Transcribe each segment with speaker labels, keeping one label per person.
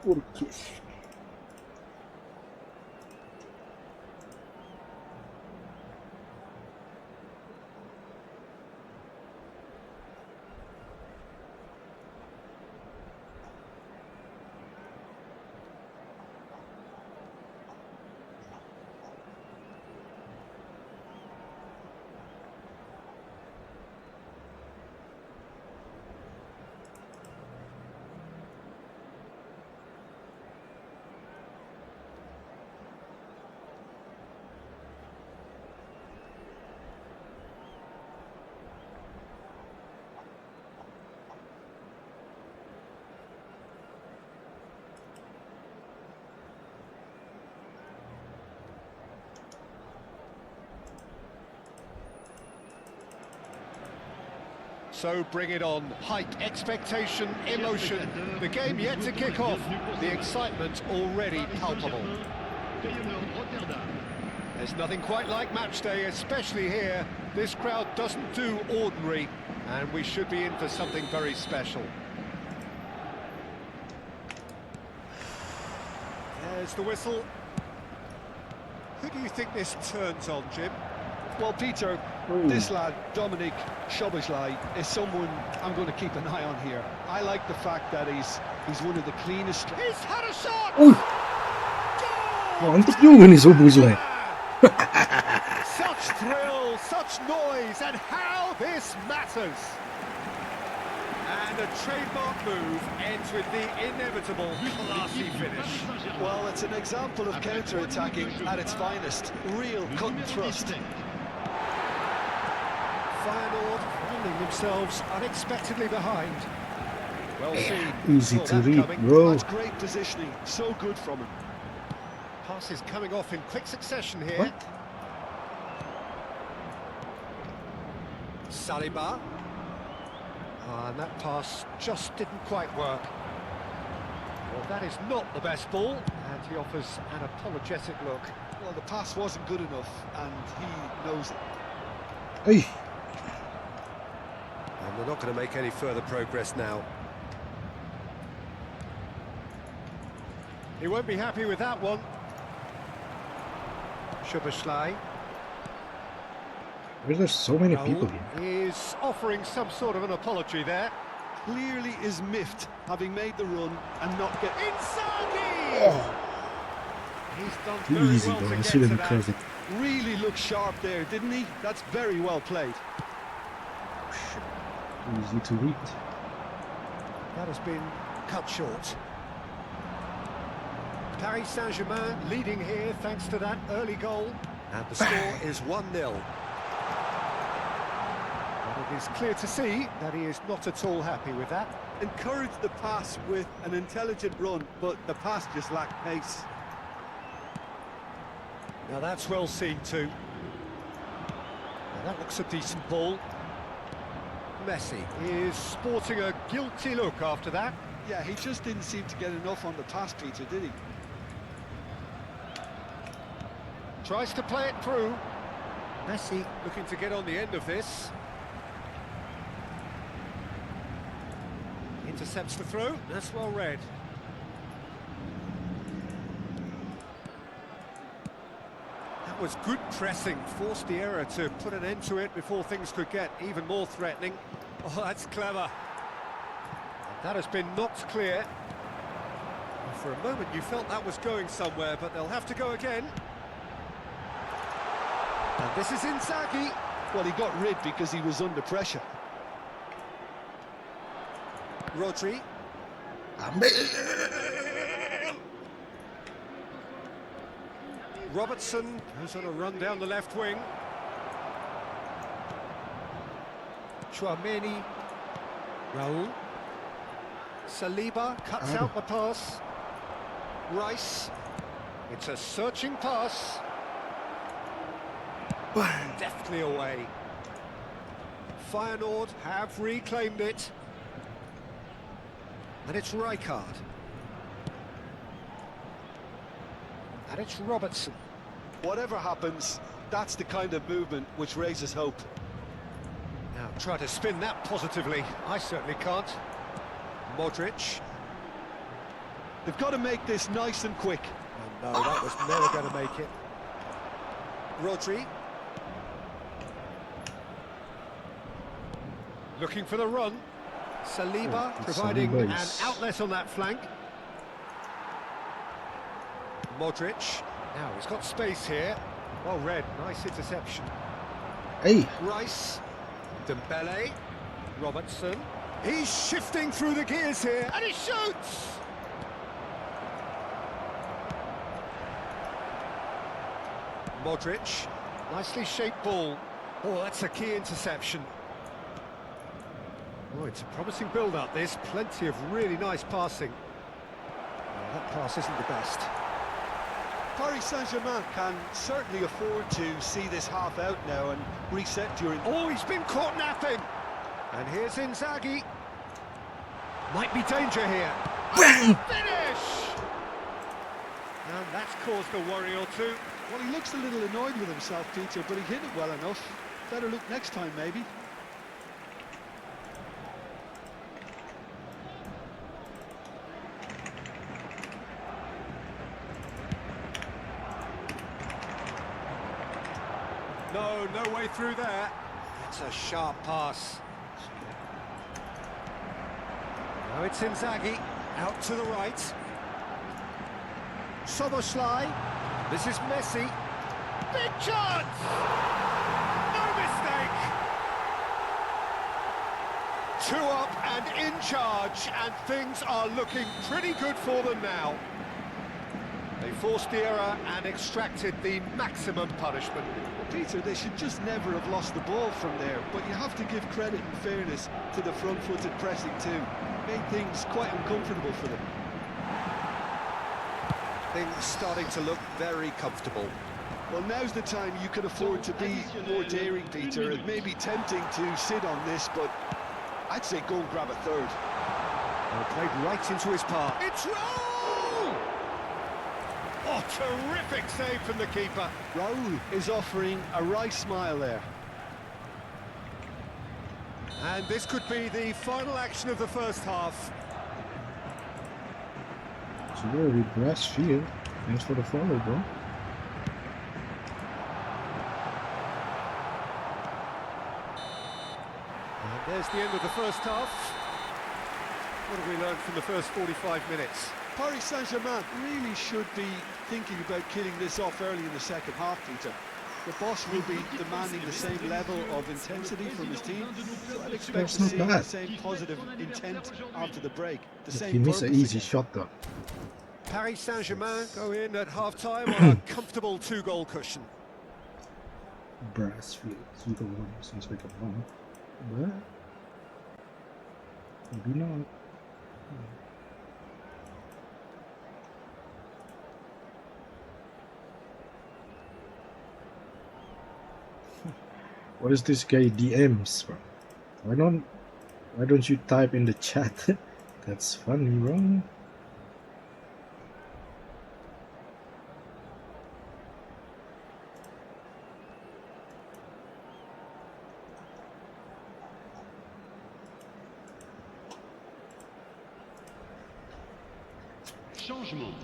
Speaker 1: Por quê?
Speaker 2: So bring it on. Hype, expectation, emotion. The game yet to kick off. The excitement already palpable. There's nothing quite like match day, especially here. This crowd doesn't do ordinary, and we should be in for something very special. There's the whistle. Who do you think this turns on, Jim?
Speaker 3: Well, Peter, this lad, Dominic Szoboszlai, is someone I'm going to keep an eye on here. I like the fact that he's one of the cleanest...
Speaker 2: He's had a shot!
Speaker 1: Uy! Mantap juga nih Szoboszlai.
Speaker 2: Such thrill, such noise, and how this matters! And a trademark move ends with the inevitable classy finish.
Speaker 3: Well, it's an example of counter-attacking at its finest. Real cut and thrust.
Speaker 2: Feyenoord finding themselves unexpectedly behind. Well seen.
Speaker 1: Easy
Speaker 2: Saw
Speaker 1: to
Speaker 2: that
Speaker 1: read,
Speaker 2: coming.
Speaker 1: bro.
Speaker 3: That's great positioning. So good from him.
Speaker 2: Passes coming off in quick succession here.
Speaker 1: What?
Speaker 2: Saliba. And that pass just didn't quite work. Well, that is not the best ball, and he offers an apologetic look.
Speaker 3: Well, the pass wasn't good enough, and he knows it.
Speaker 1: Hey.
Speaker 2: And they're not going to make any further progress now. He won't be happy with that one. Szoboszlai.
Speaker 1: Why are there so many people here?
Speaker 2: Is offering some sort of an apology there.
Speaker 3: Clearly is miffed, having made the run and not get...
Speaker 2: Inzaghi!
Speaker 1: Oh,
Speaker 2: He's done
Speaker 1: too
Speaker 2: very
Speaker 1: easy,
Speaker 2: well
Speaker 1: bro.
Speaker 2: to
Speaker 1: I
Speaker 2: get
Speaker 1: should
Speaker 2: to
Speaker 1: have
Speaker 2: that.
Speaker 1: curved it.
Speaker 3: Really looked sharp there, didn't he? That's very well played.
Speaker 1: Easy to read.
Speaker 2: That has been cut short. Paris Saint-Germain leading here thanks to that early goal. And the score is 1-0. But it is clear to see that he is not at all happy with that.
Speaker 3: Encouraged the pass with an intelligent run, but the pass just lacked pace.
Speaker 2: Now that's well seen too. That looks a decent ball. Messi is sporting a guilty look after that.
Speaker 3: Yeah, he just didn't seem to get enough on the pass, Peter, did he?
Speaker 2: Tries to play it through. Messi looking to get on the end of this. Intercepts the throw. That's well read. That was good pressing. Forced the error to put an end to it before things could get even more threatening. Oh, that's clever. That has been knocked clear. For a moment you felt that was going somewhere, but they'll have to go again. And this is Inzaghi.
Speaker 3: Well, he got rid because he was under pressure.
Speaker 2: Rodri. Robertson goes on a run down the left wing. Chouameni. Raul. Saliba cuts out the pass. Rice. It's a searching pass. Deftly away. Feyenoord have reclaimed it. And it's Rijkaard. And it's Robertson.
Speaker 3: Whatever happens, that's the kind of movement which raises hope.
Speaker 2: Now try to spin that positively. I certainly can't. Modric.
Speaker 3: They've got to make this nice and quick.
Speaker 2: Oh, no, that was never going to make it. Rodri. Looking for the run. Saliba providing an outlet on that flank. Modric. Now he's got space here. Well read, nice interception.
Speaker 1: Hey.
Speaker 2: Rice. Dembele. Robertson. He's shifting through the gears here, and he shoots! Modric. Nicely shaped ball. Oh, that's a key interception. Oh, it's a promising build-up, this. Plenty of really nice passing. Oh, that pass isn't the best.
Speaker 3: Paris Saint-Germain can certainly afford to see this half out now and reset during...
Speaker 2: Oh, he's been caught napping! And here's Inzaghi. Might be danger here. Finish! And that's caused a worry or two.
Speaker 3: Well, he looks a little annoyed with himself, Peter, but he hit it well enough. Better look next time, maybe.
Speaker 2: No way through there. That's a sharp pass. Now it's Inzaghi, out to the right. Soboslai. This is Messi. Big chance! No mistake! 2 up and in charge, and things are looking pretty good for them now. They forced the error and extracted the maximum punishment.
Speaker 3: Peter, they should just never have lost the ball from there, but you have to give credit and fairness to the front-footed pressing too. Made things quite uncomfortable for them.
Speaker 2: Things starting to look very comfortable.
Speaker 3: Well, now's the time you can afford to be more daring, Peter. It may be tempting to sit on this, but I'd say go and grab a third.
Speaker 2: Well, played right into his path. It's Raul! Oh, terrific save from the keeper.
Speaker 3: Raul is offering a wry smile there.
Speaker 2: And this could be the final action of the first half.
Speaker 1: So there we brass field. Thanks for the follow, bro.
Speaker 2: And there's the end of the first half. What have we learned from the first 45 minutes?
Speaker 3: Paris Saint-Germain really should be thinking about killing this off early in the second half, Peter. The boss will be demanding the same level of intensity from his team, so I'd expect to see the same positive intent after the break.
Speaker 1: He missed an easy shot though.
Speaker 2: Paris Saint-Germain go in at half-time on a comfortable 2-goal cushion.
Speaker 1: Brass field, sounds like a bomb. But maybe not. What is this guy DMs, bro? Why don't you type in the chat? That's funny, bro.
Speaker 4: Changement.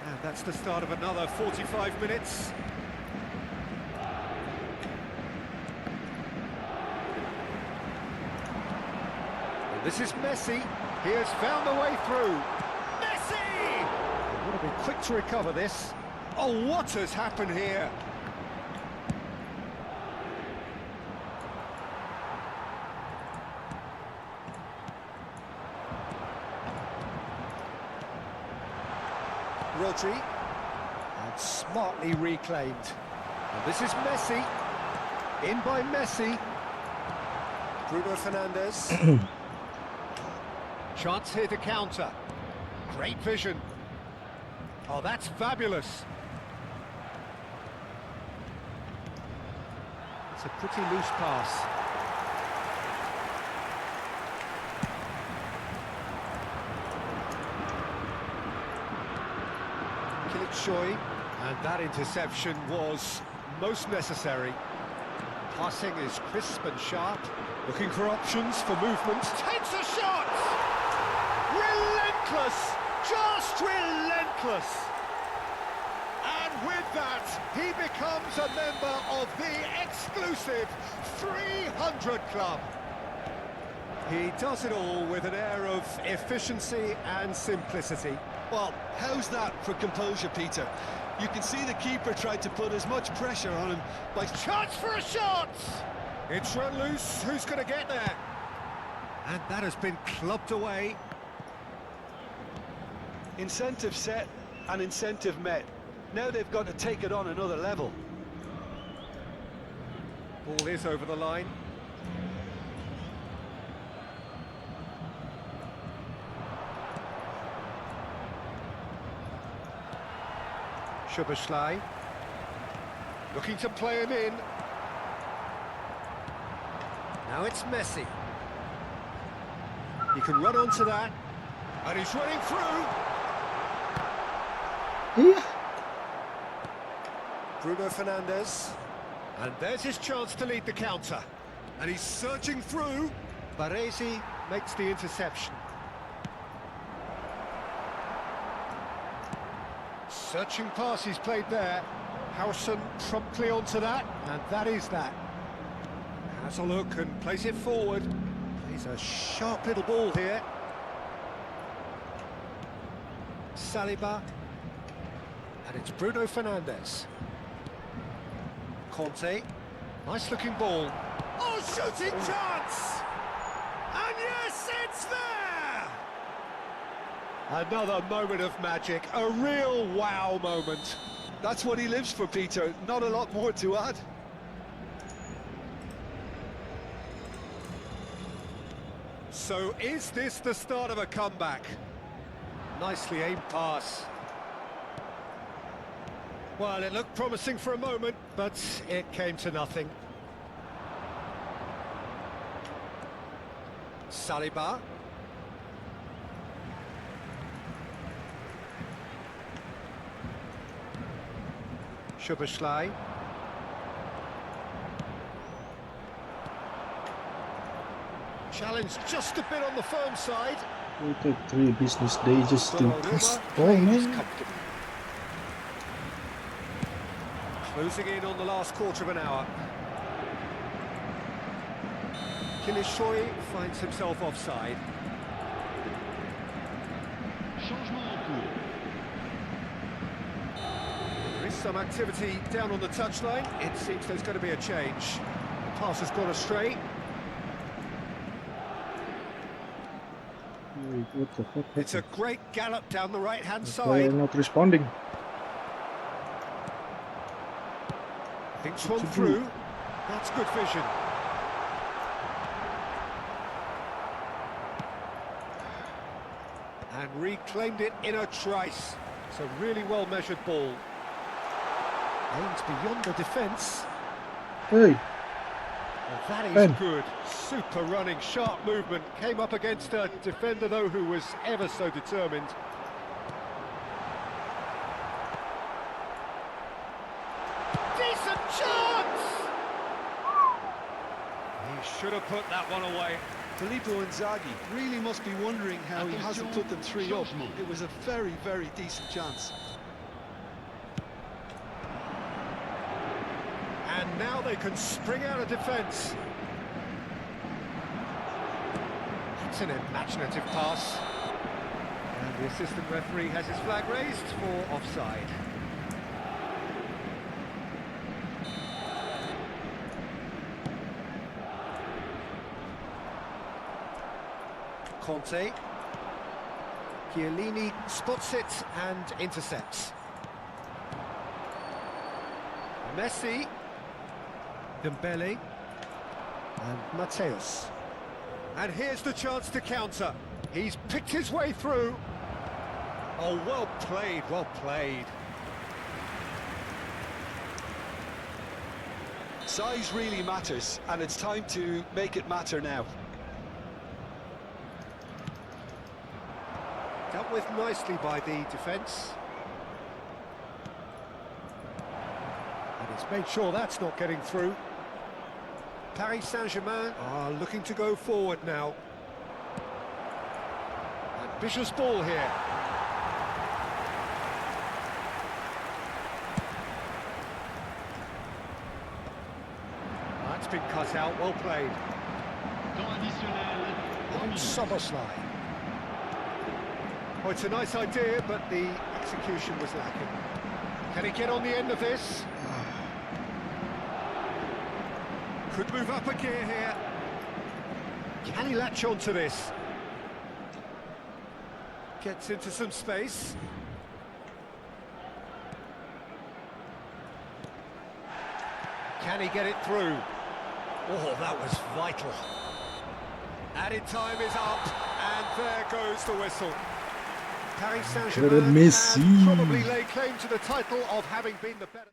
Speaker 2: And that's the start of another 45 minutes. And this is Messi. He has found a way through. Messi! Got to be quick to recover this. Oh, what has happened here? Rodri, and smartly reclaimed. And this is Messi, in by Messi. Bruno Fernandes. Chance here to counter. Great vision. Oh, that's fabulous. It's a pretty loose pass. And that interception was most necessary. Passing is crisp and sharp. Looking for options for movement. Takes a shot! Relentless! Just relentless! And with that, he becomes a member of the exclusive 300 Club. He does it all with an air of efficiency and simplicity.
Speaker 3: Well, how's that for composure, Peter? You can see the keeper tried to put as much pressure on him by...
Speaker 2: Chance for a shot! It's run loose, who's going to get there? And that has been clubbed away.
Speaker 3: Incentive set and incentive met. Now they've got to take it on another level.
Speaker 2: Ball is over the line. Szoboszlai, looking to play him in. Now it's Messi. He can run onto that, and he's running through.
Speaker 1: Yeah.
Speaker 2: Bruno Fernandes, and there's his chance to lead the counter. And he's surging through. Baresi makes the interception. Searching pass he's played there. Howson promptly onto that, and that is that. Has a look and plays it forward. Plays a sharp little ball here. Saliba. And it's Bruno Fernandes. Conte. Nice looking ball. Oh, shooting chance! And yes, it's there! Another moment of magic, a real wow moment.
Speaker 3: That's what he lives for, Peter. Not a lot more to add.
Speaker 2: So is this the start of a comeback? Nicely aimed pass. Well, it looked promising for a moment, but it came to nothing. Saliba. Szoboszlai. Challenge just a bit on the firm side.
Speaker 1: We took 3 business days just to test ball, man.
Speaker 2: Closing in on the last quarter of an hour. Kilishoy finds himself offside.
Speaker 4: Changement en cours.
Speaker 2: There is some activity down on the touchline. It seems there's going to be a change. The pass has gone astray.
Speaker 1: Wait, what the fuck?
Speaker 2: It's a great gallop down the right-hand
Speaker 1: They're
Speaker 2: side.
Speaker 1: not responding.
Speaker 2: Thinks one through. That's good vision. And reclaimed it in a trice. It's a really well-measured ball. Aimed beyond the defence.
Speaker 1: Hey,
Speaker 2: Well, that is
Speaker 1: Ben.
Speaker 2: good. Super running, sharp movement. Came up against a defender, though, who was ever so determined. Decent chance! He should have put that one away.
Speaker 3: Filippo Inzaghi really must be wondering how he hasn't put them 3 up. It was a very, very decent chance.
Speaker 2: And now they can spring out of defence. It's an imaginative pass. And the assistant referee has his flag raised for offside. Conte. Chiellini spots it and intercepts. Messi. Dembele. And Mateus. And here's the chance to counter. He's picked his way through. Oh, well played, well played.
Speaker 3: Size really matters, and it's time to make it matter now.
Speaker 2: Dealt with nicely by the defence. And he's made sure that's not getting through. Paris Saint-Germain are looking to go forward now. Ambitious ball here. That's been cut out, well played.
Speaker 4: Temps additionnel. 3 minutes.
Speaker 2: Soboslai. Oh, it's a nice idea, but the execution was lacking. Can he get on the end of this? Could move up a gear here. Can he latch onto this? Gets into some space. Can he get it through? Oh, that was vital. Added time is up, and there goes the whistle. Paris Saint-Germain
Speaker 1: Messi.
Speaker 2: can probably lay claim to the title of having been the better.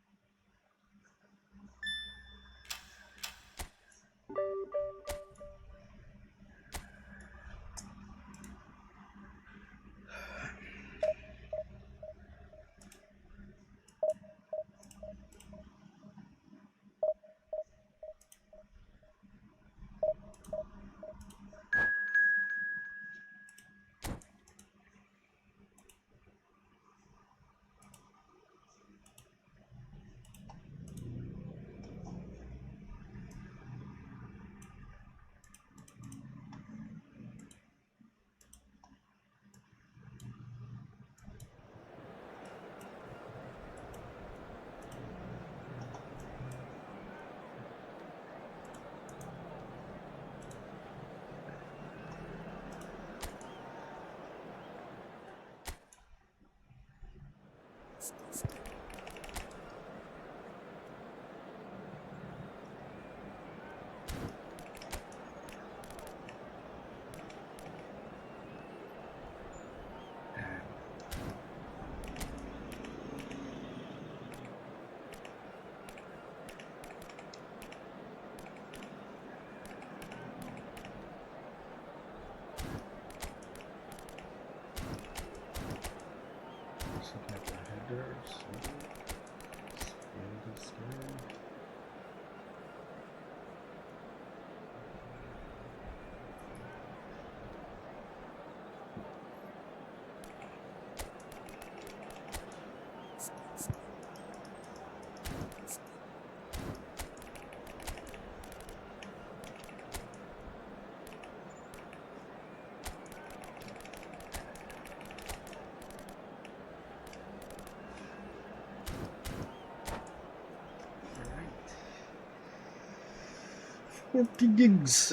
Speaker 1: Gigs.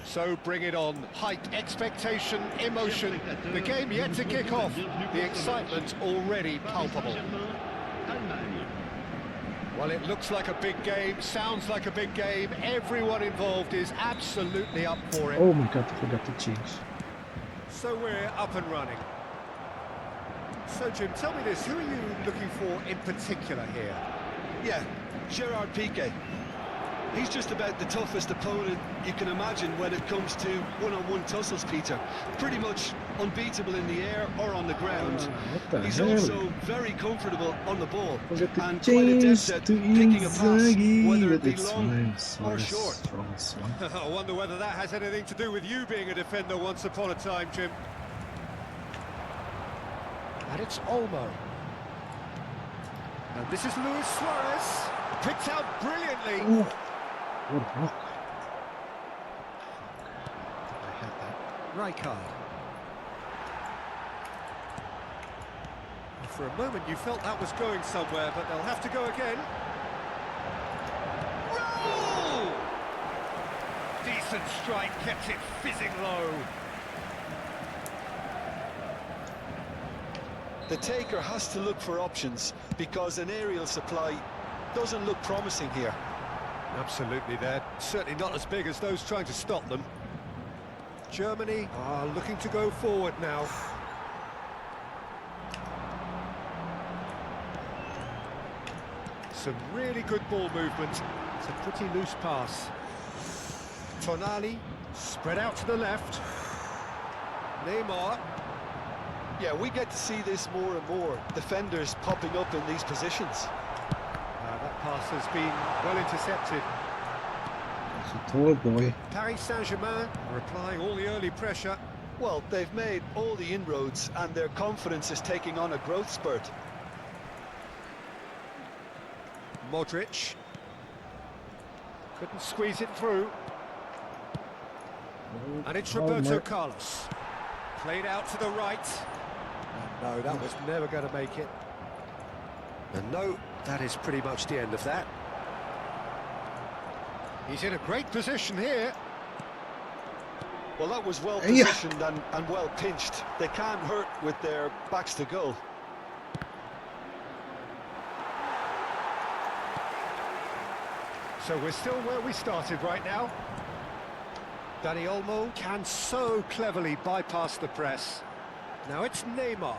Speaker 2: So bring it on. Hype, expectation, emotion. The game yet to kick off. The excitement already palpable.
Speaker 4: Allemagne.
Speaker 2: Well, it looks like a big game, sounds like a big game. Everyone involved is absolutely up for it.
Speaker 1: Oh my god, I forgot to change.
Speaker 2: So we're up and running. So, Jim, tell me this, who are you looking for in particular here?
Speaker 3: Yeah, Gerard Piqué. He's just about the toughest opponent you can imagine when it comes to one-on-one tussles, Peter. Pretty much unbeatable in the air or on the ground.
Speaker 1: What the
Speaker 3: He's
Speaker 1: hell?
Speaker 3: also very comfortable on the ball
Speaker 1: Forgot to
Speaker 3: and quite
Speaker 1: change
Speaker 3: adept at
Speaker 1: to
Speaker 3: picking a pass,
Speaker 1: Inzaghi,
Speaker 3: whether it
Speaker 1: but
Speaker 3: be
Speaker 1: it's
Speaker 3: long
Speaker 1: fine.
Speaker 3: or
Speaker 1: Suarez
Speaker 3: short.
Speaker 1: strong as one.
Speaker 2: I wonder whether that has anything to do with you being a defender once upon a time, Jim. And it's Olmo. And this is Luis Suarez. Picked out brilliantly.
Speaker 1: Oh, what a block. I had that.
Speaker 2: Rijkaard. For a moment you felt that was going somewhere, but they'll have to go again. Roll! Decent strike, kept it fizzing low.
Speaker 3: The taker has to look for options because an aerial supply doesn't look promising here.
Speaker 2: Absolutely, they're certainly not as big as those trying to stop them. Germany are looking to go forward now. Some really good ball movement. It's a pretty loose pass. Tonali spread out to the left. Neymar.
Speaker 3: Yeah, we get to see this more and more. Defenders popping up in these positions.
Speaker 2: That pass has been well intercepted.
Speaker 1: He's a tall boy.
Speaker 2: Paris Saint-Germain are applying all the early pressure.
Speaker 3: Well, they've made all the inroads and their confidence is taking on a growth spurt.
Speaker 2: Modric couldn't squeeze it through. And it's Roberto Carlos. Played out to the right. And no, that was never going to make it. And no, that is pretty much the end of that. He's in a great position here.
Speaker 3: Well, that was well positioned and well pinched. They can't hurt with their backs to goal.
Speaker 2: So we're still where we started right now. Dani Olmo can so cleverly bypass the press. Now it's Neymar.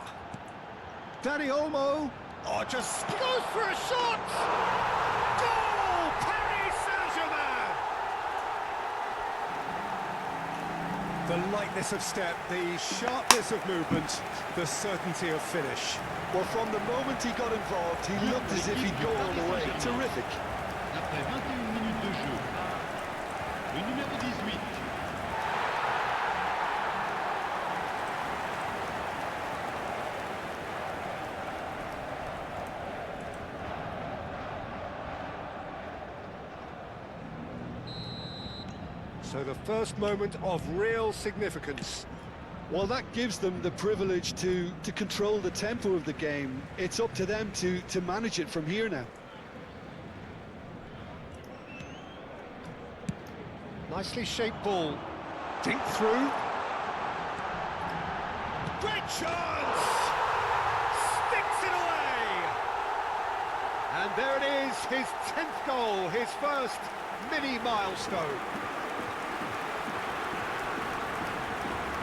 Speaker 2: Dani Olmo, oh, just goes for a shot! Goal! Paris Saint-Germain! The lightness of step, the sharpness of movement, the certainty of finish.
Speaker 3: Well, from the moment he got involved, he looked as if he'd go all the way. Terrific.
Speaker 4: Après 21 minutes de jeu, le numéro 18.
Speaker 2: So the first moment of real significance.
Speaker 3: Well, that gives them the privilege to control the tempo of the game. It's up to them to manage it from here now.
Speaker 2: Nicely shaped ball. Dink through. Great chance! Sticks it away! And there it is, his 10th goal, his first mini milestone.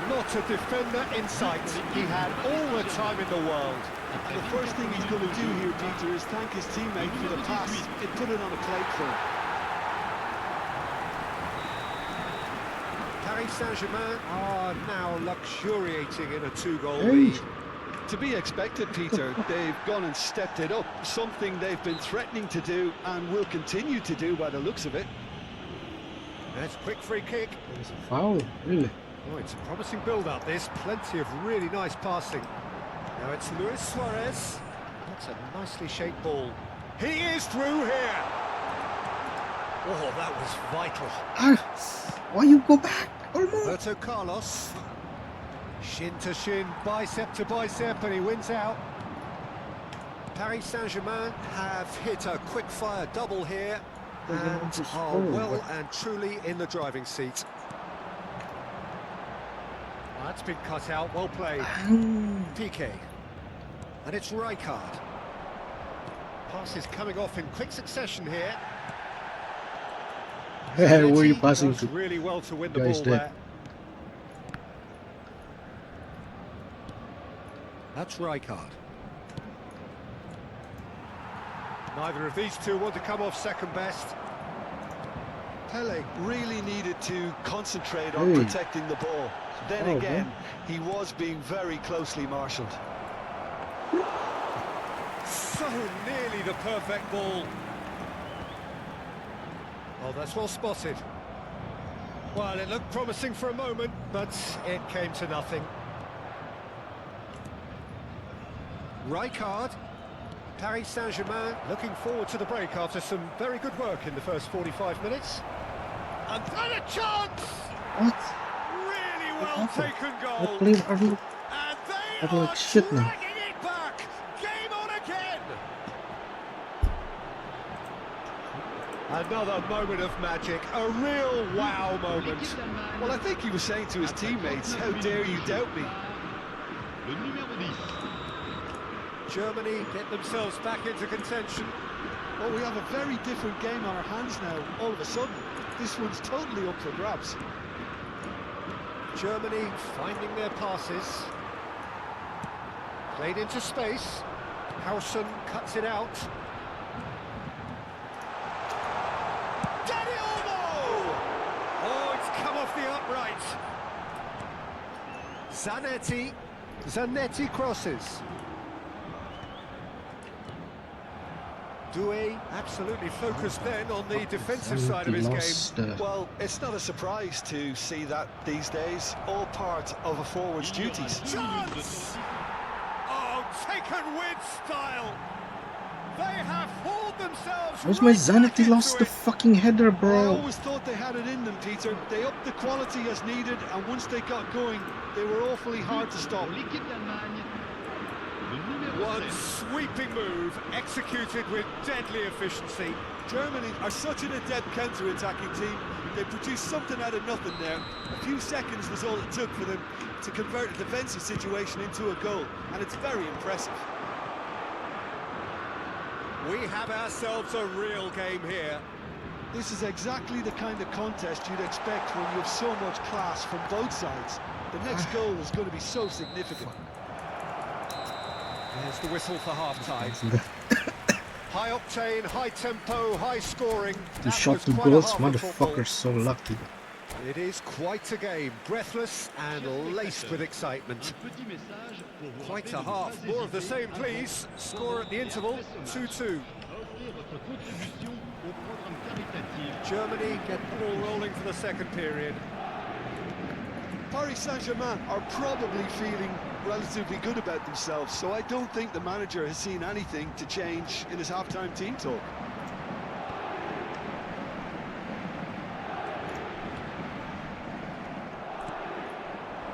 Speaker 2: Not a defender in sight. He had all the time in the world.
Speaker 3: The first thing he's going to do here, Peter, is thank his teammate for the pass. It put it on a plate for him.
Speaker 2: Paris Saint-Germain are now luxuriating in a 2-goal
Speaker 1: Hey.
Speaker 2: lead.
Speaker 3: To be expected, Peter. They've gone and stepped it up. Something they've been threatening to do and will continue to do by the looks of it.
Speaker 2: That's a quick free kick.
Speaker 1: It was a foul, really.
Speaker 2: Oh, it's a promising build-up, this. Plenty of really nice passing. Now it's Luis Suarez. That's a nicely shaped ball. He is through here. Oh, that was vital.
Speaker 1: Why you go back?
Speaker 2: Roberto Carlos. Shin to shin, bicep to bicep, and he wins out. Paris Saint-Germain have hit a quick-fire double here and are well and truly in the driving seat. That's been cut out, well played. Piqué. And it's Rijkaard. Passes coming off in quick succession here.
Speaker 1: Hey, where are you
Speaker 2: Zanetti
Speaker 1: passing
Speaker 2: does
Speaker 1: to?
Speaker 2: really well to win the
Speaker 1: Guys
Speaker 2: ball
Speaker 1: dead.
Speaker 2: there. That's Rijkaard. Neither of these two want to come off second best.
Speaker 3: Pele really needed to concentrate on
Speaker 1: Hey.
Speaker 3: protecting the ball. Then
Speaker 1: Oh,
Speaker 3: again,
Speaker 1: man.
Speaker 3: he was being very closely marshalled.
Speaker 2: So nearly the perfect ball. Oh, that's well spotted. Well, it looked promising for a moment, but it came to nothing. Rijkaard, Paris Saint-Germain looking forward to the break after some very good work in the first 45 minutes. And then a chance!
Speaker 1: What?
Speaker 2: Really
Speaker 1: What
Speaker 2: well
Speaker 1: happened?
Speaker 2: taken
Speaker 1: What
Speaker 2: goal.
Speaker 1: player are you?
Speaker 2: And they
Speaker 1: Are you
Speaker 2: are
Speaker 1: like shit now?
Speaker 2: dragging it back! Game on again! Another moment of magic, a real wow moment.
Speaker 3: Well, I think he was saying to his teammates, how dare you doubt me?
Speaker 4: Le numéro 10.
Speaker 2: Germany get themselves back into contention.
Speaker 3: Well, we have a very different game on our hands now, all of a sudden. This one's totally up for grabs.
Speaker 2: Germany finding their passes. Played into space. Howson cuts it out. Danny Olmo! Oh, it's come off the upright. Zanetti crosses. Doué absolutely focused then on the defensive side of his game.
Speaker 3: Well, it's not a surprise to see that these days, all part of a forward's duties.
Speaker 2: Chance! Oh, taken with style. They have hauled themselves.
Speaker 1: Where's my
Speaker 2: right back
Speaker 1: Zanetti
Speaker 2: into
Speaker 1: lost the
Speaker 2: it.
Speaker 1: fucking header,
Speaker 3: I
Speaker 1: bro?
Speaker 3: always thought they had it in them, Peter. They upped the quality as needed, and once they got going, they were awfully hard to stop.
Speaker 4: Pour l'équipe d'Allemagne. Le numéro
Speaker 2: One
Speaker 4: 7.
Speaker 2: sweeping move executed with deadly efficiency.
Speaker 3: Germany are such an adept counter-attacking team. They produced something out of nothing there. A few seconds was all it took for them to convert a defensive situation into a goal, and it's very impressive.
Speaker 2: We have ourselves a real game here.
Speaker 3: This is exactly the kind of contest you'd expect when you have so much class from both sides. The next goal is going to be so significant.
Speaker 2: There's the whistle for half-time. High octane, high tempo, high scoring.
Speaker 1: You
Speaker 2: That
Speaker 1: shot
Speaker 2: was
Speaker 1: 2
Speaker 2: quite a
Speaker 1: goals,
Speaker 2: half of football.
Speaker 1: motherfuckers, so lucky.
Speaker 2: It is quite a game, breathless and laced with excitement.
Speaker 4: Un petit message pour vous
Speaker 2: Quite a
Speaker 4: rappeler
Speaker 2: half,
Speaker 4: de
Speaker 2: more of the same please. Score at the interval, 2-2.
Speaker 4: à offrir votre contribution au programme caritatif.
Speaker 2: Germany get the ball rolling for the second period.
Speaker 3: Paris Saint-Germain are probably feeling relatively good about themselves, so I don't think the manager has seen anything to change in his half-time team talk.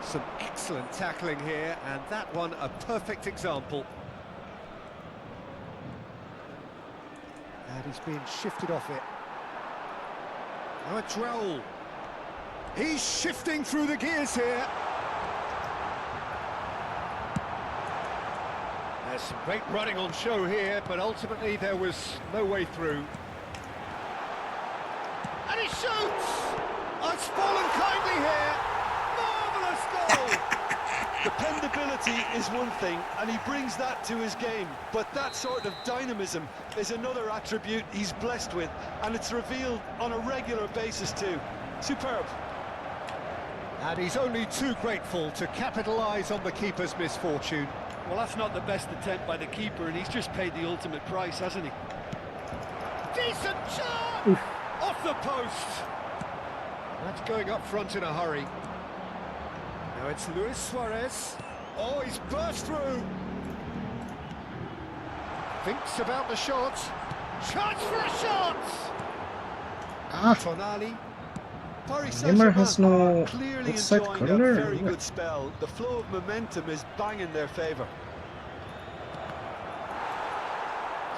Speaker 2: Some excellent tackling here, and that one a perfect example. And he's being shifted off it. Now it's Raul. He's shifting through the gears here. There's some great running on show here, but ultimately there was no way through. And he shoots! Oh, it's fallen kindly here. Marvellous goal!
Speaker 3: Dependability is one thing, and he brings that to his game, but that sort of dynamism is another attribute he's blessed with, and it's revealed on a regular basis too. Superb.
Speaker 2: And he's only too grateful to capitalise on the keeper's misfortune.
Speaker 5: Well, that's not the best attempt by the keeper, and he's just paid the ultimate price, hasn't he?
Speaker 2: Decent shot! Off the post! That's going up front in a hurry. Now it's Luis Suarez. Oh, he's burst through! Thinks about the shot. Chance for a shot!
Speaker 1: Ah,
Speaker 2: Tonali.
Speaker 3: Paris
Speaker 1: Neymar
Speaker 3: Saint-Germain
Speaker 1: has no
Speaker 3: are clearly
Speaker 1: outside
Speaker 3: enjoying
Speaker 1: corner,
Speaker 3: a
Speaker 1: or
Speaker 3: very
Speaker 1: what?
Speaker 3: good spell. The flow of momentum is bang in their favour.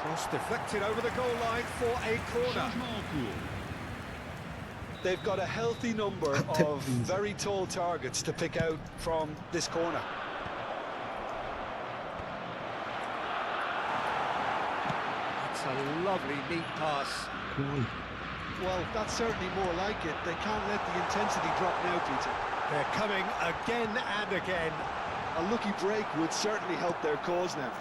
Speaker 2: Cross deflected over the goal line for a corner.
Speaker 4: Changement en cours.
Speaker 3: They've got a healthy number of very tall targets to pick out from this corner.
Speaker 2: That's a lovely, neat pass.
Speaker 1: Cool.
Speaker 3: Well, that's certainly more like it. They can't let the intensity drop now, Peter.
Speaker 2: They're coming again and again.
Speaker 3: A lucky break would certainly help their cause now.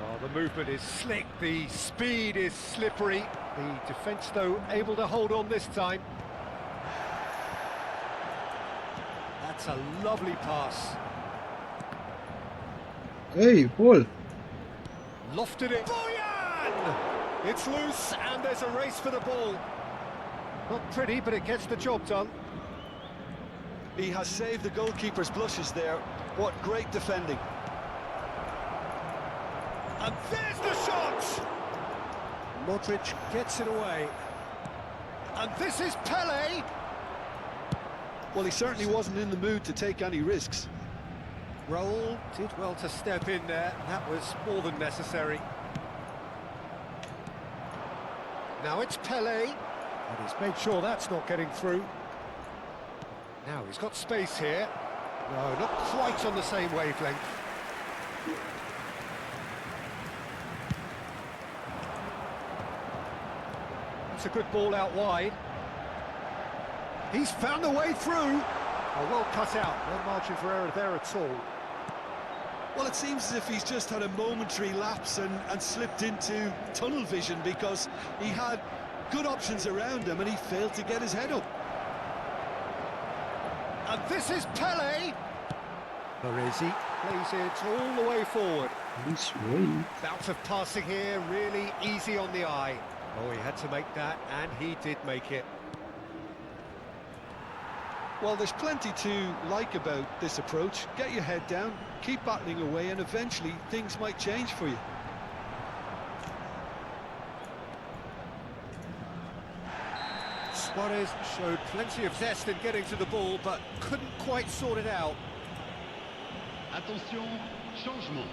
Speaker 2: Well, the movement is slick, the speed is slippery. The defence, though, able to hold on this time. That's a lovely pass.
Speaker 1: Hey, Paul.
Speaker 2: Lofted it. Boyan! It's loose and there's a race for the ball. Not pretty, but it gets the job done.
Speaker 3: He has saved the goalkeeper's blushes there. What great defending.
Speaker 2: And there's the shot! Modric gets it away. And this is Pele!
Speaker 3: Well, he certainly wasn't in the mood to take any risks.
Speaker 2: Raul did well to step in there. That was more than necessary. Now it's Pele. And he's made sure that's not getting through. Now he's got space here. No, not quite on the same wavelength. It's a good ball out wide. He's found a way through. Oh, well cut out. No margin for error there at all.
Speaker 3: Well, it seems as if he's just had a momentary lapse and slipped into tunnel vision, because he had good options around him and he failed to get his head up.
Speaker 2: And this is Pele. Baresi plays it all the way forward.
Speaker 1: He's way.
Speaker 2: Bout of passing here, really easy on the eye. Oh, he had to make that, and he did make it.
Speaker 3: Well, there's plenty to like about this approach. Get your head down, keep battling away, and eventually things might change for you.
Speaker 2: Suarez showed plenty of zest in getting to the ball, but couldn't quite sort it out.
Speaker 4: Attention, changement.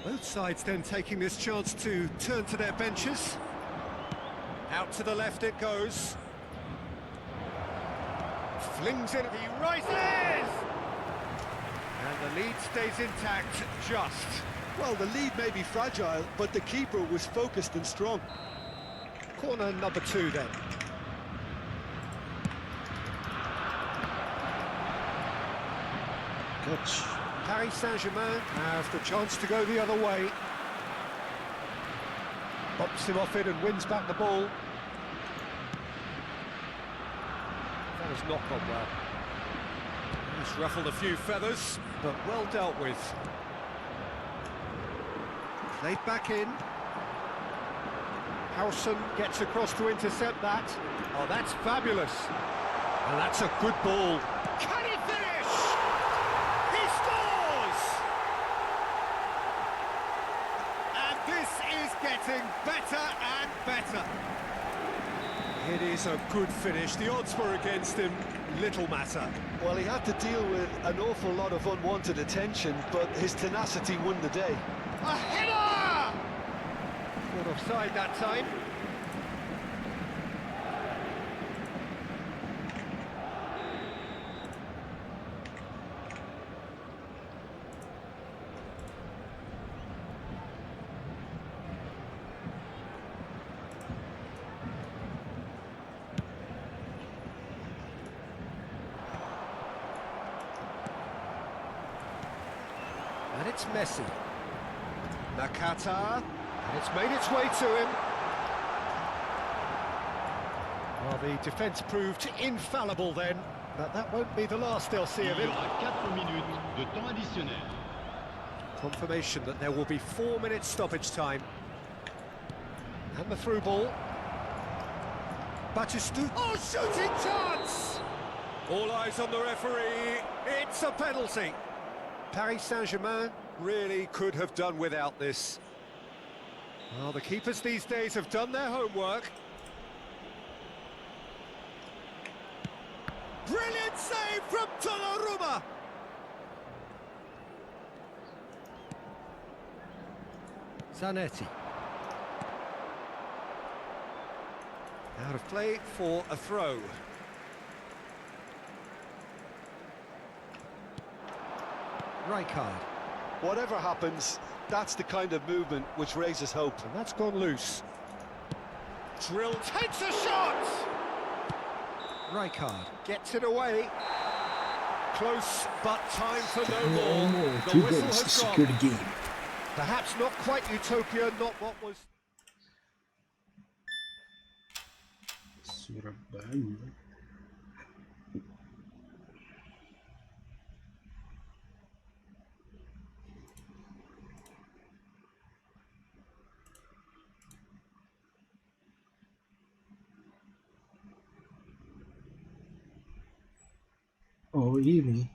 Speaker 2: Both sides then taking this chance to turn to their benches. Out to the left it goes. Flings in, he rises! And the lead stays intact, just.
Speaker 3: Well, the lead may be fragile, but the keeper was focused and strong.
Speaker 2: Corner number 2 then.
Speaker 1: Catch.
Speaker 2: Paris Saint-Germain have the chance to go the other way. Bops him off it and wins back the ball. That has not gone well. He's ruffled a few feathers, but well dealt with. Played back in. Howson gets across to intercept that. Oh, that's fabulous. And that's a good ball. Can he finish? He scores! And this is getting better and better. It is a good finish. The odds were against him. Little matter.
Speaker 3: Well, he had to deal with an awful lot of unwanted attention, but his tenacity won the day.
Speaker 2: A header! Not offside that time. And it's Messi. Nakata, and it's made its way to him. Well, the defence proved infallible then, but that won't be the last they'll see
Speaker 4: Il
Speaker 2: of
Speaker 4: y
Speaker 2: him.
Speaker 4: aura 4 minutes de temps additionnel.
Speaker 2: Confirmation that there will be 4 minutes stoppage time. And the through ball. Batistu. Oh, shooting chance! All eyes on the referee. It's a penalty. Paris Saint-Germain really could have done without this. Well, the keepers these days have done their homework. Brilliant save from Donnarumma! Zanetti. Out of play for a throw. Rijkaard.
Speaker 3: Whatever happens, that's the kind of movement which raises hope.
Speaker 2: And that's gone loose. Drill takes a shot! Rijkaard gets it away. Close, but time for no more. The
Speaker 1: Two
Speaker 2: whistle
Speaker 1: goals to
Speaker 2: has
Speaker 1: secure
Speaker 2: gone.
Speaker 1: the game.
Speaker 2: Perhaps not quite utopia, not what was...
Speaker 1: Surabaya. Oh, ini.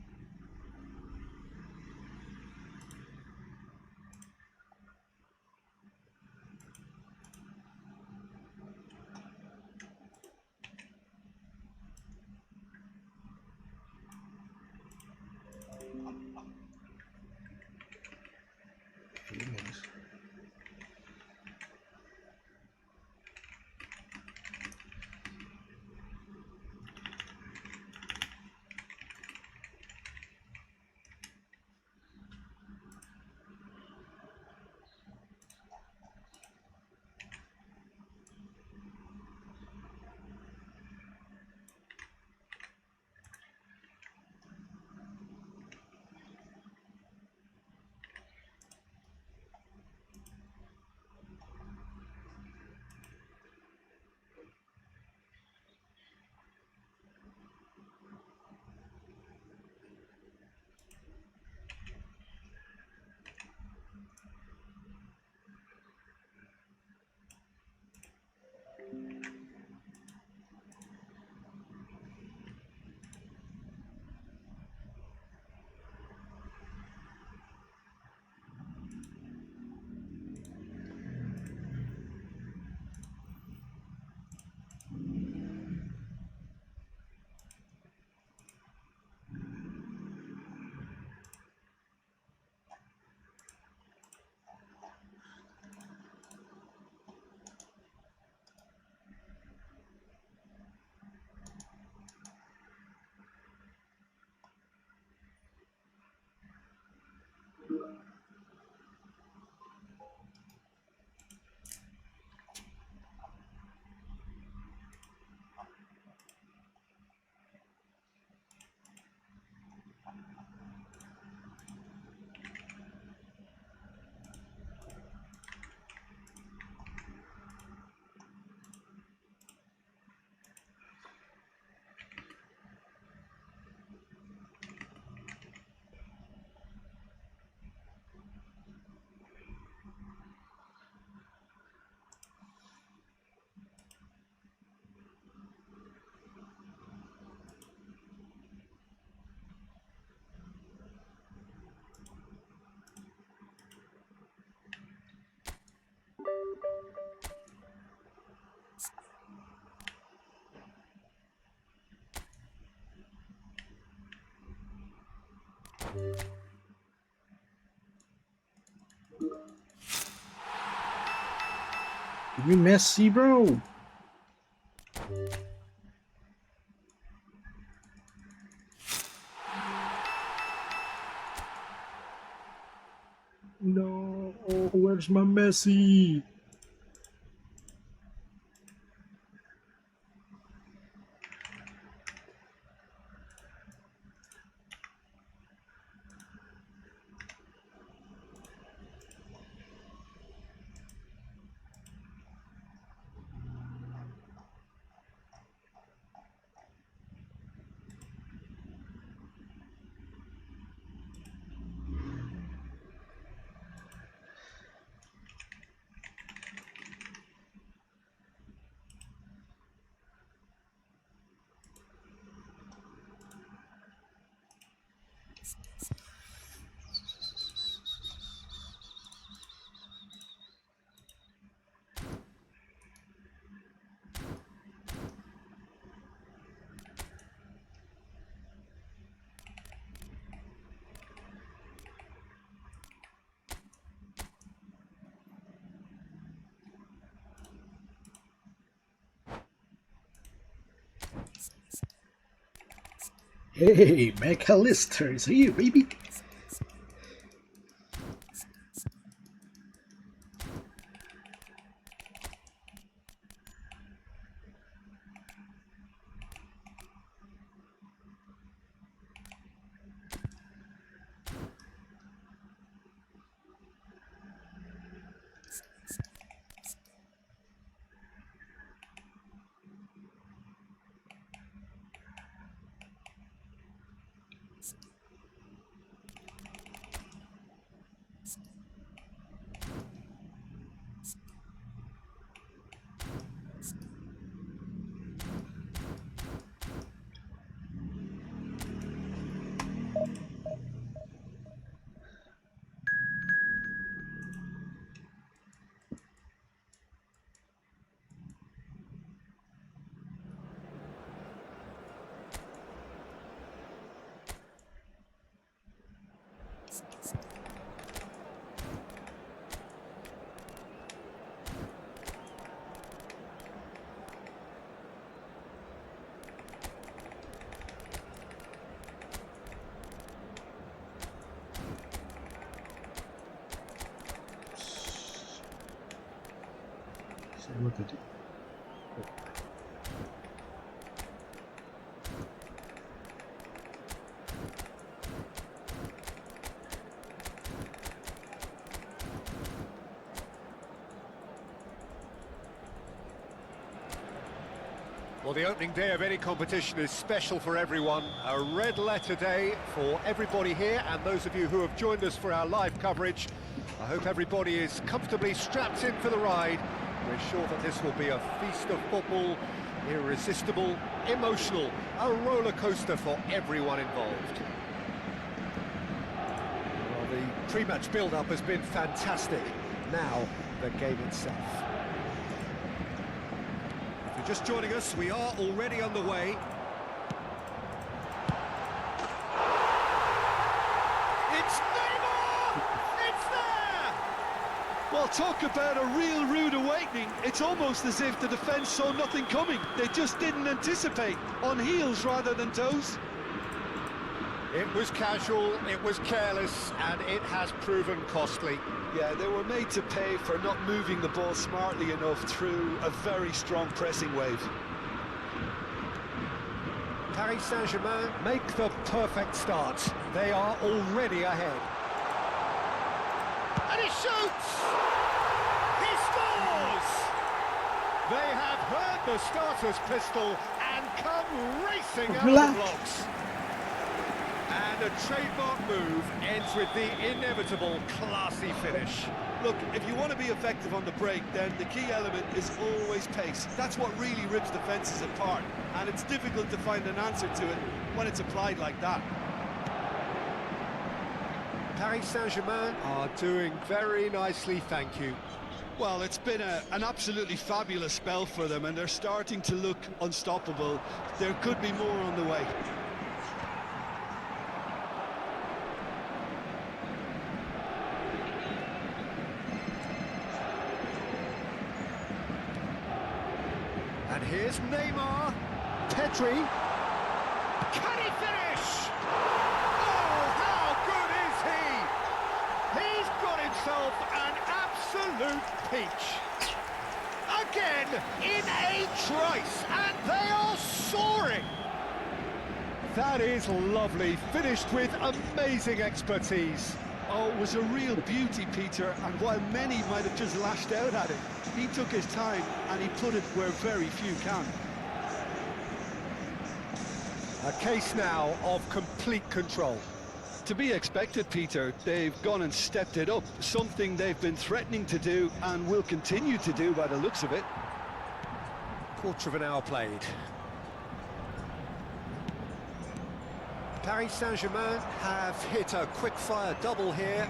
Speaker 1: Give me Messi, bro. No, oh, where's my Messi? Hey, McAllister is here, baby. Look at it.
Speaker 2: Well, the opening day of any competition is special for everyone. A red letter day for everybody here, and those of you who have joined us for our live coverage. I hope everybody is comfortably strapped in for the ride. We're sure that this will be a feast of football, irresistible, emotional, a roller coaster for everyone involved. Well, the pre-match build-up has been fantastic. Now, the game itself. Just joining us, we are already underway. It's Neymar! It's there!
Speaker 3: Well, talk about a real rude awakening. It's almost as if the defence saw nothing coming. They just didn't anticipate, on heels rather than toes.
Speaker 2: It was casual, it was careless, and it has proven costly.
Speaker 3: Yeah, they were made to pay for not moving the ball smartly enough through a very strong pressing wave.
Speaker 2: Paris Saint-Germain make the perfect start. They are already ahead. And he shoots! He scores! They have heard the starter's pistol and come racing out of the blocks. And a trademark move ends with the inevitable classy finish.
Speaker 3: Look, if you want to be effective on the break, then the key element is always pace. That's what really rips defences apart, and it's difficult to find an answer to it when it's applied like that.
Speaker 2: Paris Saint-Germain are doing very nicely, thank you.
Speaker 3: Well, it's been an absolutely fabulous spell for them, and they're starting to look unstoppable. There could be more on the way.
Speaker 2: It's Neymar. Pedri. Can he finish? Oh, how good is he? He's got himself an absolute peach. Again, in a trice, and they are soaring. That is lovely, finished with amazing expertise.
Speaker 3: Oh, it was a real beauty, Peter, and while many might have just lashed out at it, he took his time and he put it where very few can.
Speaker 2: A case now of complete control.
Speaker 3: To be expected, Peter. They've gone and stepped it up, something they've been threatening to do and will continue to do by the looks of it.
Speaker 2: Quarter of an hour played. Paris Saint-Germain have hit a quick-fire double here.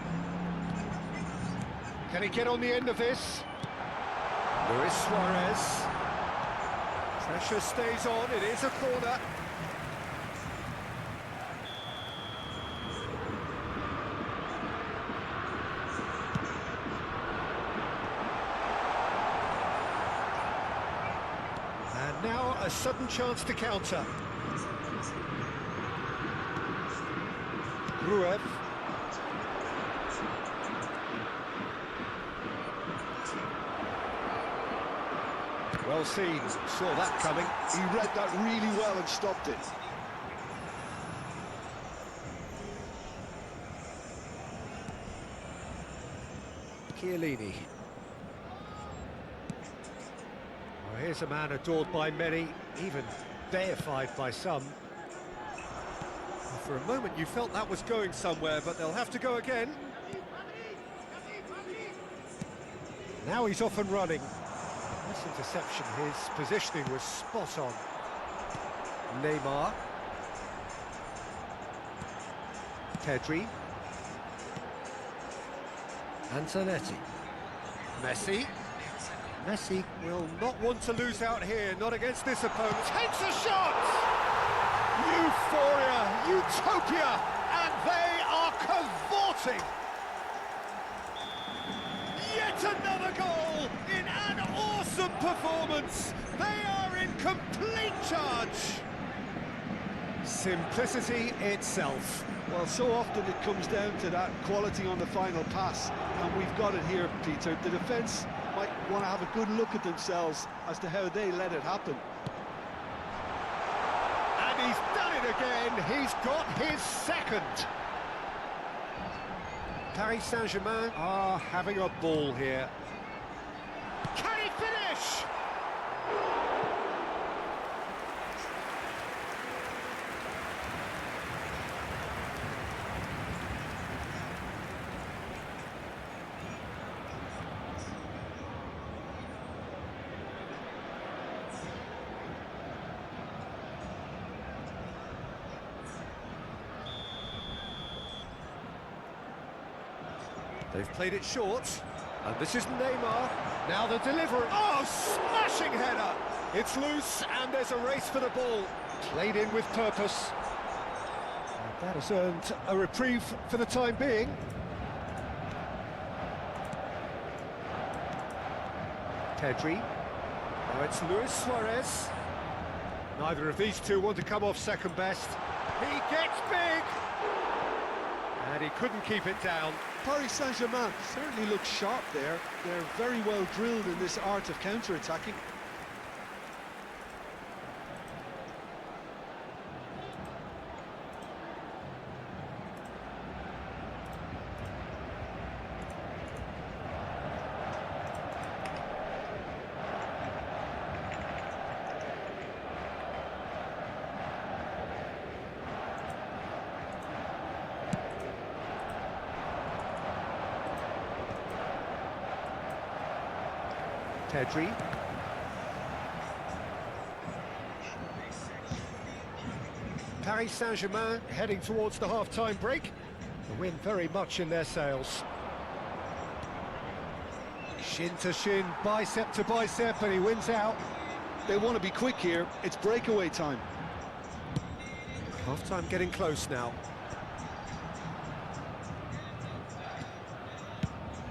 Speaker 2: Can he get on the end of this? Luis Suarez. Pressure stays on, it is a corner. And now a sudden chance to counter. Gruev. Well seen, saw that coming.
Speaker 3: He read that really well and stopped it.
Speaker 2: Chiellini. Well, here's a man adored by many, even deified by some. For a moment you felt that was going somewhere, but they'll have to go again. Now he's off and running. This interception, his positioning was spot on. Neymar. Pedri. Antonetti. Messi. Messi will not want to lose out here, not against this opponent. Takes a shot! Euphoria, utopia, and they are cavorting. Yet another goal in an awesome performance. They are in complete charge. Simplicity itself.
Speaker 3: Well, so often it comes down to that quality on the final pass, and we've got it here, Peter. The defence might want to have a good look at themselves as to how they let it happen.
Speaker 2: And he's done it again. He's got his second. Paris Saint-Germain are having a ball here. Can he finish? They've played it short, and this is Neymar. Now the delivery. Oh, smashing header! It's loose, and there's a race for the ball. Played in with purpose. And that has earned a reprieve for the time being. Pedri. Now it's Luis Suarez. Neither of these two want to come off second best. He gets big! And he couldn't keep it down.
Speaker 3: Paris Saint-Germain certainly looks sharp there. They're very well drilled in this art of counter-attacking.
Speaker 2: Pedri. Paris Saint-Germain heading towards the half-time break. The win very much in their sails. Shin to shin, bicep to bicep, and he wins out.
Speaker 3: They want to be quick here. It's breakaway time.
Speaker 2: Half-time getting close now.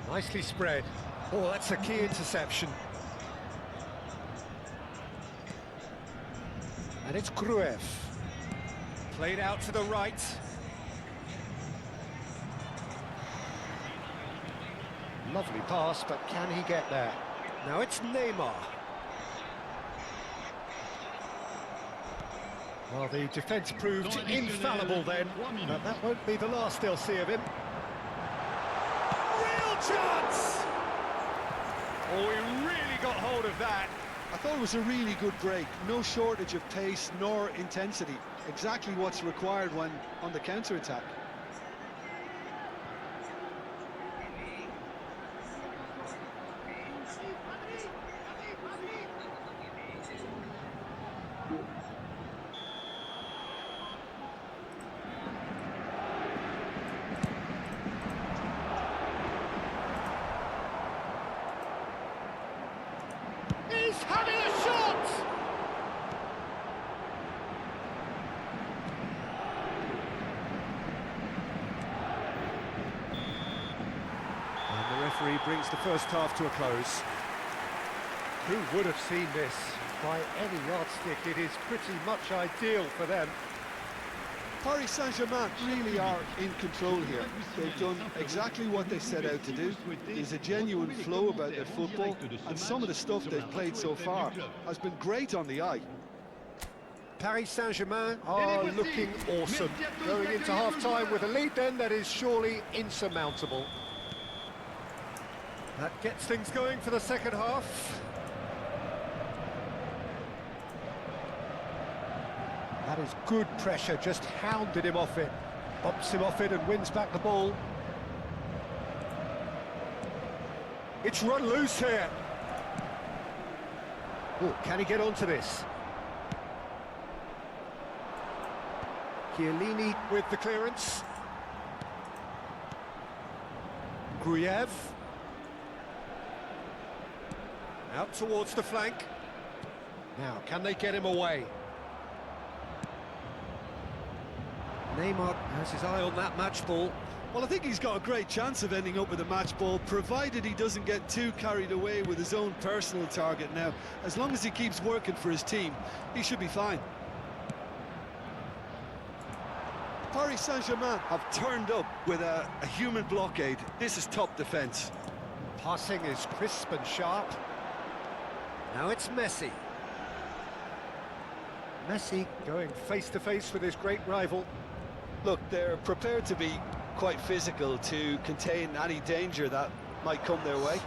Speaker 2: Nicely spread. Oh, that's a key interception. And it's Gruev. Played out to the right. Lovely pass, but can he get there? Now it's Neymar. Well, the defence proved infallible then, but that won't be the last they'll see of him. Real chance! Oh, he really got hold of that.
Speaker 3: I thought it was a really good break. No shortage of pace nor intensity. Exactly what's required when on the counter-attack.
Speaker 2: He's having a shot! And the referee brings the first half to a close. Who would have seen this? By any yardstick, it is pretty much ideal for them.
Speaker 3: Paris Saint-Germain really are in control here. They've done exactly what they set out to do. There's a genuine flow about their football, and some of the stuff they've played so far has been great on the eye.
Speaker 2: Paris Saint-Germain are looking awesome. Going into half-time with a lead then that is surely insurmountable. That gets things going for the second half. That is good pressure, just hounded him off it. Bumps him off it and wins back the ball. It's run loose here. Oh, can he get onto this? Chiellini with the clearance. Gruev. Out towards the flank. Now, can they get him away? Neymar has his eye on that match ball.
Speaker 3: Well, I think he's got a great chance of ending up with a match ball, provided he doesn't get too carried away with his own personal target now. As long as he keeps working for his team, he should be fine. Paris Saint-Germain have turned up with a human blockade. This is top defence.
Speaker 2: Passing is crisp and sharp. Now it's Messi. Messi going face-to-face with his great rival.
Speaker 3: Look, they're prepared to be quite physical to contain any danger that might come their way.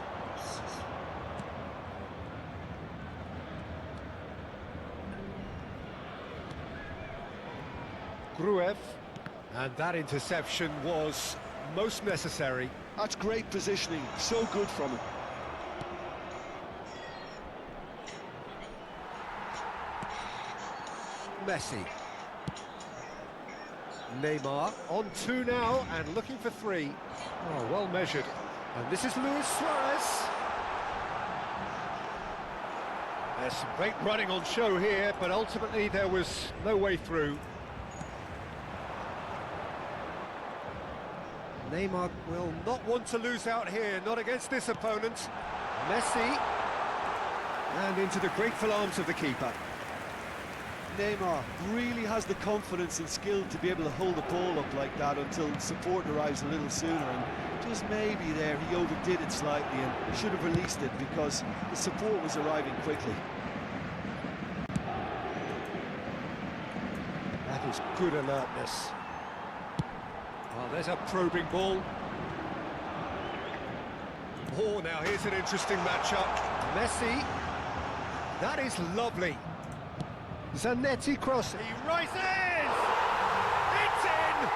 Speaker 2: Gruev. And that interception was most necessary.
Speaker 3: That's great positioning, so good from him.
Speaker 2: Messi. Neymar on two now and looking for three. Oh, well measured. And this is Luis Suarez. There's some great running on show here, but ultimately there was no way through. Neymar will not want to lose out here, not against this opponent. Messi. And into the grateful arms of the keeper.
Speaker 3: Neymar really has the confidence and skill to be able to hold the ball up like that until support arrives a little sooner, and just maybe there he overdid it slightly and should have released it because the support was arriving quickly.
Speaker 2: That is good alertness. Oh, there's a probing ball. Oh, now here's an interesting matchup. Messi. That is lovely. Zanetti cross. He rises! It's in!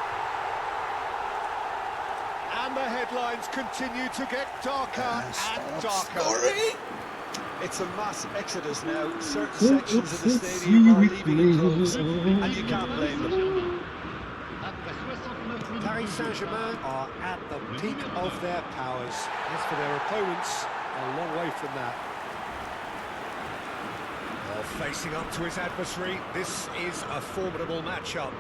Speaker 2: And the headlines continue to get darker and darker.
Speaker 3: It's a mass exodus now. Certain sections of the stadium are leaving the clubs, and you can't blame them.
Speaker 2: Paris Saint-Germain are at the peak of their powers. As for their opponents, a long way from that. Well, facing up to his adversary, this is a formidable matchup.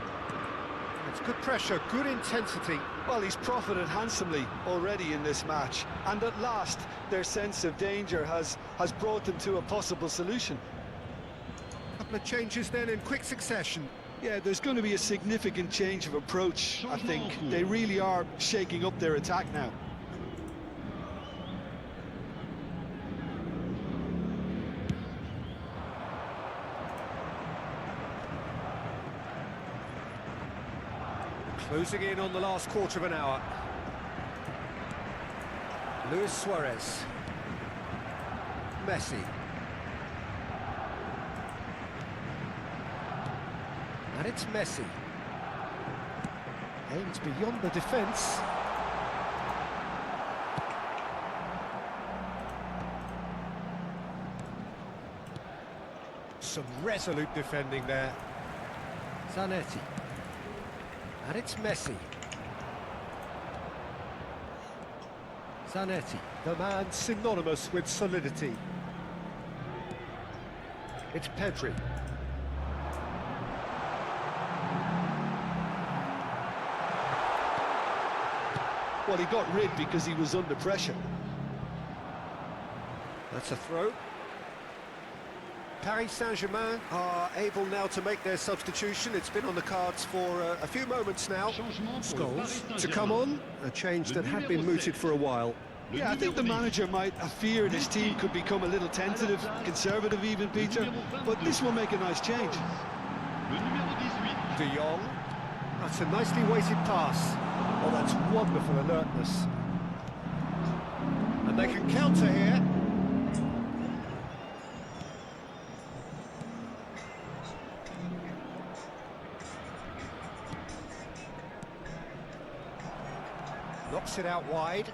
Speaker 2: It's good pressure, good intensity.
Speaker 3: Well, he's profited handsomely already in this match, and at last their sense of danger has brought them to a possible solution.
Speaker 2: couple of changes then in quick succession.
Speaker 3: Yeah, there's going to be a significant change of approach, I think. They really are shaking up their attack now.
Speaker 2: Closing in on the last quarter of an hour. Luis Suarez. Messi. And it's Messi. Aims beyond the defence. Some resolute defending there. Zanetti. And it's Messi. Zanetti, the man synonymous with solidity. It's Pedri.
Speaker 3: Well, he got rid because he was under pressure.
Speaker 2: That's a throw. Paris Saint-Germain are able now to make their substitution. It's been on the cards for a few moments now. Scholes to come on, a change that had been mooted for a while.
Speaker 3: Yeah, I think the manager might have feared his team could become a little tentative, conservative even, Peter, but this will make a nice change.
Speaker 2: De Jong, that's a nicely weighted pass. Oh, that's wonderful alertness. And they can counter here. Knocks it out wide.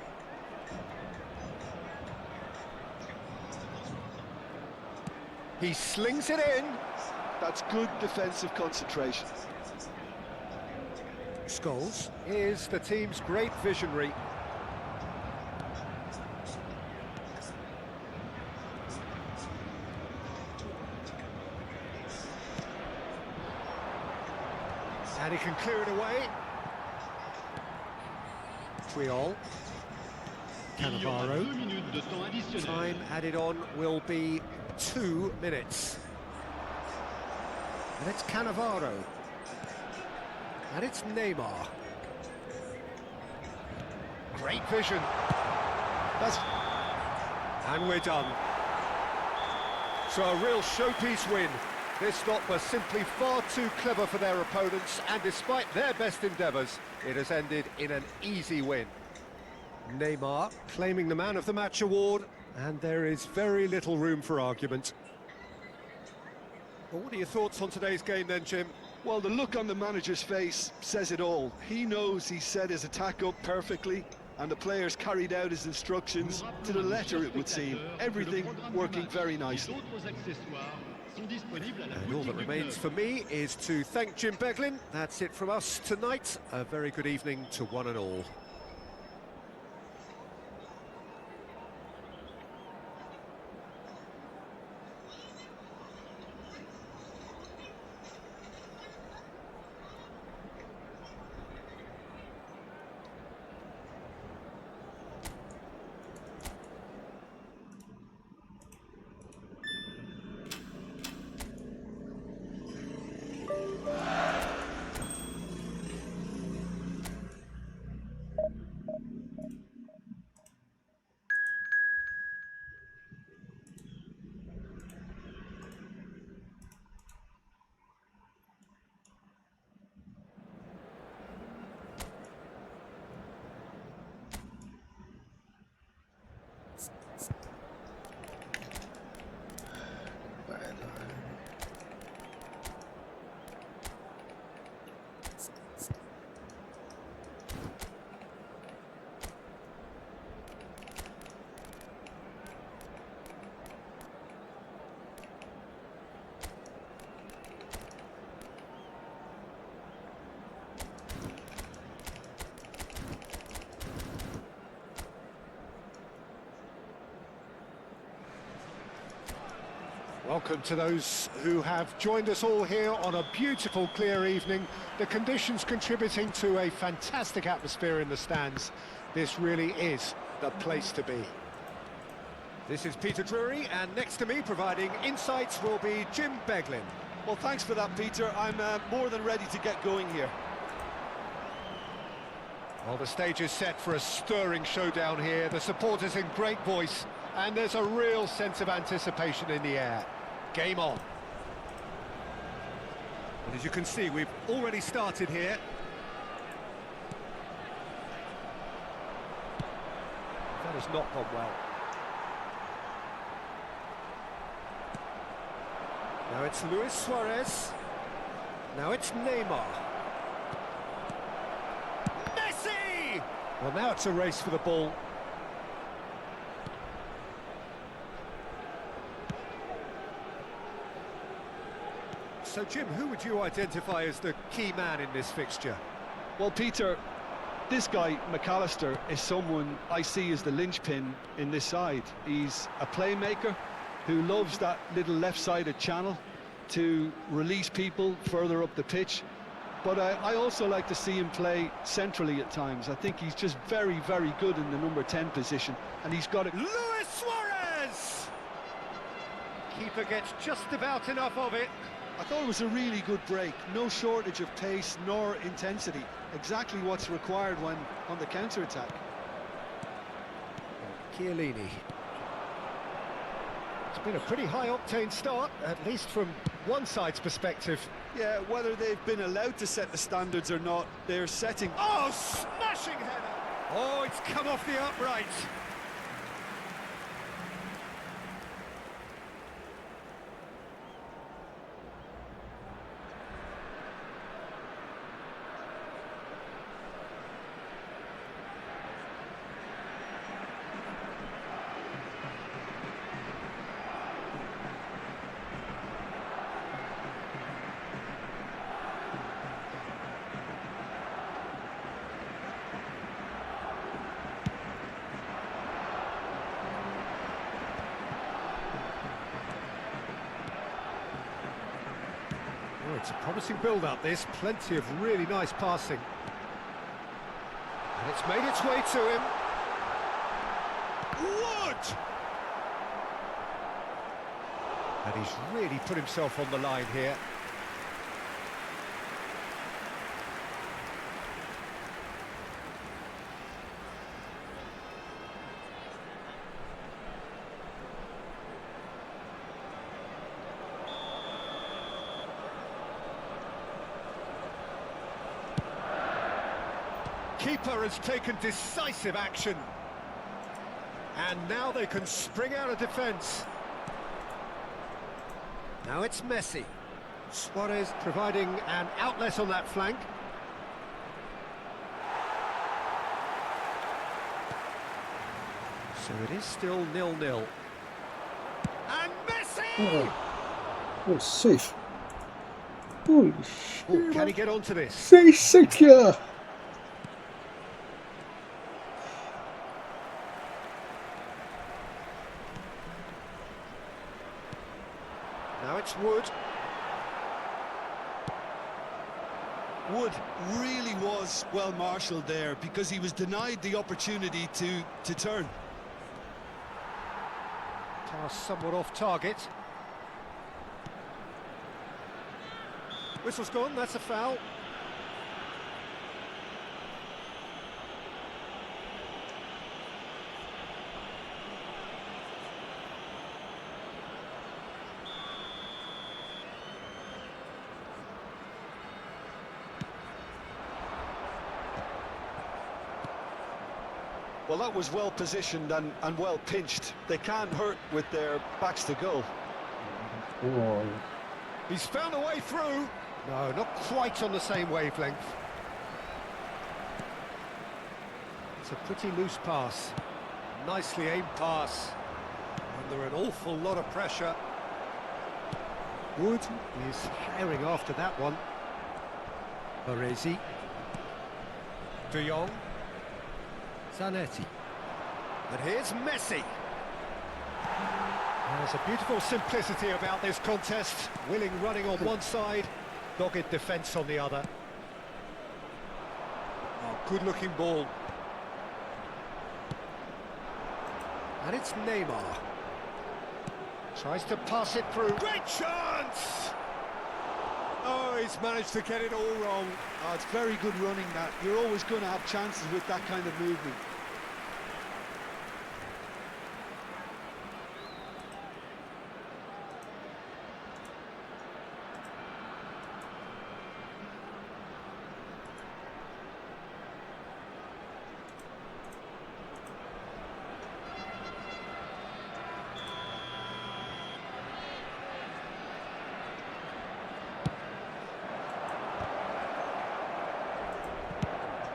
Speaker 2: He slings it in.
Speaker 3: That's good defensive concentration.
Speaker 2: Scholes is the team's great visionary. And he can clear it away. Triol. Cannavaro. Time added on will be 2 minutes. And it's Cannavaro. And it's Neymar. Great vision. And we're done. So a real showpiece win. This lot was simply far too clever for their opponents, and despite their best endeavours, it has ended in an easy win. Neymar claiming the Man of the Match award, and there is very little room for argument. Well, what are your thoughts on today's game then, Jim?
Speaker 3: Well, the look on the manager's face says it all. He knows he set his attack up perfectly, and the players carried out his instructions to the letter, it would seem. Everything working very nicely.
Speaker 2: And all that remains for me is to thank Jim Beglin. That's it from us tonight. A very good evening to one and all. Welcome to those who have joined us all here on a beautiful, clear evening. The conditions contributing to a fantastic atmosphere in the stands. This really is the place to be. This is Peter Drury, and next to me providing insights will be Jim Beglin.
Speaker 3: Well, thanks for that, Peter. I'm more than ready to get going here.
Speaker 2: Well, the stage is set for a stirring showdown here. The supporters in great voice, and there's a real sense of anticipation in the air. Game on. And as you can see, we've already started here. That has not gone well. Now it's Luis Suarez. Now it's Neymar. Messi! Well, now it's a race for the ball. So, Jim, who would you identify as the key man in this fixture?
Speaker 3: Well, Peter, this guy, McAllister, is someone I see as the linchpin in this side. He's a playmaker who loves that little left-sided channel to release people further up the pitch. But I also like to see him play centrally at times. I think he's just very, very good in the number 10 position, and he's got it.
Speaker 2: Luis Suarez! Keeper gets just about enough of it.
Speaker 3: I thought it was a really good break. No shortage of pace nor intensity. Exactly what's required when on the counter-attack.
Speaker 2: Chiellini. It's been a pretty high-octane start, at least from one side's perspective.
Speaker 3: Yeah, whether they've been allowed to set the standards or not, they're setting.
Speaker 2: Oh, smashing header! Oh, it's come off the upright. Oh, it's a promising build-up, this. Plenty of really nice passing. And it's made its way to him. Wood! And he's really put himself on the line here. Keeper has taken decisive action. And now they can spring out of defence. Now it's Messi. Suarez providing an outlet on that flank. So it is still 0-0. And Messi!
Speaker 1: Oh, safe. Holy shit.
Speaker 2: Oh, can he get onto this?
Speaker 1: Say secure.
Speaker 2: Now it's Wood.
Speaker 3: Wood really was well marshalled there because he was denied the opportunity to turn.
Speaker 2: Pass somewhat off target. Whistle's gone, that's a foul.
Speaker 3: Well, that was well positioned and well pinched. They can't hurt with their backs to goal.
Speaker 1: Oh.
Speaker 2: He's found a way through. No, not quite on the same wavelength. It's a pretty loose pass. Nicely aimed pass. Under an awful lot of pressure. Wood is herring after that one. Baresi. De Jong. Zanetti. And here's Messi. There's a beautiful simplicity about this contest. Willing running on one side, dogged defence on the other. Oh, good-looking ball. And it's Neymar. Tries to pass it through. Great chance! he's managed to get it all wrong.
Speaker 3: Oh, it's very good running that. You're always going to have chances with that kind of movement.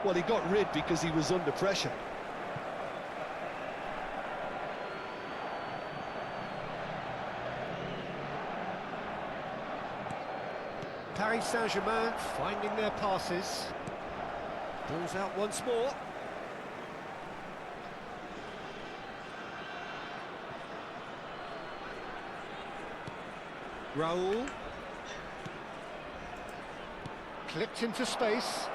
Speaker 3: Well, he got rid because he was under pressure.
Speaker 2: Paris Saint-Germain finding their passes. Ball's out once more. Raoul. Clipped into space.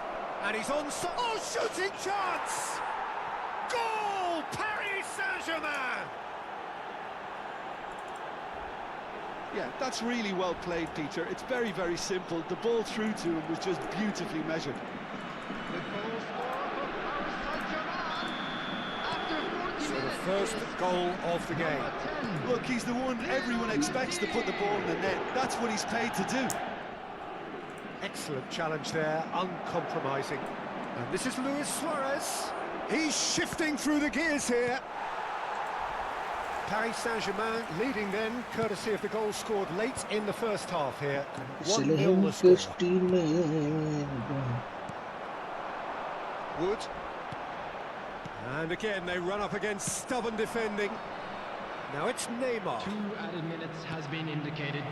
Speaker 2: And he's on... Oh, shooting chance! Goal! Paris Saint-Germain!
Speaker 3: Yeah, that's really well played, Peter. It's very, very simple. The ball through to him was just beautifully measured.
Speaker 2: So the first goal of the game.
Speaker 3: Look, he's the one everyone expects to put the ball in the net. That's what he's paid to do.
Speaker 2: Excellent challenge there, uncompromising. And this is Luis Suarez. He's shifting through the gears here. Paris Saint-Germain leading then, courtesy of the goal scored late in the first half here. 1-0 the score. Wood. And again, they run up against stubborn defending. Now it's Neymar.
Speaker 6: 2 added minutes has been indicated.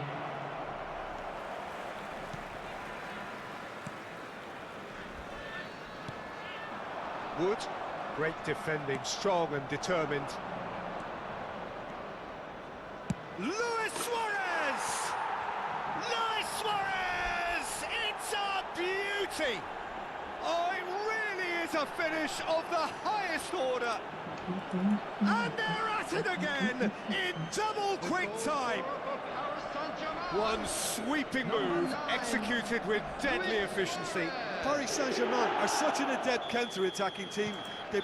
Speaker 2: Wood. Great defending, strong and determined. Luis Suarez! Luis Suarez! It's a beauty! Oh, it really is a finish of the highest order. And they're at it again in double quick time. One sweeping move executed with deadly efficiency.
Speaker 3: Paris Saint-Germain are such an adept counter-attacking team.
Speaker 2: And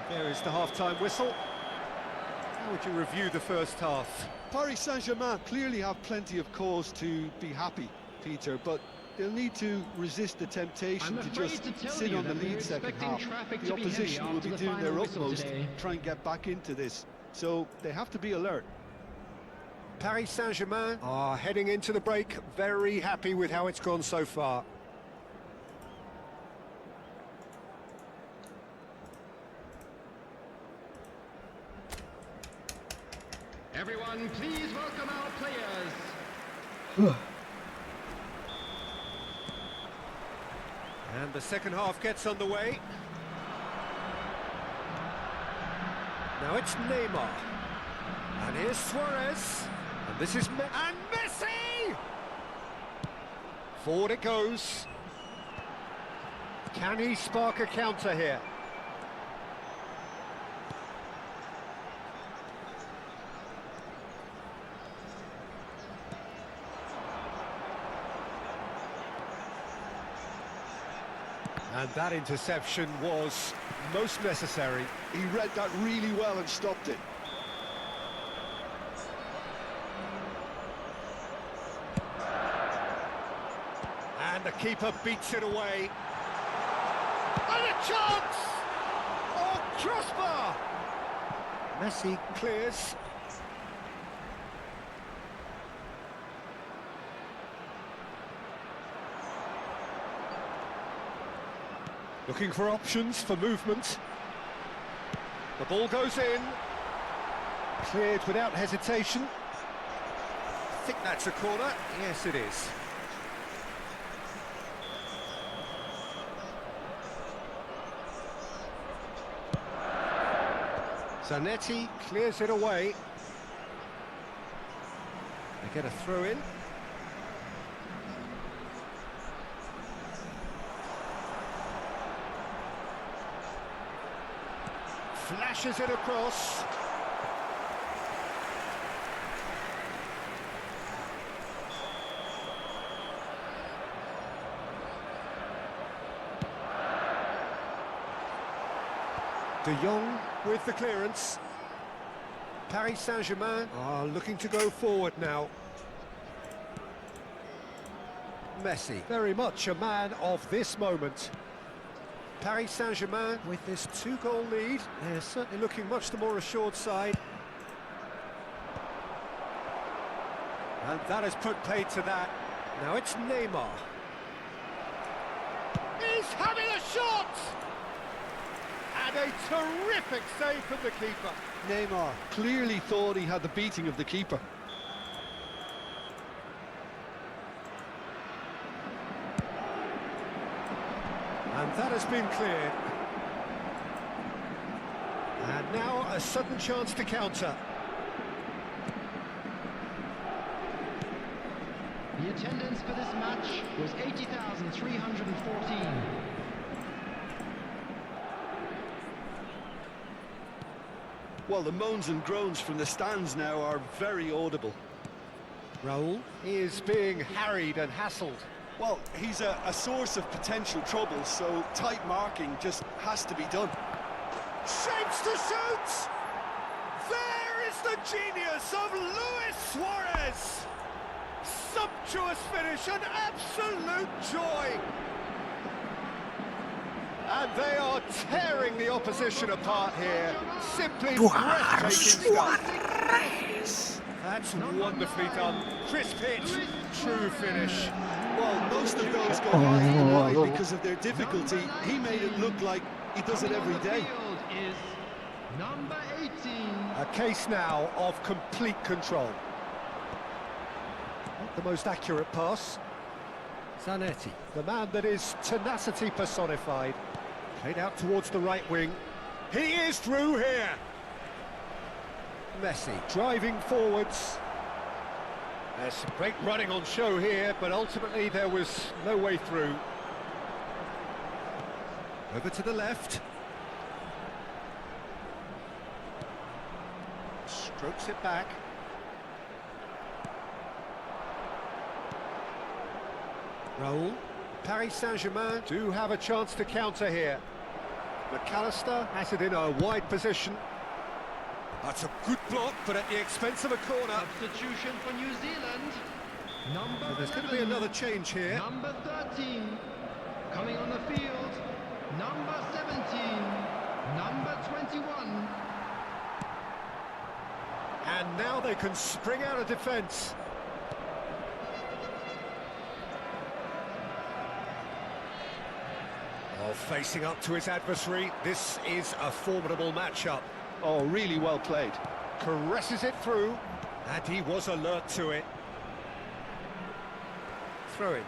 Speaker 2: there is the half-time whistle. How would you review the first half?
Speaker 3: Paris Saint-Germain clearly have plenty of cause to be happy, Peter, but they'll need to resist the temptation to just sit on the lead second half. The opposition will be doing their utmost to try and get back into this, so they have to be alert.
Speaker 2: Paris Saint-Germain are heading into the break, very happy with how it's gone so far.
Speaker 6: Everyone, please welcome our players.
Speaker 2: And the second half gets underway. Now it's Neymar. And here's Suarez. And this is and Messi! Forward it goes. Can he spark a counter here? And that interception was most necessary.
Speaker 3: He read that really well and stopped it.
Speaker 2: And the keeper beats it away. And a chance! Oh, crossbar! Messi clears. Looking for options for movement. The ball goes in. Cleared without hesitation. I think that's a corner. Yes, it is. Zanetti clears it away. They get a throw in. Flashes it across. De Jong with the clearance. Paris Saint-Germain are looking to go forward now. Messi, very much a man of this moment. Paris Saint-Germain with this 2-goal lead, they're certainly looking much the more assured side. And that has put paid to that. Now it's Neymar. He's having a shot! And a terrific save from the keeper.
Speaker 3: Neymar clearly thought he had the beating of the keeper.
Speaker 2: And that has been cleared. And now a sudden chance to counter.
Speaker 6: The attendance for this match was 80,314.
Speaker 5: Well, the moans and groans from the stands now are very audible.
Speaker 2: Raul is being harried and hassled.
Speaker 5: Well, he's a source of potential trouble, so tight marking just has to be done.
Speaker 2: Shapes to shoot! There is the genius of Luis Suarez! Sumptuous finish, an absolute joy! And they are tearing the opposition apart here. Simply breathtaking stuff. That's wonderfully done. Crisp hit, true finish.
Speaker 5: Well, most of those go high and wide because of their difficulty. He made it look like he does it every day.
Speaker 6: Field is number 18.
Speaker 2: A case now of complete control. Not the most accurate pass. Zanetti, the man that is tenacity personified. Played out towards the right wing. He is through here. Messi driving forwards. There's some great running on show here, but ultimately there was no way through. Over to the left. Strokes it back. Raul. Paris Saint-Germain do have a chance to counter here. McAllister has it in a wide position. That's a good block, but at the expense of a corner.
Speaker 6: Substitution for New Zealand. Number
Speaker 2: So there's going to be
Speaker 6: 11.
Speaker 2: another change here.
Speaker 6: Number 13. Coming on the field. Number 17. Number 21.
Speaker 2: And now they can spring out of defence. Oh, facing up to his adversary, this is a formidable matchup.
Speaker 3: Oh, really well played.
Speaker 2: Caresses it through, and he was alert to it. Throw in.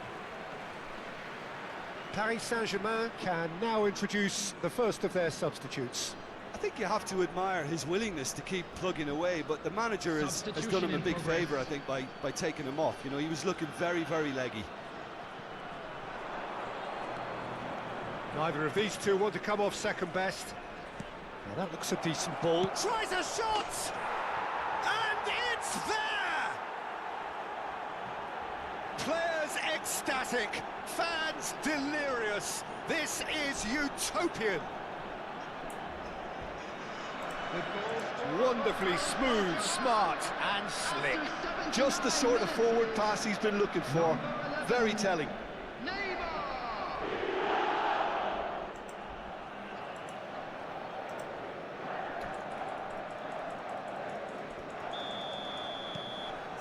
Speaker 2: Paris Saint-Germain can now introduce the first of their substitutes.
Speaker 5: I think you have to admire his willingness to keep plugging away, but the manager has done him a
Speaker 6: Substitution
Speaker 5: big
Speaker 6: in progress.
Speaker 5: favour, I think, by taking him off. You know, he was looking very, very leggy.
Speaker 2: Neither of these two want to come off second best. Now that looks a decent ball. Tries a shot! And it's there! Players ecstatic, fans delirious. This is utopian. Wonderfully smooth, smart and slick.
Speaker 5: Just the sort of forward pass he's been looking for. Very telling.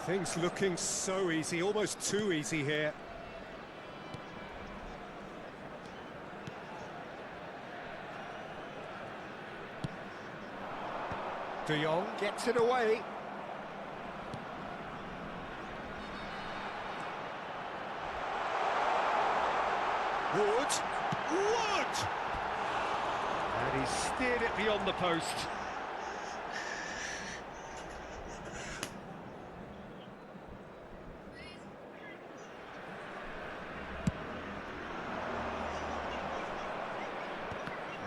Speaker 2: Things looking so easy, almost too easy here. De Jong gets it away. Wood! And he steered it beyond the post.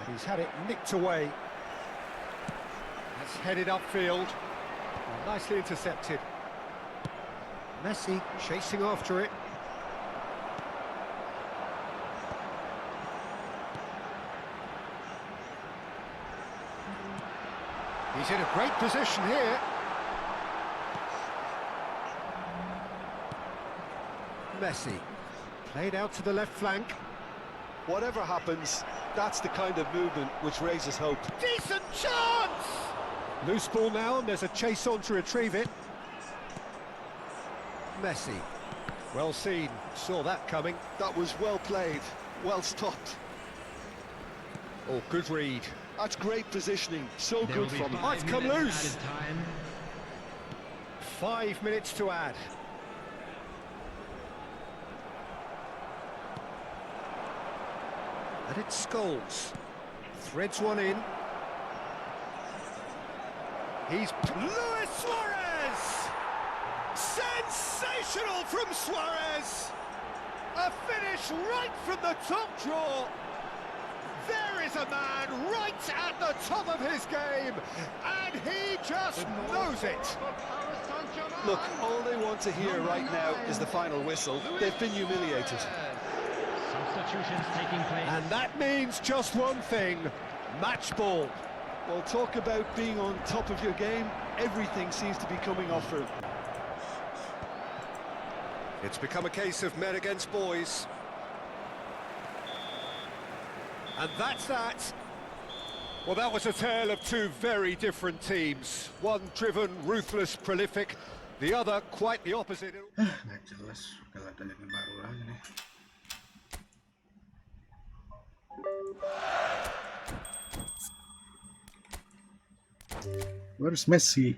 Speaker 2: And he's had it nicked away. That's headed upfield. Oh, nicely intercepted. Messi chasing after it. He's in a great position here. Messi. Played out to the left flank.
Speaker 5: Whatever happens, that's the kind of movement which raises hope.
Speaker 2: Decent chance! Loose ball now, and there's a chase on to retrieve it. Messi. Well seen. Saw that coming.
Speaker 5: That was well played, well stopped.
Speaker 2: Oh, good read.
Speaker 5: That's great positioning, so
Speaker 6: There
Speaker 5: good
Speaker 6: will be
Speaker 5: from him.
Speaker 6: 5
Speaker 2: It's come
Speaker 6: minutes
Speaker 2: loose.
Speaker 6: added time.
Speaker 2: 5 minutes to add. And it's Scholes. Threads one in. He's Luis Suarez! Sensational from Suarez! A finish right from the top draw. There is a man right at the top of his game, and he just knows it.
Speaker 5: Look, all they want to hear right now is the final whistle. They've been humiliated.
Speaker 6: Substitutions taking place.
Speaker 2: And that means just one thing, match ball.
Speaker 5: Well, talk about being on top of your game. Everything seems to be coming off for him.
Speaker 2: It's become a case of men against boys. And that's that. Well, that was a tale of two very different teams. One driven, ruthless, prolific. The other quite the opposite.
Speaker 1: Nggak jelas, kalau ada yang baru lagi nih. Where's Messi?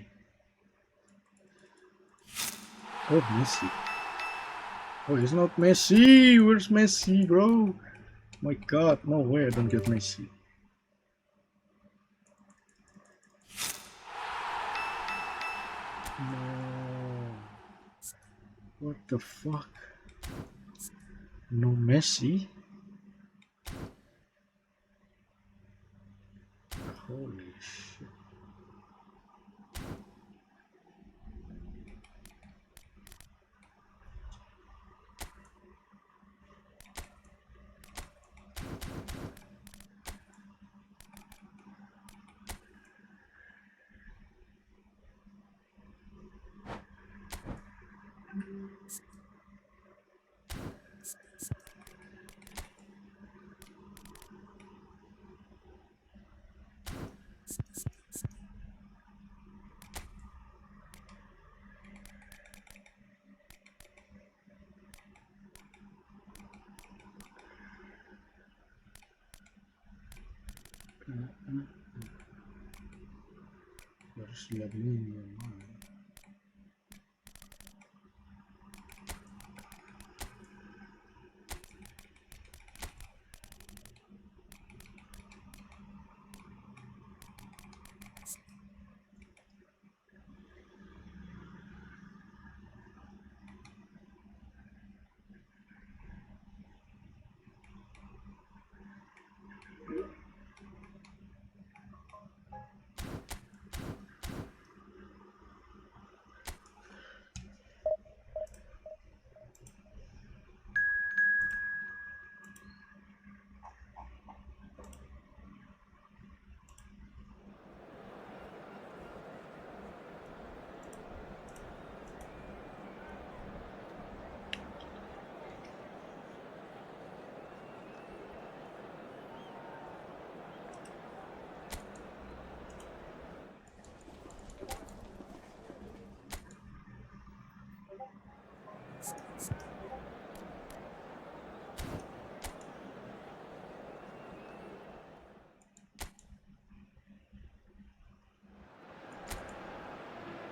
Speaker 1: Oh, Messi. Oh, it's not Messi. Where's Messi, bro? My God, no way I don't get Messi. No. What the fuck? No Messi? Holy shit. Harus lihat ini yang mana.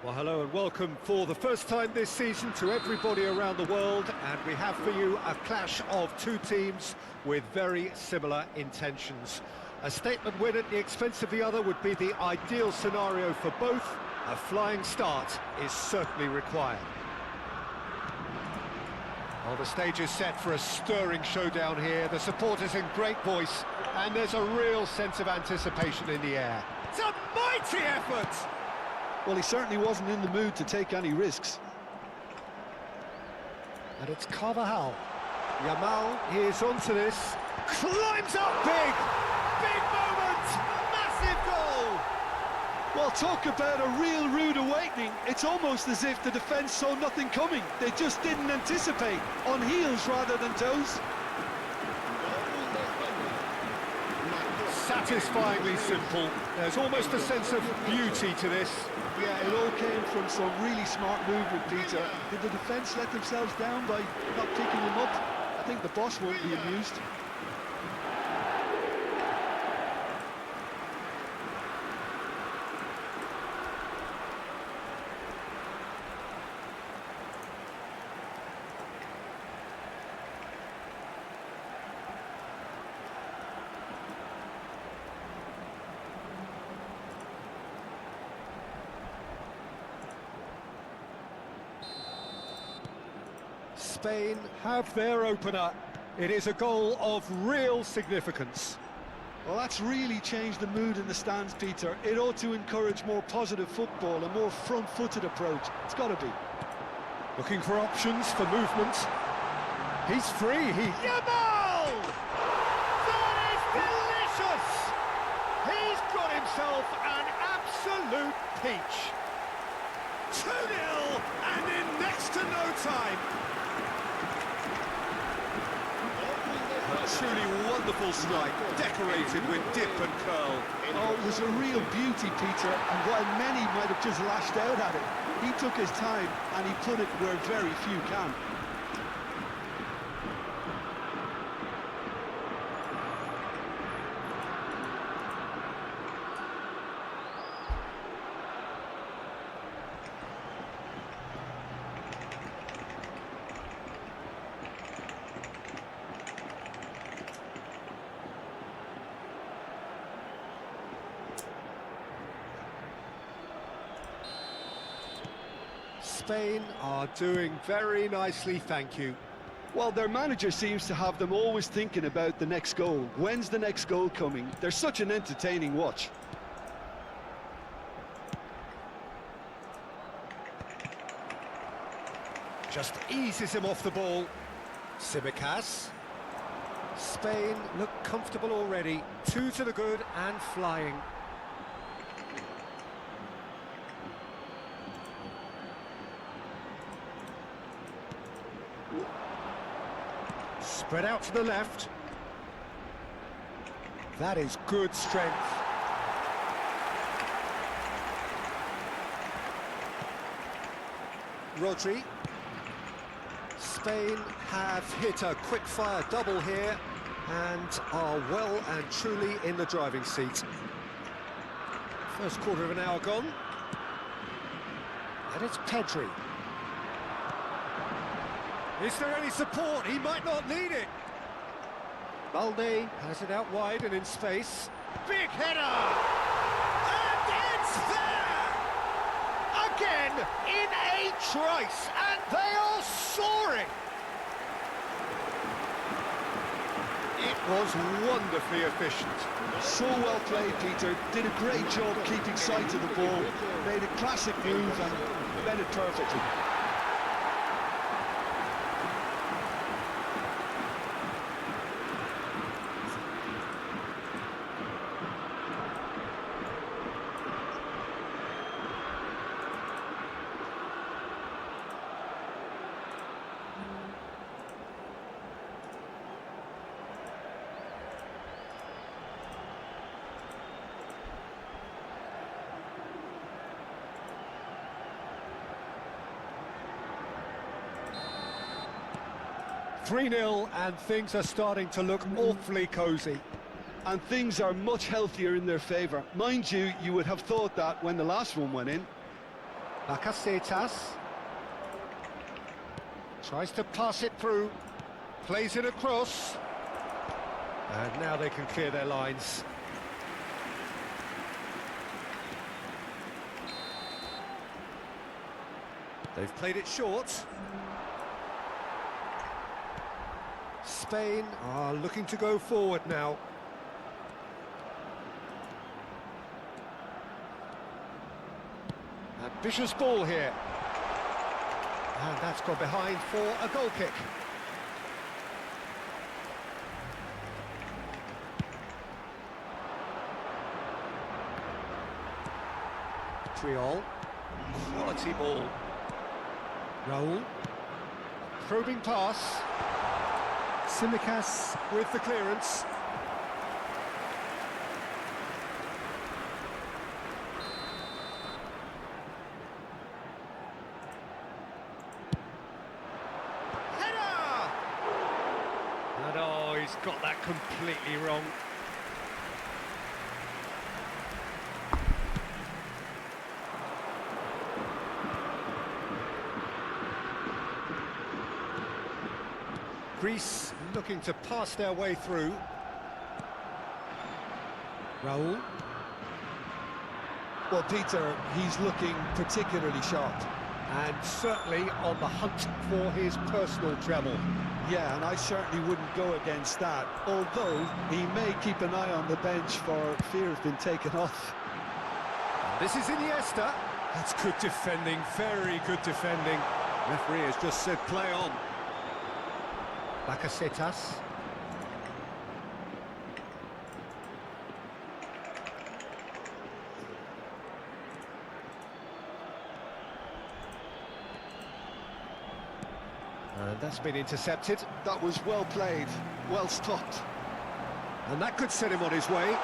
Speaker 2: Well, hello and welcome for the first time this season to everybody around the world, and we have for you a clash of two teams with very similar intentions. A statement win at the expense of the other would be the ideal scenario for both. A flying start is certainly required. Well, the stage is set for a stirring showdown here. The supporters in great voice, and there's a real sense of anticipation in the air. It's a mighty effort!
Speaker 5: Well, he certainly wasn't in the mood to take any risks.
Speaker 2: And it's Carvajal. Yamal, he is onto this. Climbs up big! Big moment! Massive goal!
Speaker 3: Well, talk about a real rude awakening. It's almost as if the defence saw nothing coming. They just didn't anticipate, on heels rather than toes.
Speaker 2: Satisfyingly simple. There's almost a sense of beauty to this.
Speaker 3: Yeah, it all came from some really smart movement, Peter. Did the defence let themselves down by not picking him up? I think the boss won't be amused.
Speaker 2: Spain have their opener. It is a goal of real significance.
Speaker 3: Well, that's really changed the mood in the stands, Peter. It ought to encourage more positive football, a more front-footed approach. It's got to be.
Speaker 2: Looking for options for movement. He's free. Yamal! That is delicious! He's got himself an absolute peach. 2-0 and in next to no time. A truly wonderful strike, decorated with dip and curl.
Speaker 3: Oh, it was a real beauty, Peter, and while many might have just lashed out at it, he took his time and he put it where very few can.
Speaker 2: Spain are doing very nicely, thank you.
Speaker 3: Well, their manager seems to have them always thinking about the next goal. When's the next goal coming? They're such an entertaining watch.
Speaker 2: Just eases him off the ball. Simicas. Spain look comfortable already. 2 to the good and flying. Spread out to the left. That is good strength. Rodri. Spain have hit a quick-fire double here and are well and truly in the driving seat. First quarter of an hour gone. And it's Pedri. Is there any support? He might not need it. Balde has it out wide and in space. Big header! And it's there! Again, in a trice, and they are soaring! It was wonderfully efficient.
Speaker 3: So well played, Peter. Did a great job keeping sight of the ball. Made a classic move and read it perfectly.
Speaker 2: .3-0 and things are starting to look awfully cosy.
Speaker 3: And things are much healthier in their favour. Mind you, you would have thought that when the last one went in.
Speaker 2: Bacacetas tries to pass it through, plays it across, and now they can clear their lines. They've played it short. Spain are looking to go forward now. Ambitious ball here. And that's gone behind for a goal kick. Montreal. Quality ball. Raul. Probing pass. Simicas with the clearance. Header! And oh, he's got that completely wrong. Greece looking to pass their way through. Raul.
Speaker 5: Well, Peter, he's looking particularly sharp.
Speaker 2: And certainly on the hunt for his personal treble.
Speaker 5: Yeah, and I certainly wouldn't go against that, although he may keep an eye on the bench for fear of being taken off.
Speaker 2: This is Iniesta. That's good defending, very good defending. Referee has just said play on. Bakasetas. And that's been intercepted.
Speaker 5: That was well played, well stopped.
Speaker 2: And that could set him on his way.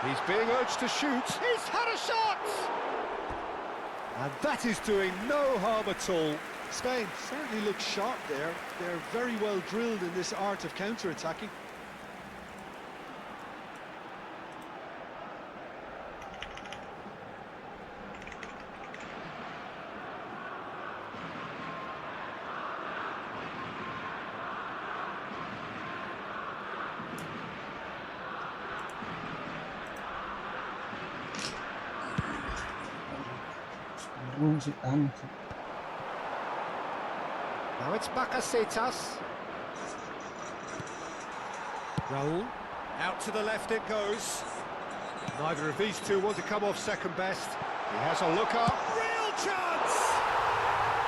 Speaker 2: He's being urged to shoot. He's had a shot! And that is doing no harm at all.
Speaker 3: Spain certainly looks sharp there. They're very well drilled in this art of counter-attacking.
Speaker 2: Now it's Bakasetas. Raul. Out to the left it goes. Neither of these two want to come off second best. He has a look up. Real chance!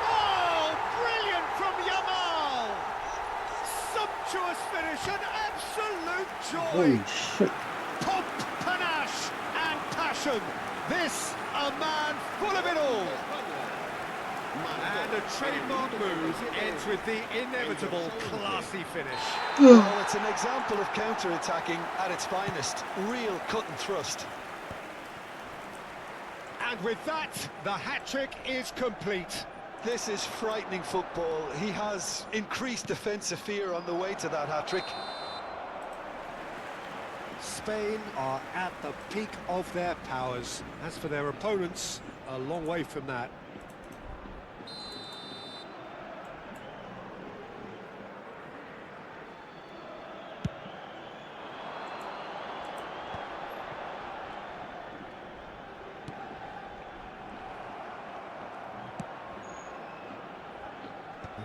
Speaker 2: Oh, brilliant from Yamal! Sumptuous finish, an absolute joy!
Speaker 1: Holy shit.
Speaker 2: Pomp, panache and passion. This, a man full of it all. And a trademark move ends with the inevitable classy finish.
Speaker 5: Well, it's an example of counter-attacking at its finest. Real cut and thrust.
Speaker 2: And with that, the hat-trick is complete.
Speaker 5: This is frightening football. He has increased defensive fear on the way to that hat-trick.
Speaker 2: Spain are at the peak of their powers. As for their opponents, a long way from that.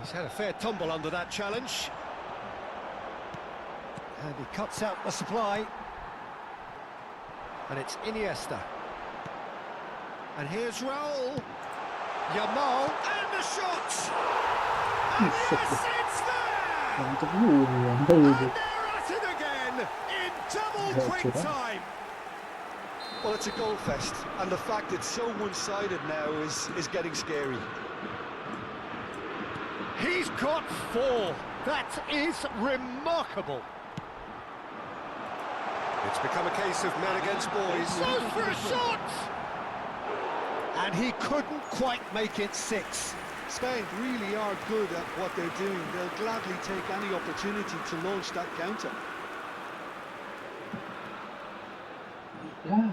Speaker 2: He's had a fair tumble under that challenge. And he cuts out the supply. And it's Iniesta. And here's Raul. Yamal, and the shot! And yes, it's there! And they're at it again, in double quick time!
Speaker 5: Well, it's a goal fest, and the fact it's so one-sided now is getting scary.
Speaker 2: He's got 4. That is remarkable. It's become a case of men against boys. Goes for a shot! And he couldn't quite make it 6.
Speaker 3: Spain really are good at what they're doing. They'll gladly take any opportunity to launch that counter.
Speaker 1: Yeah.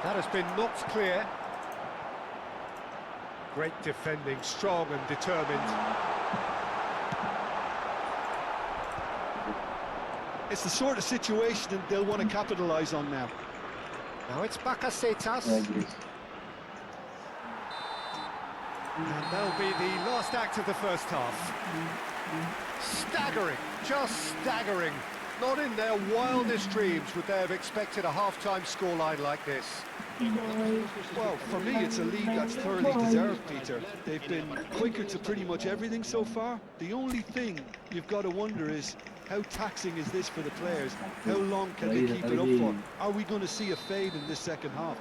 Speaker 2: That has been knocked clear. Great defending, strong and determined.
Speaker 3: It's the sort of situation that they'll want to capitalise on now.
Speaker 2: Now it's Bakasetas. And that'll be the last act of the first half. Staggering, just staggering. Not in their wildest dreams would they have expected a half-time scoreline like this.
Speaker 3: Well, for me, it's a lead that's thoroughly deserved, Peter. They've been quicker to pretty much everything so far. The only thing you've got to wonder is, how taxing is this for the players? How long can they keep it up for? Are we going to see a fade in this second half?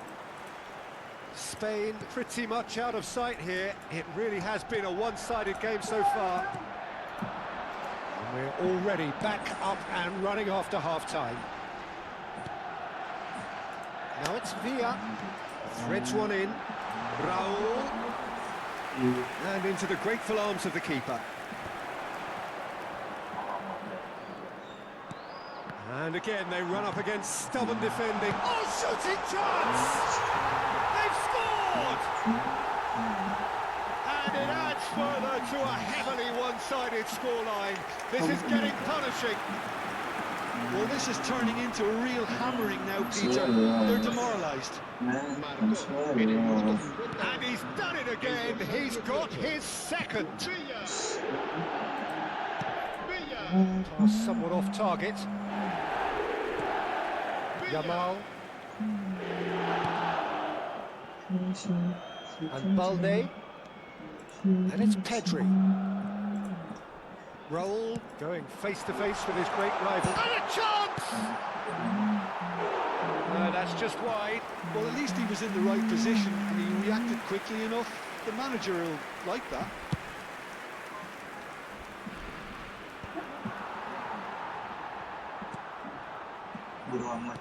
Speaker 2: Spain pretty much out of sight here. It really has been a one-sided game so far. And we're already back up and running after half-time. Now it's Villa. Threads one in. Raul. And into the grateful arms of the keeper. And again, they run up against stubborn defending. Oh, shooting chance! They've scored! And it adds further to a heavily one-sided scoreline. This is getting punishing.
Speaker 3: Well, this is turning into a real hammering now, Peter. They're demoralised.
Speaker 2: And he's done it again. He's got his second. Pass somewhat off target. Yamal. And Balde. And it's Pedri. Raul going face-to-face with his great rival. And a chance! That's just wide.
Speaker 3: Well, at least he was in the right position and he reacted quickly enough. The manager will like that.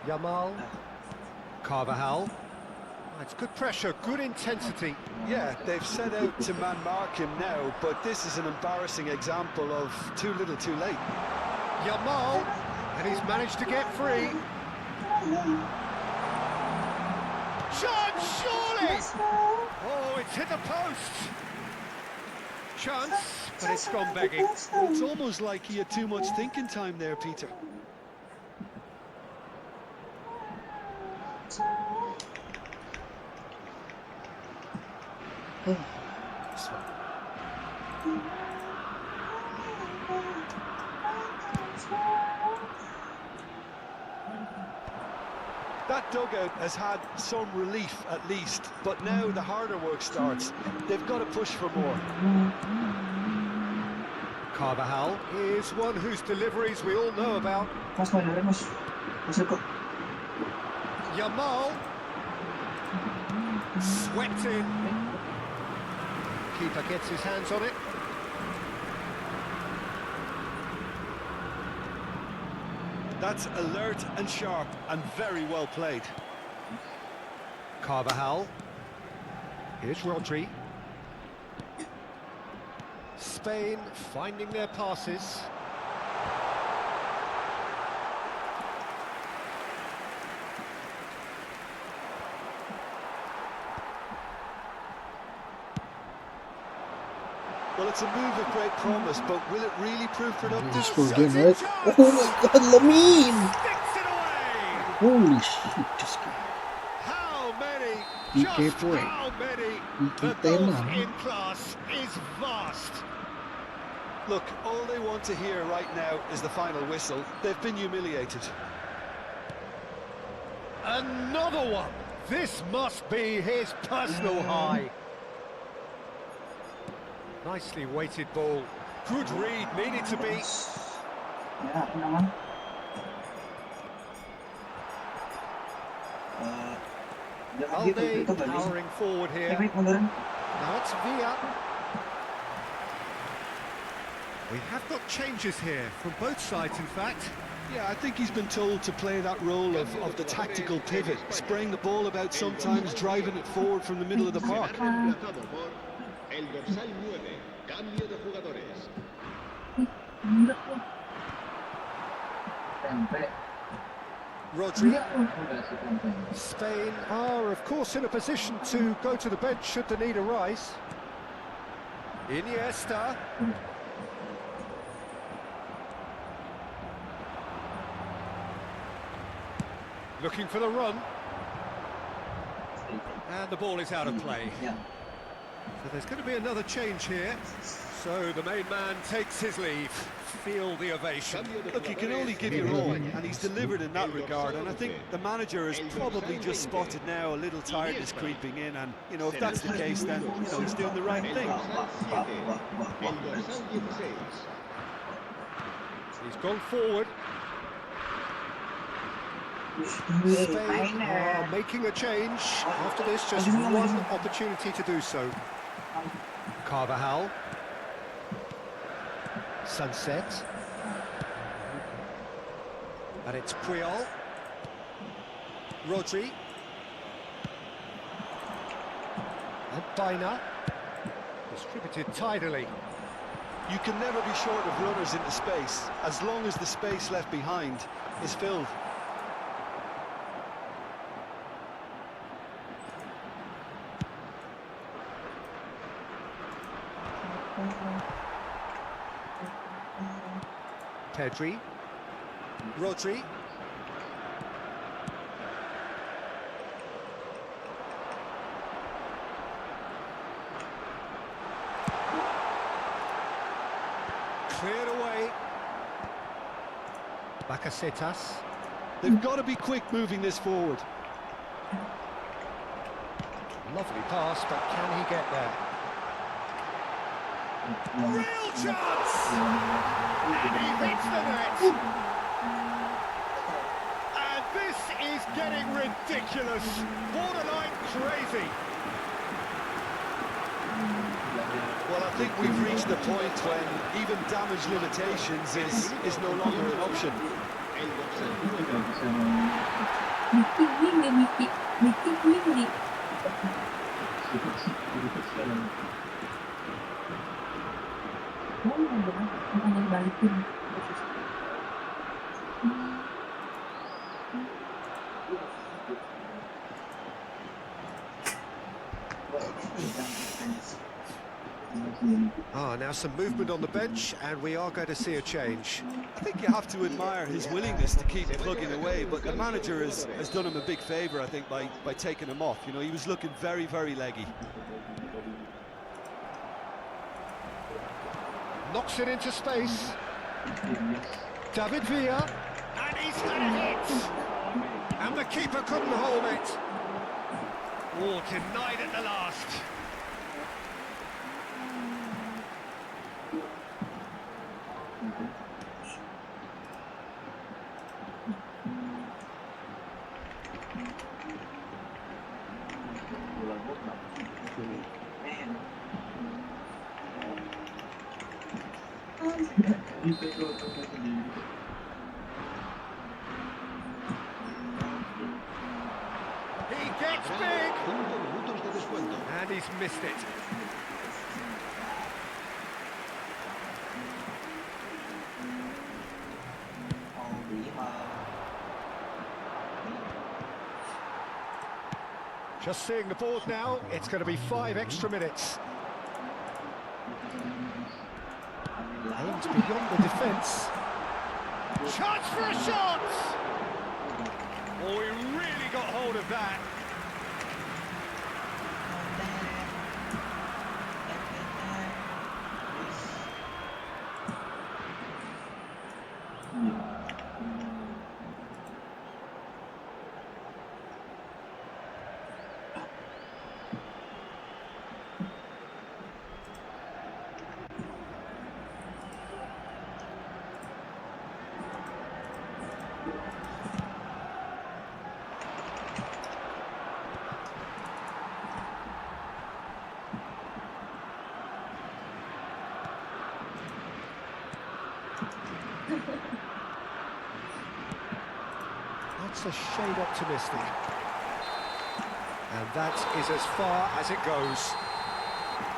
Speaker 2: Yamal. Carvajal. It's good pressure, good intensity.
Speaker 3: Yeah, they've set out to man-mark him now, but this is an embarrassing example of too little too late.
Speaker 2: Yamal, and he's managed to get free. Chance, surely! Oh, it's hit the post. Chance, but it's gone begging.
Speaker 3: It's almost like he had too much thinking time there, Peter. That dugout has had some relief at least, but now the harder work starts. They've got to push for more.
Speaker 2: Carvajal is one whose deliveries we all know about. Yamal. Swept in. Keeper gets his hands on it.
Speaker 3: That's alert and sharp and very well played.
Speaker 2: Carvajal. Here's Rodri. Spain finding their passes.
Speaker 3: Well, it's a move of great promise, but will it really prove productive?
Speaker 1: Just for again, right? Oh my god, Lamine!
Speaker 2: Sticks it away!
Speaker 1: Holy shit, just
Speaker 2: How many?
Speaker 1: PK
Speaker 2: Just
Speaker 1: boy.
Speaker 2: how many?
Speaker 1: PK
Speaker 2: The
Speaker 1: tema.
Speaker 2: gulf in class is vast.
Speaker 3: Look, all they want to hear right now is the final whistle. They've been humiliated.
Speaker 2: Another one. This must be his personal high. Nicely weighted ball. Good read, needed to be. Balde powering forward here. Now it's Villa. We have got changes here from both sides, in fact.
Speaker 3: Yeah, I think he's been told to play that role of the tactical pivot, spraying the ball about sometimes, driving it forward from the middle of the park.
Speaker 4: El dorsal 9, cambio de jugadores.
Speaker 3: Rodri.
Speaker 2: Spain are, of course, in a position to go to the bench should the need arise. Iniesta. Looking for the run. And the ball is out of play. So there's going to be another change here. So the main man takes his leave. Feel the ovation.
Speaker 5: Look, you can only give your all, and he's delivered in that regard. And I think the manager has probably just spotted now a little tiredness creeping in. And, you know, if that's the case, then, you know, he's doing the right thing.
Speaker 2: He's gone forward. Spain are making a change. After this, just one opportunity to do so. Carvajal. Sunset. And it's Puyol. Rodri. And Baina. Distributed tidily.
Speaker 5: You can never be short of runners into space, as long as the space left behind is filled.
Speaker 2: Pedri. Rodri. Cleared away. Bacacetas.
Speaker 5: They've got to be quick moving this forward.
Speaker 2: Lovely pass, but can he get there? Real chance! And he hits the net! And this is getting ridiculous. Borderline crazy.
Speaker 5: Well, I think we've reached the point when even damage limitations is no longer an option.
Speaker 2: Now some movement on the bench, and we are going to see a change.
Speaker 5: I think you have to admire his willingness to keep plugging away, but the manager has done him a big favour, I think, by taking him off. You know, he was looking very, very leggy.
Speaker 2: Knocks it into space. David Villa, and he's had a hit! And the keeper couldn't hold it. Oh, denied at the last. He gets big! And he's missed it. Just seeing the board now, it's going to be 5 extra minutes. Aims beyond the defence. Chance for a shot! Oh, he really got hold of that. That's a shade optimistic. And that is as far as it goes.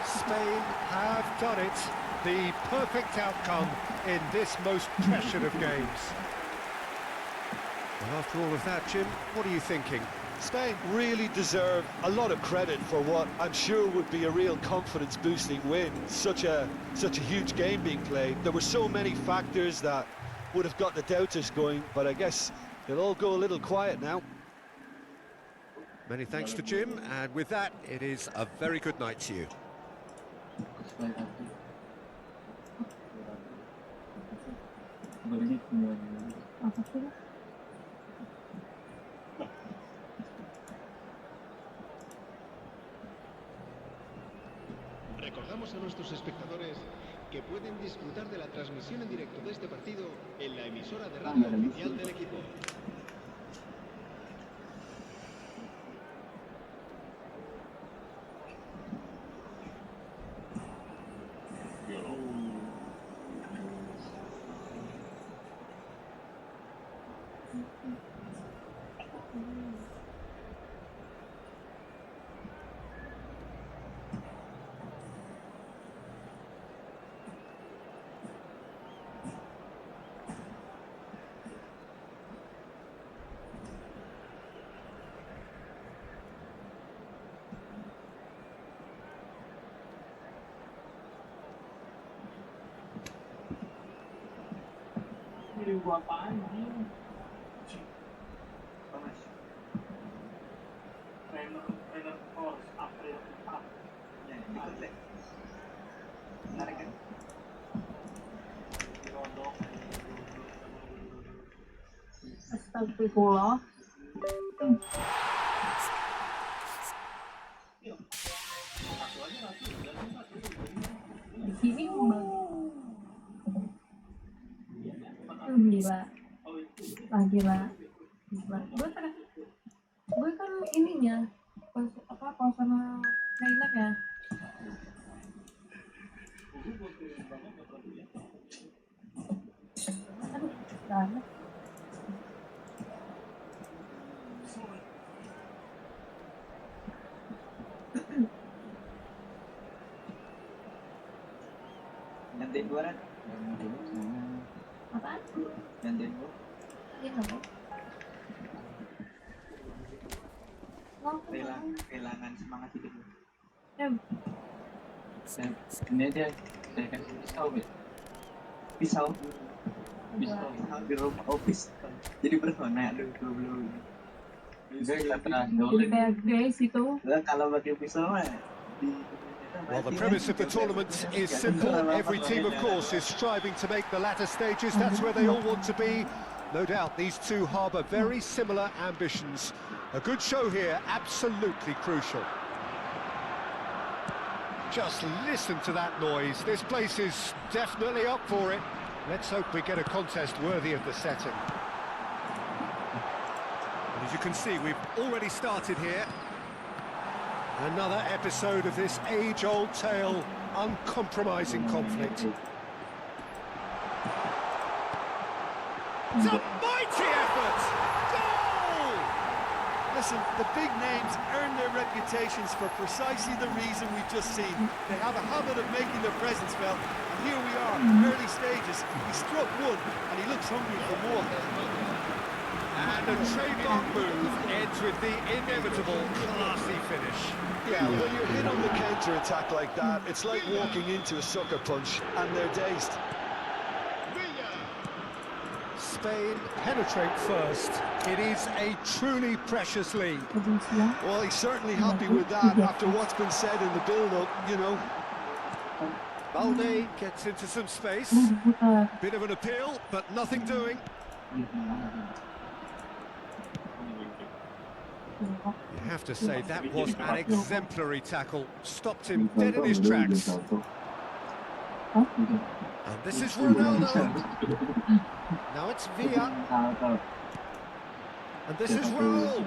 Speaker 2: Spain have done it. The perfect outcome in this most pressured of games. Well, after all of that, Jim, what are you thinking?
Speaker 5: Spain really deserve a lot of credit for what I'm sure would be a real confidence-boosting win. Such a huge game being played. There were so many factors that would have got the doubters going, but I guess they'll all go a little quiet now.
Speaker 2: Many thanks to Jim, and with that, it is a very good night to you.
Speaker 4: Recordamos a nuestros espectadores que pueden disfrutar de la transmisión en directo de este partido en la emisora de radio oficial del equipo.
Speaker 7: Astagfirullah. Di sini gila. Gila. Gue kan ininya pas sama Zainab ya. Aduh, banget.
Speaker 8: Gantiin gua kan?
Speaker 7: Apaan?
Speaker 8: Gantiin gua?
Speaker 7: Iya nggak mau?
Speaker 8: Kehilangan semangat hidup.
Speaker 9: Ini aja saya kasih pisau di rumah office jadi berwarna dulu guys
Speaker 7: jadi kayak guys itu
Speaker 9: kalau pakai pisau mah
Speaker 2: Well, the premise of the tournament is simple. Every team, of course, is striving to make the latter stages. That's where they all want to be. No doubt these two harbour very similar ambitions. A good show here, absolutely crucial. Just listen to that noise. This place is definitely up for it. Let's hope we get a contest worthy of the setting. And as you can see, we've already started here. Another episode of this age-old tale, uncompromising conflict. It's a mighty effort! Goal!
Speaker 3: Listen, the big names earn their reputations for precisely the reason we've just seen. They have a habit of making their presence felt, and here we are, early stages. He struck one, and he looks hungry for more.
Speaker 2: And a trademark move ends with the inevitable classy finish.
Speaker 5: Yeah, when you're hit on the counter-attack like that, it's like walking into a sucker punch, and they're dazed.
Speaker 2: Spain penetrate first. It is a truly precious lead.
Speaker 5: Well, he's certainly happy with that after what's been said in the build-up, you know.
Speaker 2: Balde gets into some space. Bit of an appeal, but nothing doing. You have to say that was an exemplary tackle. Stopped him dead in his tracks. And this is Ronaldo. Now it's Villa. And this is Raul.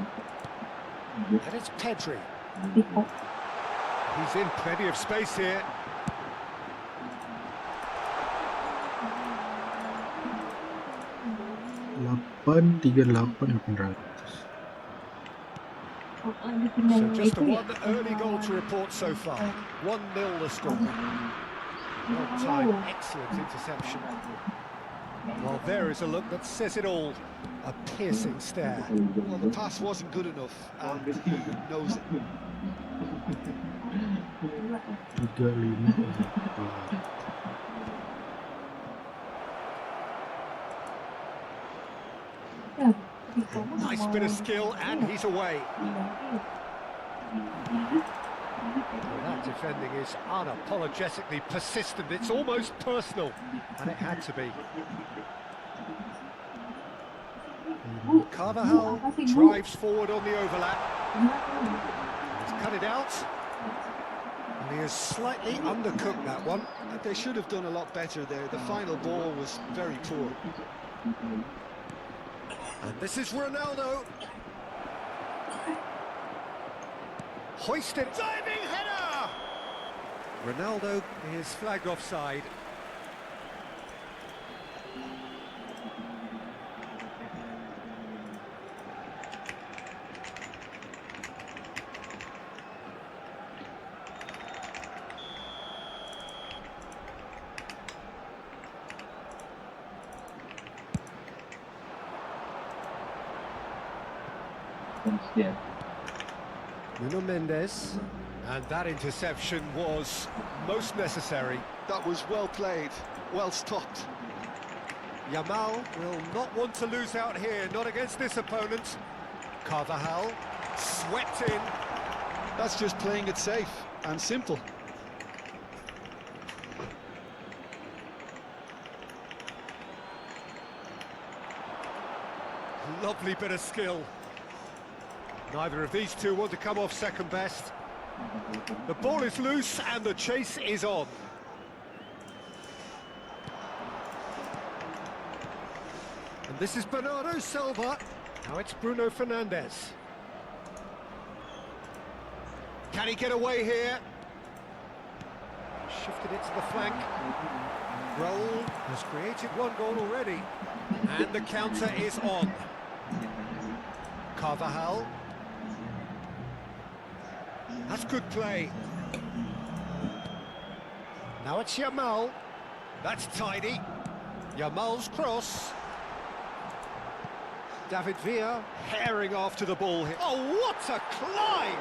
Speaker 2: And it's Pedri. He's in plenty of space here.
Speaker 1: 838
Speaker 2: So just one early goal to report so far. 1-0 the score. Well timed, excellent interception. Well, there is a look that says it all. A piercing stare.
Speaker 5: Well, the pass wasn't good enough, and he knows it.
Speaker 1: 35.
Speaker 2: Nice bit of skill, and he's away. Well, that defending is unapologetically persistent. It's almost personal, and it had to be. Carvajal drives forward on the overlap. He's cut it out. And he has slightly undercooked that one.
Speaker 3: They should have done a lot better there. The final ball was very poor.
Speaker 2: And this is Ronaldo. Hoisted, diving header! Ronaldo is flagged offside.
Speaker 9: Yeah.
Speaker 2: Nuno Mendes, and that interception was most necessary.
Speaker 3: That was well played, well stopped.
Speaker 2: Yamal will not want to lose out here, not against this opponent. Carvajal swept in.
Speaker 3: That's just playing it safe and simple.
Speaker 2: Lovely bit of skill. Neither of these two want to come off second best. The ball is loose and the chase is on. And this is Bernardo Silva. Now it's Bruno Fernandes. Can he get away here? Shifted it to the flank. Raul has created one goal already. And the counter is on. Carvajal. That's good play. Now it's Yamal. That's tidy. Yamal's cross. David Villa herring after the ball here. Oh, what a climb!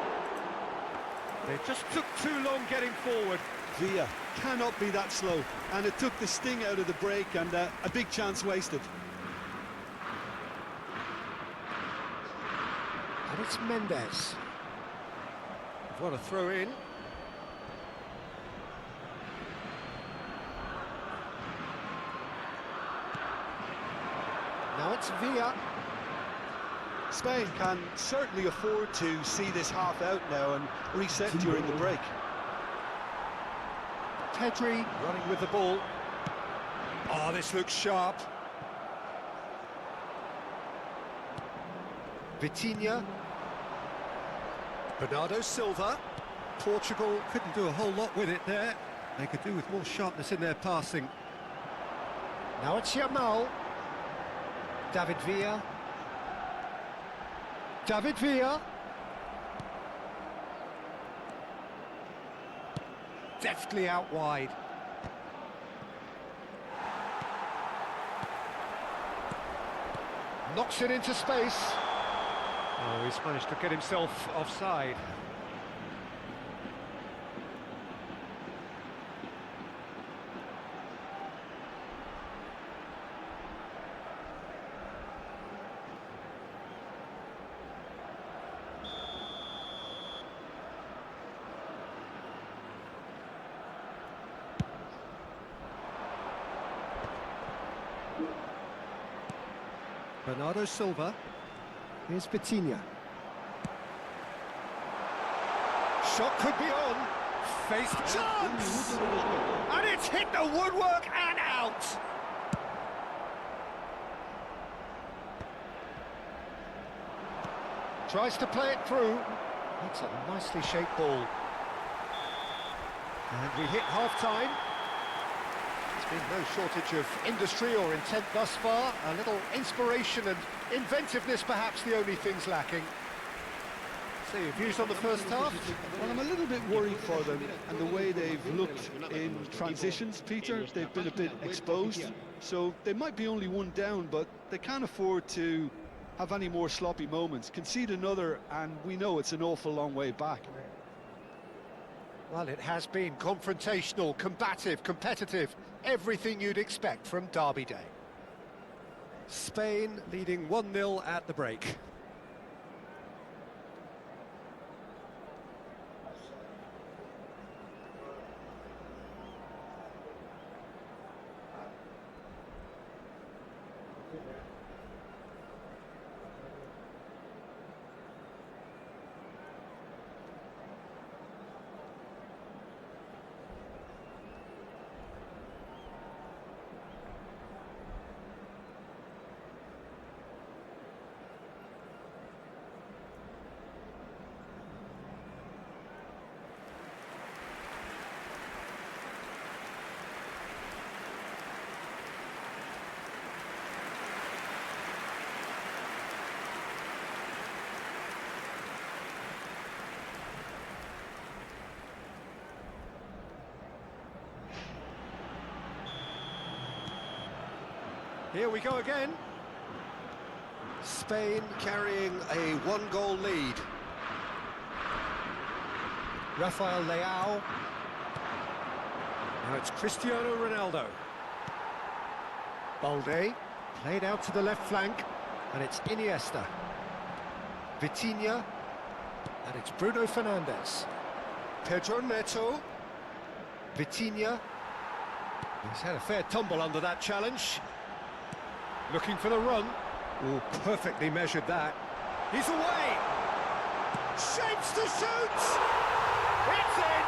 Speaker 2: They just took too long getting forward.
Speaker 3: Villa cannot be that slow, and it took the sting out of the break, and a big chance wasted.
Speaker 2: And it's Mendes. What a throw in. Now it's Villa.
Speaker 3: Spain can certainly afford to see this half out now and reset during the break.
Speaker 2: Pedri running with the ball. Oh, this looks sharp. Vitinha. Bernardo Silva. Portugal couldn't do a whole lot with it there. They could do with more sharpness in their passing. Now it's Yamal. David Villa. David Villa. Deftly out wide. Knocks it into space. Oh, he's managed to get himself offside. Bernardo Silva. Here's Vitinha. Shot could be on. Faced chance! And it's hit the woodwork and out! Tries to play it through. That's a nicely shaped ball. And we hit half-time. There's been no shortage of industry or intent thus far. A little inspiration and inventiveness, perhaps the only things lacking. So your views on the first half?
Speaker 3: Well, I'm a little bit worried for them and the way they've looked in transitions, Peter. They've been a bit exposed, so they might be only one down, but they can't afford to have any more sloppy moments. Concede another, and we know it's an awful long way back.
Speaker 2: Well, it has been confrontational, combative, competitive, everything you'd expect from Derby Day. Spain leading 1-0 at the break. Here we go again. Spain carrying a one-goal lead. Rafael Leao. Now it's Cristiano Ronaldo. Balde, played out to the left flank, and it's Iniesta. Vitinha, and it's Bruno Fernandes. Pedro Neto. Vitinha. He's had a fair tumble under that challenge. Looking for the run. Oh, perfectly measured that. He's away! Shapes to shoot! It's in!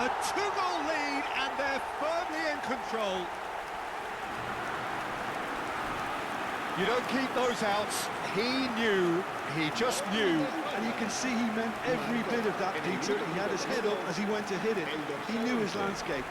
Speaker 2: A two-goal lead, and they're firmly in control. You don't keep those outs. He knew, he just knew.
Speaker 3: And you can see he meant every bit of that, Peter. He had his head up as he went to hit it. He knew his landscape.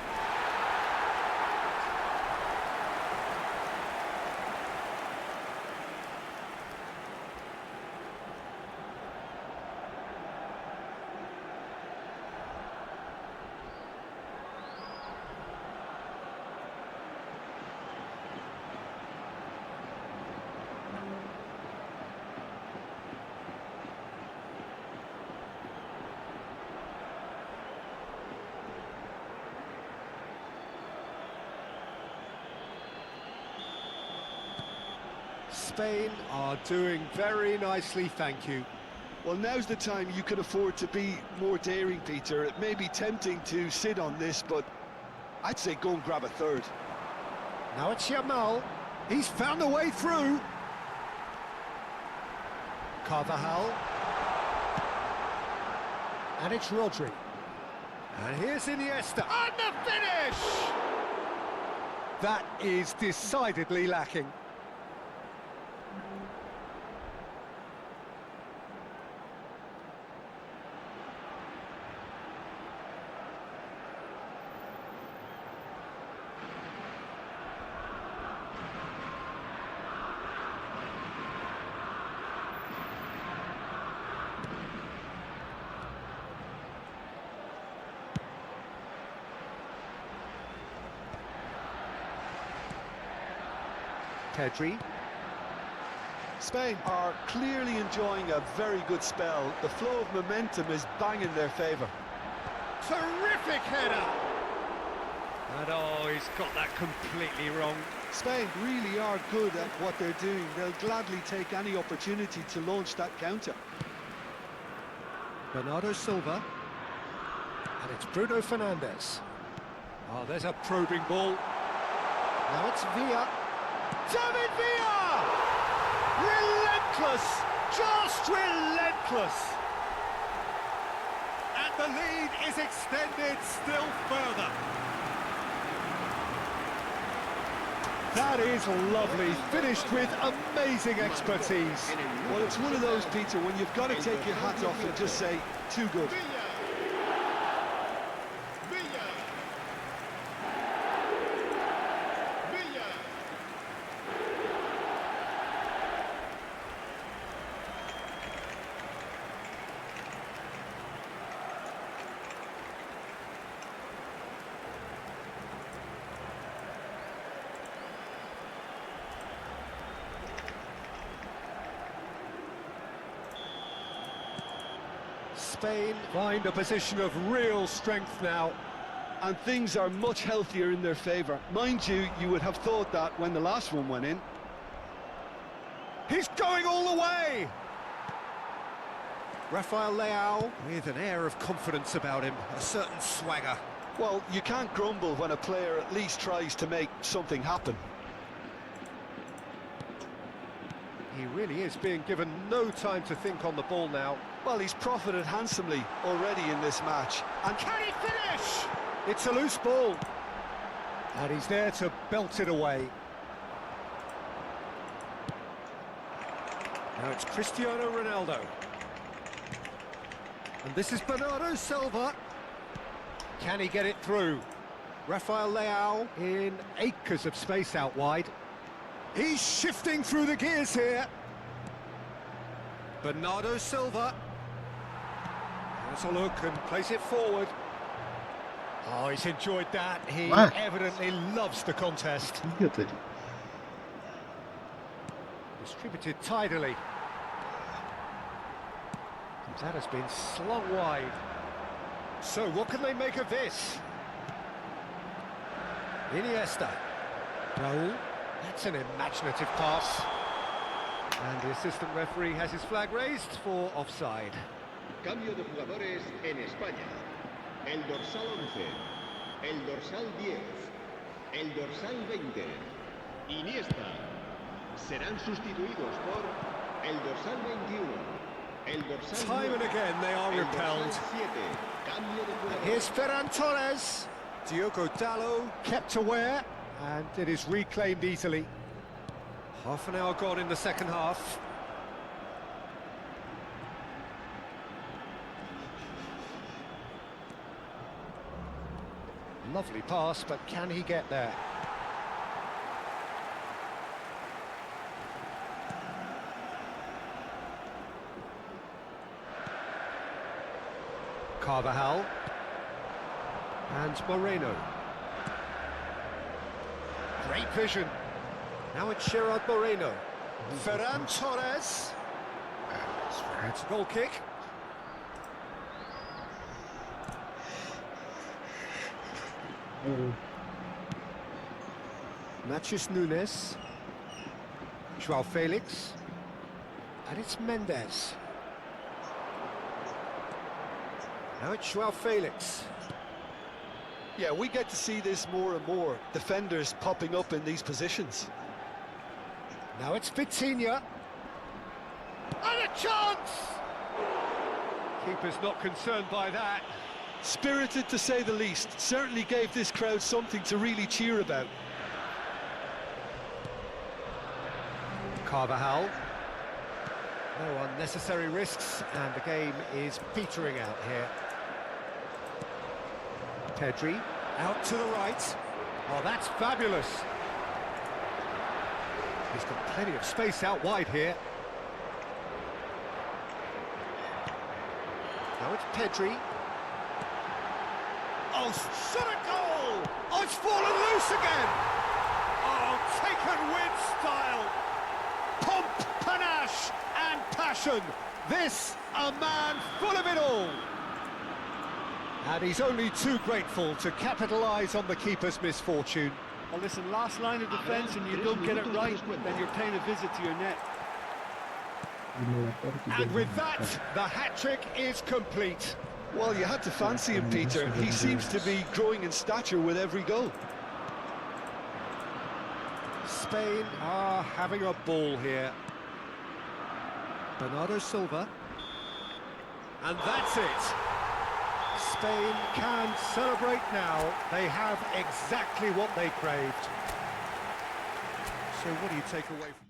Speaker 2: Spain are doing very nicely, thank you.
Speaker 3: Well, now's the time you can afford to be more daring, Peter. It may be tempting to sit on this, but I'd say go and grab a third.
Speaker 2: Now it's Yamal. He's found a way through. Carvajal. And it's Rodri. And here's Iniesta. And the finish! That is decidedly lacking. Pedri.
Speaker 3: Spain are clearly enjoying a very good spell. The flow of momentum is bang in their favour.
Speaker 2: Terrific header! And oh, he's got that completely wrong.
Speaker 3: Spain really are good at what they're doing. They'll gladly take any opportunity to launch that counter.
Speaker 2: Bernardo Silva. And it's Bruno Fernandes. Oh, there's a probing ball. Now it's Villa. David Villa! Relentless! Just relentless! And the lead is extended still further. That is lovely, finished with amazing expertise.
Speaker 3: Well, it's one of those, Peter, when you've got to take your hat off and just say, too good.
Speaker 2: Spain find a position of real strength now.
Speaker 3: And things are much healthier in their favour. Mind you, you would have thought that when the last one went in.
Speaker 2: He's going all the way! Rafael Leao with an air of confidence about him, a certain swagger.
Speaker 3: Well, you can't grumble when a player at least tries to make something happen.
Speaker 2: He really is being given no time to think on the ball now.
Speaker 3: Well, he's profited handsomely already in this match.
Speaker 2: And can he finish? It's a loose ball. And he's there to belt it away. Now it's Cristiano Ronaldo. And this is Bernardo Silva. Can he get it through? Rafael Leao in acres of space out wide. He's shifting through the gears here. Bernardo Silva. Has a look and plays it forward. Oh, he's enjoyed that. He
Speaker 1: What?
Speaker 2: evidently loves the contest.
Speaker 1: Idiot tadi.
Speaker 2: Distributed tidily. That has been slung wide. So what can they make of this? Iniesta. Raul. That's an imaginative pass. And the assistant referee has his flag raised for offside.
Speaker 4: Cambio de jugadores en España. El dorsal 11, el dorsal 10, el dorsal 20, Iniesta. Serán sustituidos por el dorsal 21, el dorsal
Speaker 2: Time and
Speaker 4: 9,
Speaker 2: again they are
Speaker 4: el
Speaker 2: repelled.
Speaker 4: dorsal 7. Cambio de jugadores.
Speaker 2: Here's Ferran Torres. Diogo Dalot kept aware, and it is reclaimed easily. Half an hour gone in the second half. Lovely pass, but can he get there? Carvajal. And Moreno. Great vision. Now it's Gerard Moreno. Ferran Torres. It's a goal kick.
Speaker 1: Oh,
Speaker 2: Mathias Nunes. Joao Felix. And it's Mendes. Now it's Joao Felix.
Speaker 5: Yeah, we get to see this more and more. Defenders popping up in these positions.
Speaker 2: Now it's Vitinha. And a chance! Keeper's not concerned by that.
Speaker 5: Spirited to say the least. Certainly gave this crowd something to really cheer about.
Speaker 2: Carvajal. No unnecessary risks, and the game is petering out here. Pedri, out to the right. Oh, that's fabulous. He's got plenty of space out wide here. Now it's Pedri. Oh, shot a goal! Oh, it's fallen loose again! Oh, taken with style! Pomp, panache, and passion. This, a man full of it all. And he's only too grateful to capitalise on the keeper's misfortune.
Speaker 3: Well, listen, last line of defence and you don't get it right, then you're paying a visit to your net.
Speaker 2: And with that, the hat-trick is complete.
Speaker 5: Well, you had to fancy him, Peter. He seems to be growing in stature with every goal.
Speaker 2: Spain are having a ball here. Bernardo Silva. And that's it. Spain can celebrate now. They have exactly what they craved. So what do you take away from...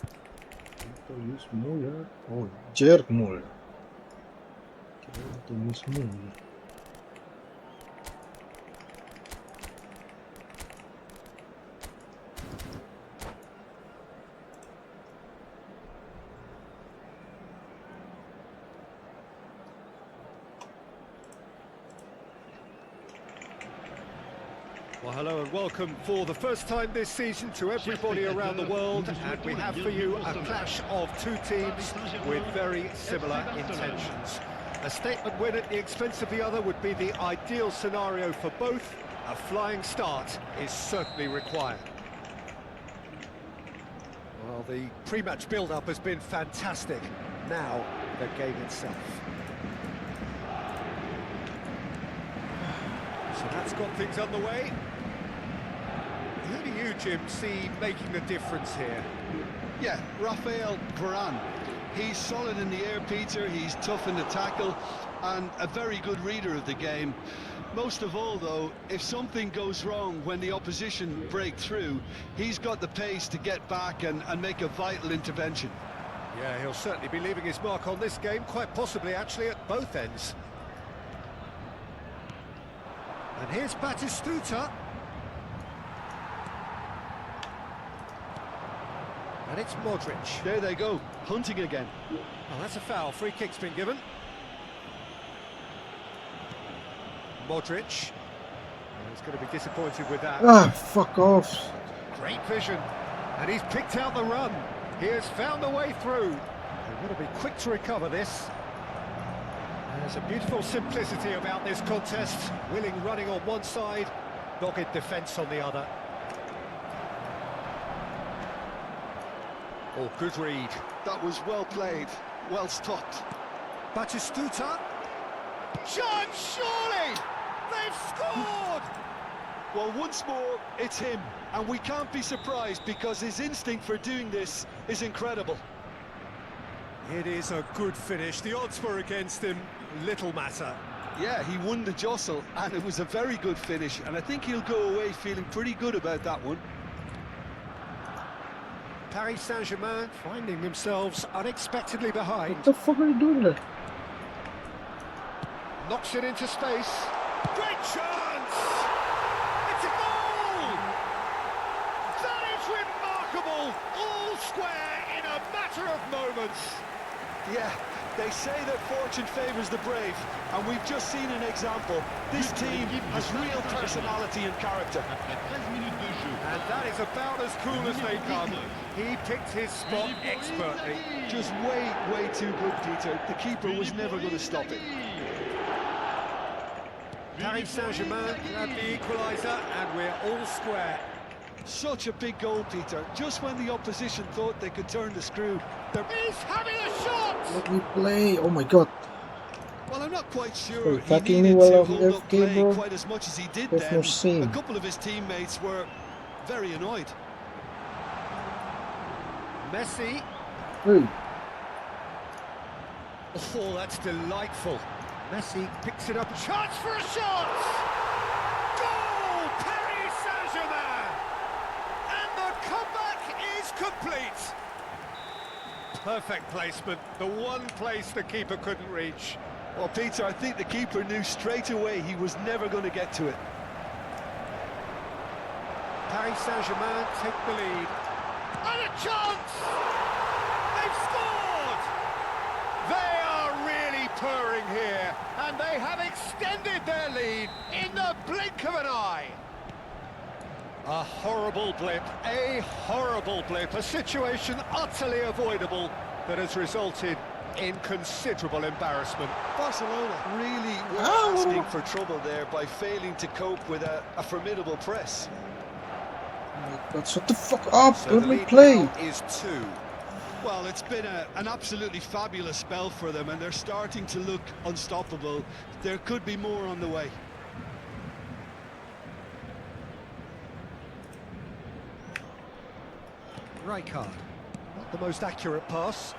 Speaker 1: Atau use Muller. Oh, Jerk Muller. Kira itu use Muller.
Speaker 2: Well, hello and welcome for the first time this season to everybody around the world, and we have for you a clash of two teams with very similar intentions. A statement win at the expense of the other would be the ideal scenario for both. A flying start is certainly required. Well, the pre-match build-up has been fantastic. Now, the game itself. So that's got things underway. Who do you, Jim, see making the difference here?
Speaker 3: Yeah, Rafael Varane. He's solid in the air, Peter. He's tough in the tackle and a very good reader of the game. Most of all, though, if something goes wrong when the opposition break through, he's got the pace to get back and make a vital intervention.
Speaker 2: Yeah, he'll certainly be leaving his mark on this game, quite possibly actually at both ends. And here's Batistuta. And it's Modric.
Speaker 3: There they go, hunting again.
Speaker 2: Oh, that's a foul. Free kick's been given. Modric. Oh, he's going to be disappointed with that.
Speaker 1: Ah, fuck off.
Speaker 2: Great vision. And he's picked out the run. He has found a way through. They've got to be quick to recover this. There's a beautiful simplicity about this contest. Willing running on one side, dogged defence on the other. Oh, good read.
Speaker 3: That was well played, well stopped.
Speaker 2: Batistuta. Chance, surely! They've scored!
Speaker 3: Well, once more, it's him. And we can't be surprised because his instinct for doing this is incredible.
Speaker 2: It is a good finish. The odds were against him. Little matter.
Speaker 3: Yeah, he won the jostle, and it was a very good finish. And I think he'll go away feeling pretty good about that one.
Speaker 2: Paris Saint-Germain finding themselves unexpectedly behind.
Speaker 1: What the fuck are you doing there?
Speaker 2: Knocks it into space. Great chance! It's a goal! That is remarkable! All square in a matter of moments.
Speaker 3: Yeah, they say that fortune favours the brave, and we've just seen an example. This team has real personality and character.
Speaker 2: And that is about as cool as they come. He picked his spot expertly.
Speaker 3: Just way too good, Peter. The keeper was never going to stop it.
Speaker 2: Paris Saint-Germain had the equaliser, and we're all square.
Speaker 3: Such a big goal, Peter. Just when the opposition thought they could turn the screw.
Speaker 2: He's having a shot!
Speaker 1: Let me play. Oh my god.
Speaker 3: Well, I'm not quite sure
Speaker 1: You're
Speaker 3: he
Speaker 1: attacking
Speaker 3: needed
Speaker 1: me while
Speaker 3: to
Speaker 1: I'm
Speaker 3: hold up
Speaker 1: AFK,
Speaker 3: play
Speaker 1: bro.
Speaker 3: quite as much as he did
Speaker 1: That's
Speaker 3: then.
Speaker 1: no shame.
Speaker 3: A couple of his teammates were very annoyed.
Speaker 2: Messi.
Speaker 1: Hey.
Speaker 2: Oh, that's delightful. Messi picks it up. Chance for a shot! Goal! Paris Saint-Germain! And the comeback is complete. Perfect placement. The one place the keeper couldn't reach.
Speaker 3: Well, Peter, I think the keeper knew straight away he was never going to get to it.
Speaker 2: Paris Saint-Germain take the lead. And a chance! They've scored! They are really purring here, and they have extended their lead in the blink of an eye. A horrible blip, a situation utterly avoidable that has resulted in considerable embarrassment.
Speaker 3: Barcelona really were asking for trouble there by failing to cope with a formidable press.
Speaker 1: Oh my god, shut the fuck up.
Speaker 2: So
Speaker 1: Let
Speaker 2: the
Speaker 1: me
Speaker 2: lead
Speaker 1: play.
Speaker 2: now is 2.
Speaker 3: Well, it's been an absolutely fabulous spell for them, and they're starting to look unstoppable. There could be more on the way.
Speaker 2: Rijkaard, not the most accurate pass.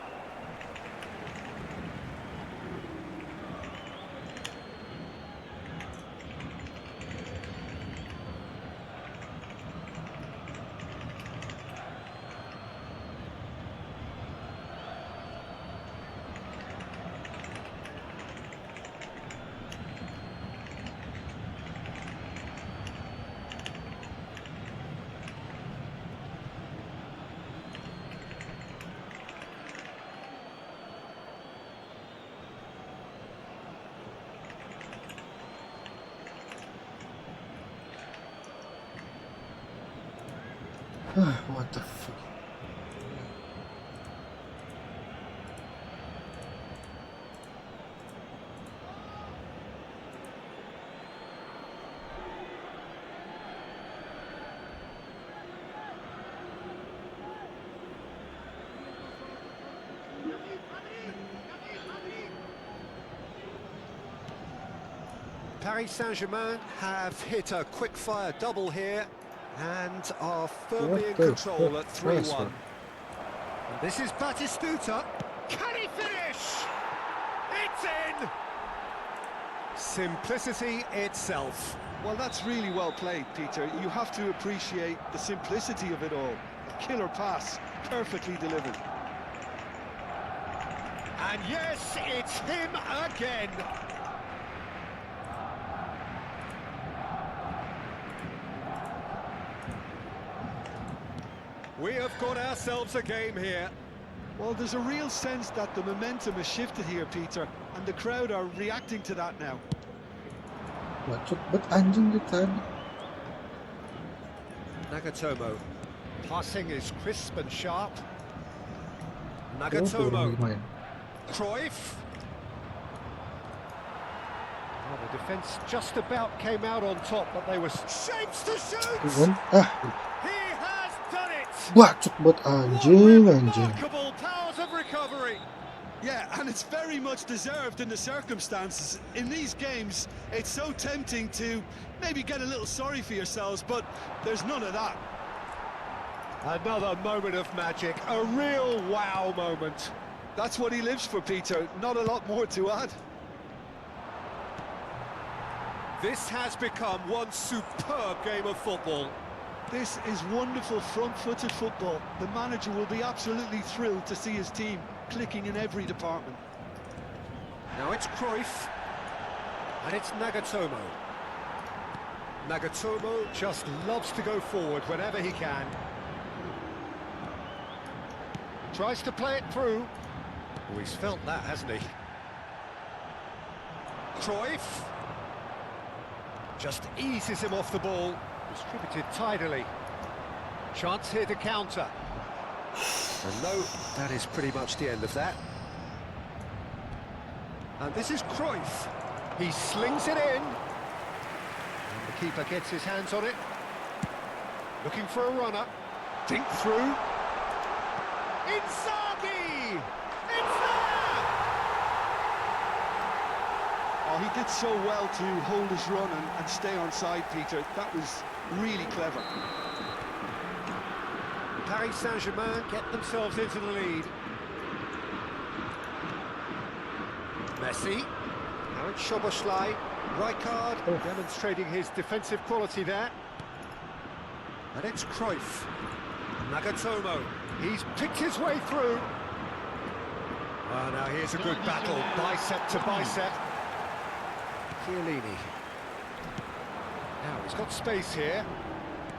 Speaker 1: What the fuck?
Speaker 2: Paris Saint-Germain have hit a quick-fire double here and are firmly in control at 3-1. And this is Batistuta. Can he finish? It's in! Simplicity itself.
Speaker 3: Well, that's really well played, Peter. You have to appreciate the simplicity of it all. A killer pass, perfectly delivered.
Speaker 2: And yes, it's him again. We have got ourselves a game here.
Speaker 3: Well, there's a real sense that the momentum has shifted here, Peter, and the crowd are reacting to that now.
Speaker 1: But anjing kita.
Speaker 2: Nagatomo. Passing is crisp and sharp. Nagatomo. Cruyff. Well, the defence just about came out on top, but they were shapes to shoot! He has done it!
Speaker 1: What anjing, anjing.
Speaker 2: Remarkable powers of recovery.
Speaker 3: Yeah, and it's very much deserved in the circumstances. In these games, it's so tempting to maybe get a little sorry for yourselves, but there's none of that.
Speaker 2: Another moment of magic, a real wow moment.
Speaker 3: That's what he lives for, Peter. Not a lot more to add.
Speaker 2: This has become one superb game of football.
Speaker 3: This is wonderful front-footed football. The manager will be absolutely thrilled to see his team clicking in every department.
Speaker 2: Now it's Cruyff, and it's Nagatomo. Nagatomo just loves to go forward whenever he can. Tries to play it through. Oh, he's felt that, hasn't he? Cruyff just eases him off the ball. Distributed tidily. Chance here to counter. And no, that is pretty much the end of that. And this is Cruyff. He slings it in. And the keeper gets his hands on it. Looking for a runner. Dink through. Inzaghi! It's there!
Speaker 3: Oh, he did so well to hold his run and stay on side, Peter. That was really clever.
Speaker 2: Paris Saint-Germain get themselves into the lead. Messi. Now it's Szoboszlai. Rijkaard demonstrating his defensive quality there. And it's Cruyff. Nagatomo. He's picked his way through. Oh, now here's a good battle. Bicep to bicep. Chiellini. Now he's got space here.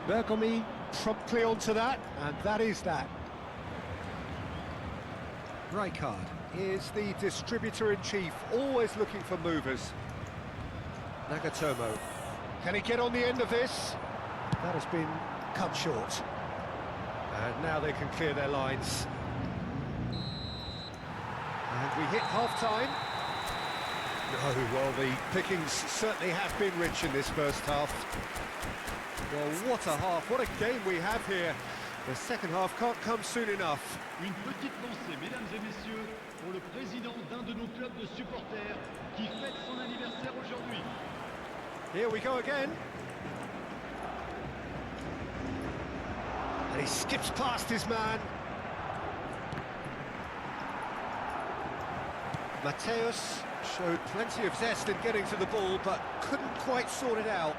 Speaker 2: Bergomi promptly onto that, and that is that. Rijkaard is the distributor-in-chief, always looking for movers. Nagatomo. Can he get on the end of this? That has been cut short. And now they can clear their lines. And we hit half-time. No, well, the pickings certainly have been rich in this first half. Well, what a half, what a game we have here. The second half can't come soon enough.
Speaker 10: Une petite pensée, mesdames et messieurs, pour le président d'un de nos clubs de supporters qui fête son anniversaire aujourd'hui.
Speaker 2: Here we go again. And he skips past his man. Mateus showed plenty of zest in getting to the ball, but couldn't quite sort it out.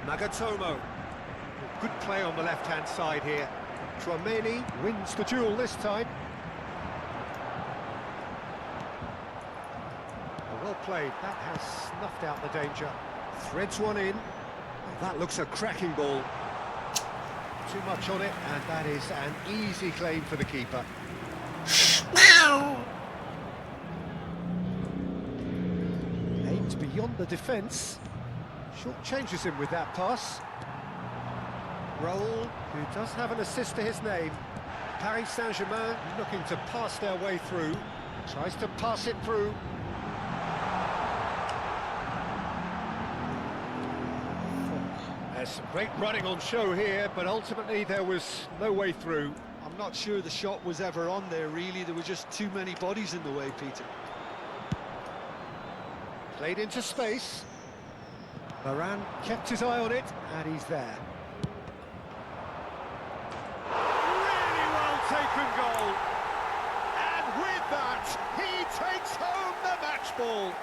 Speaker 2: Nagatomo. Good play on the left-hand side here. Fermin wins the duel this time. Well played. That has snuffed out the danger. Threads one in. That looks a cracking ball. Too much on it, and that is an easy claim for the keeper. Aimed beyond the defence. Short changes him with that pass. Raul, who does have an assist to his name. Paris Saint-Germain looking to pass their way through. Tries to pass it through. There's some great running on show here, but ultimately there was no way through.
Speaker 3: I'm not sure the shot was ever on there, really. There were just too many bodies in the way, Peter.
Speaker 2: Played into space. Varane kept his eye on it, and he's there. Really well taken goal. And with that, he takes home the match ball.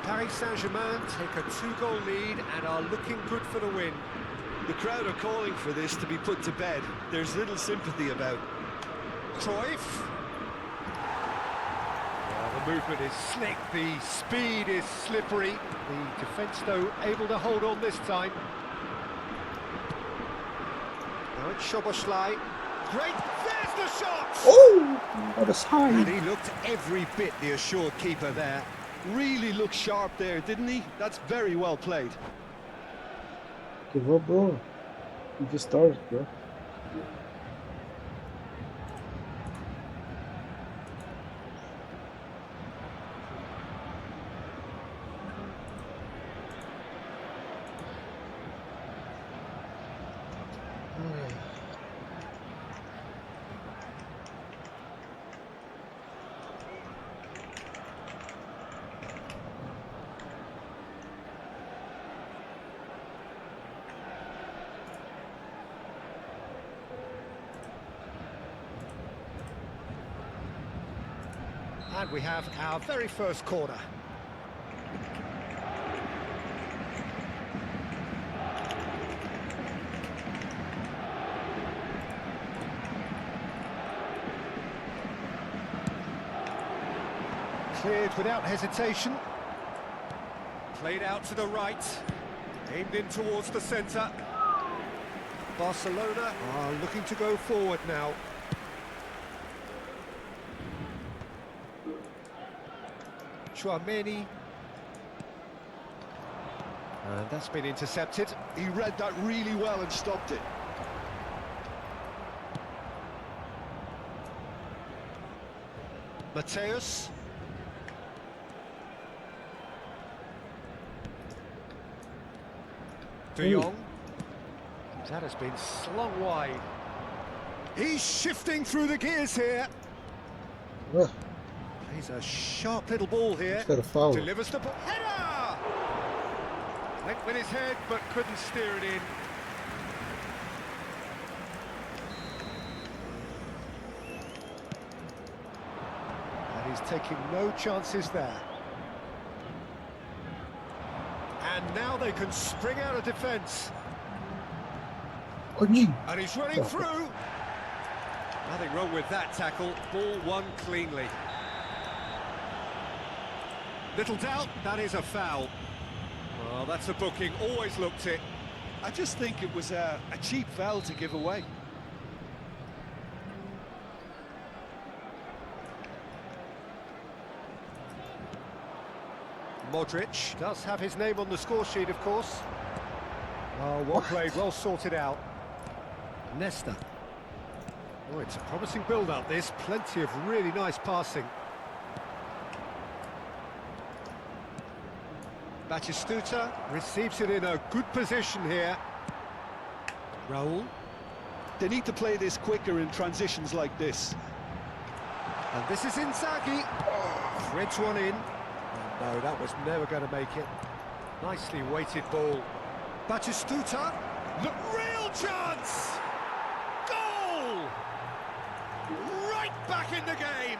Speaker 2: Paris Saint-Germain take a 2-goal lead and are looking good for the win.
Speaker 5: The crowd are calling for this to be put to bed. There's little sympathy about.
Speaker 2: Cruyff. The movement is slick, the speed is slippery. The defence, though, able to hold on this time. Now it's Szoboszlai. Great, there's the shot!
Speaker 1: Oh, what a sign!
Speaker 2: And he looked every bit the assured keeper there.
Speaker 3: Really looked sharp there, didn't he? That's very well played.
Speaker 1: Give up, bro. You just started, bro.
Speaker 2: And we have our very first corner. Cleared without hesitation. Played out to the right. Aimed in towards the centre. Barcelona are looking to go forward now. Chouameni. And that's been intercepted.
Speaker 3: He read that really well and stopped it.
Speaker 2: Mateus. De Jong. That has been slung wide. He's shifting through the gears here.
Speaker 1: Ugh.
Speaker 2: Plays a sharp little ball here.
Speaker 1: He's got a foul.
Speaker 2: Delivers the ball. Header! Went with his head, but couldn't steer it in. And he's taking no chances there. And now they can spring out of defence. And he's running through. Nothing wrong with that tackle. Ball won cleanly. Little doubt, that is a foul. Well, that's a booking. Always looked it.
Speaker 3: I just think it was a cheap foul to give away.
Speaker 2: Modric does have his name on the score sheet, of course. Oh, well played, well sorted out. Nesta. Oh, it's a promising build-up, this. Plenty of really nice passing. Batistuta receives it in a good position here. Raul.
Speaker 3: They need to play this quicker in transitions like this.
Speaker 2: And this is Inzaghi. Threads one in. No, that was never going to make it. Nicely weighted ball. Batistuta. Look, real chance! Goal! Right back in the game!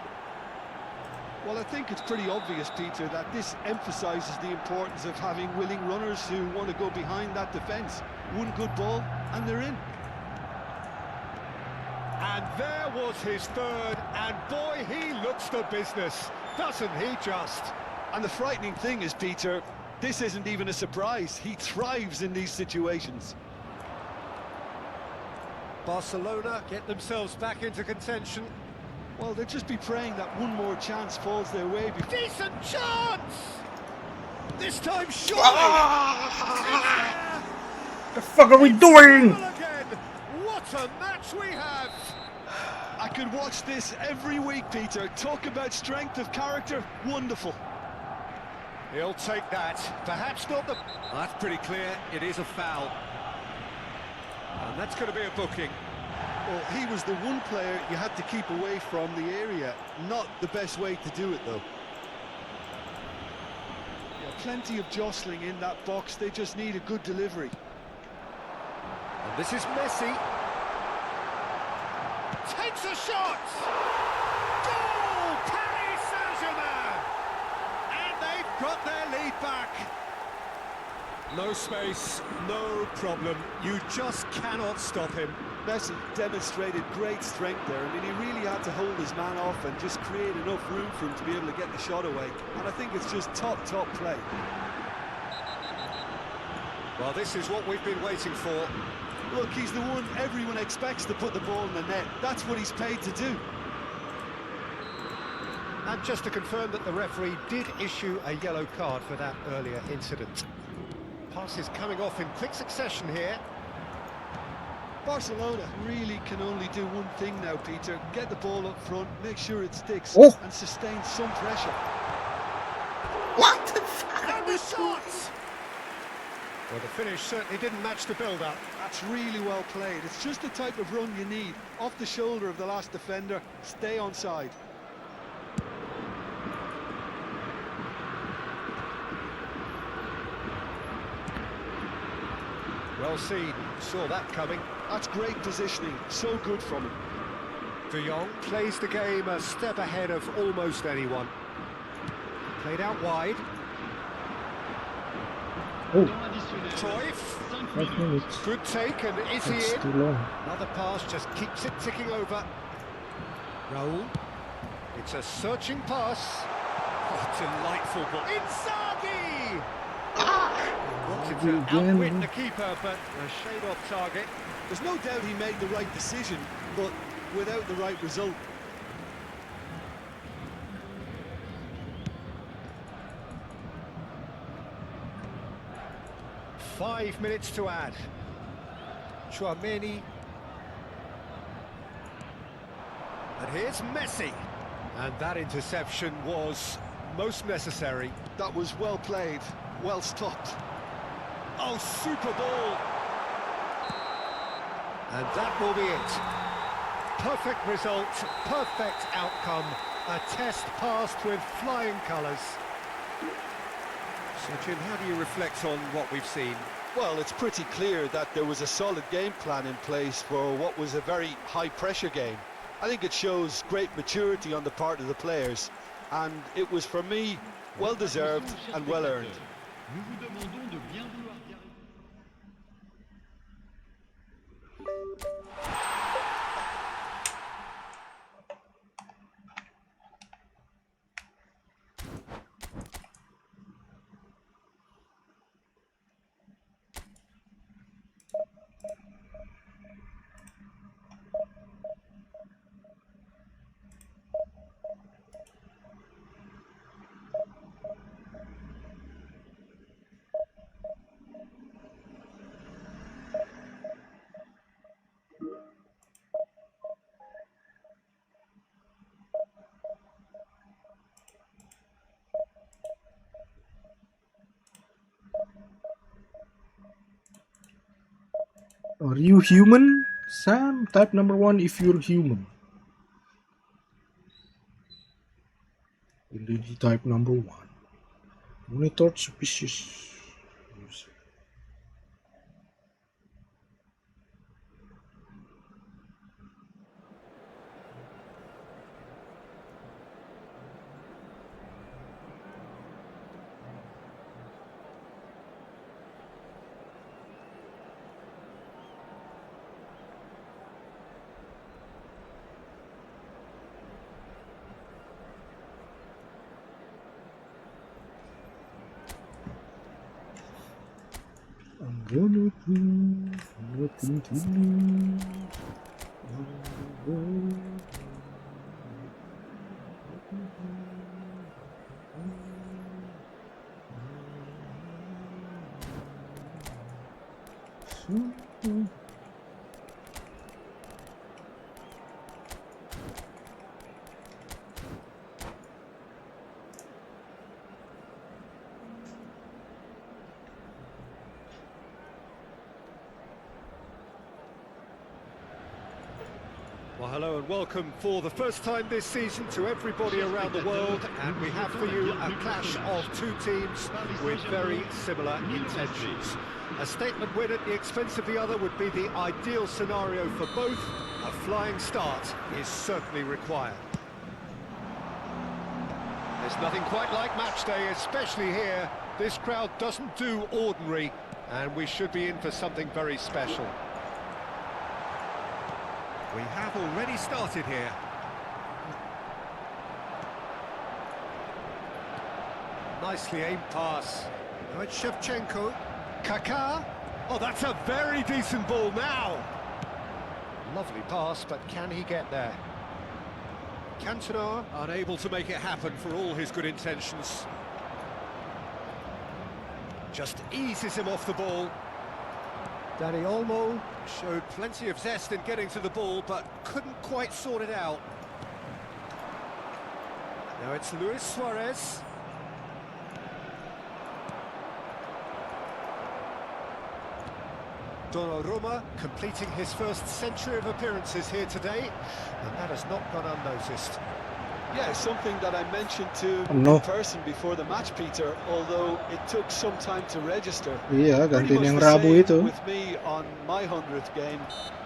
Speaker 3: Well, I think it's pretty obvious, Peter, that this emphasises the importance of having willing runners who want to go behind that defence. One good ball, and they're in.
Speaker 2: And there was his third, and boy, he looks the business, doesn't he just?
Speaker 3: And the frightening thing is, Peter, this isn't even a surprise. He thrives in these situations.
Speaker 2: Barcelona get themselves back into contention.
Speaker 3: Well, they'll just be praying that one more chance falls their way.
Speaker 2: Decent chance! This time, surely!
Speaker 1: The fuck are we doing?
Speaker 2: Again. What a match we have!
Speaker 3: I could watch this every week, Peter. Talk about strength of character. Wonderful.
Speaker 2: He'll take that. Perhaps not the... That's pretty clear. It is a foul. And that's going to be a booking.
Speaker 3: Well, he was the one player you had to keep away from the area. Not the best way to do it, though. Yeah, plenty of jostling in that box. They just need a good delivery.
Speaker 2: And this is Messi. Takes a shot! Goal! Paris Saint-Germain! And they've got their lead back. No space, no problem. You just cannot stop him.
Speaker 3: Messi demonstrated great strength there. I mean, he really had to hold his man off and just create enough room for him to be able to get the shot away. And I think it's just top play.
Speaker 2: Well, this is what we've been waiting for.
Speaker 3: Look, he's the one everyone expects to put the ball in the net. That's what he's paid to do.
Speaker 2: And just to confirm that the referee did issue a yellow card for that earlier incident. Passes coming off in quick succession here.
Speaker 3: Barcelona really can only do one thing now, Peter. Get the ball up front, make sure it sticks, and sustain some pressure.
Speaker 1: What the fuck?
Speaker 2: And the shot! Well, the finish certainly didn't match the build-up.
Speaker 3: That's really well played. It's just the type of run you need. Off the shoulder of the last defender, stay onside.
Speaker 2: Well seen, saw that coming.
Speaker 3: That's great positioning, so good from him.
Speaker 2: De Jong plays the game a step ahead of almost anyone. Played out wide.
Speaker 1: Oh,
Speaker 2: Cruyff.
Speaker 1: 5 minutes.
Speaker 2: Good take, and is he
Speaker 1: That's
Speaker 2: in?
Speaker 1: too long.
Speaker 2: Another pass just keeps it ticking over. Raul. It's a searching pass. Oh, delightful ball. Inzaghi! Wanted to outwit the keeper, but a shade off target.
Speaker 3: There's no doubt he made the right decision, but without the right result.
Speaker 2: Five minutes to add. Chouameni. And here's Messi. And that interception was most necessary.
Speaker 3: That was well played, well stopped.
Speaker 2: Oh, super ball. And that will be it. Perfect result, perfect outcome. A test passed with flying colours. So, Jim, how do you reflect on what we've seen?
Speaker 3: Well, it's pretty clear that there was a solid game plan in place for what was a very high-pressure game. I think it shows great maturity on the part of the players, and it was, for me, well-deserved and well-earned.
Speaker 10: Nous vous demandons de bien vouloir dire...
Speaker 1: Are you human? Sam, type number 1 if you're human. Indeed, type number 1. Monitor suspicious. I'm gonna prove nothing to lose.
Speaker 2: Well, hello and welcome for the first time this season to everybody around the world, and we have for you a clash of two teams with very similar intentions. A statement win at the expense of the other would be the ideal scenario for both. A flying start is certainly required. There's nothing quite like match day, especially here. This crowd doesn't do ordinary, and we should be in for something very special. We have already started here. Nicely aimed pass. Now it's Shevchenko. Kaká. Oh, that's a very decent ball now. Lovely pass, but can he get there? Cantona unable to make it happen for all his good intentions. Just eases him off the ball. Dani Olmo showed plenty of zest in getting to the ball, but couldn't quite sort it out. Now it's Luis Suarez. Donnarumma completing his first century of appearances here today, and that has not gone unnoticed.
Speaker 3: Yeah, something that I mentioned to
Speaker 1: Oh, no.
Speaker 3: in person before the match, Peter, although it took some time to register.
Speaker 1: Iya,
Speaker 3: Pretty
Speaker 1: gantiin
Speaker 3: much
Speaker 1: yang
Speaker 3: the
Speaker 1: Rabu
Speaker 3: same
Speaker 1: itu.
Speaker 3: with me on my 100th game.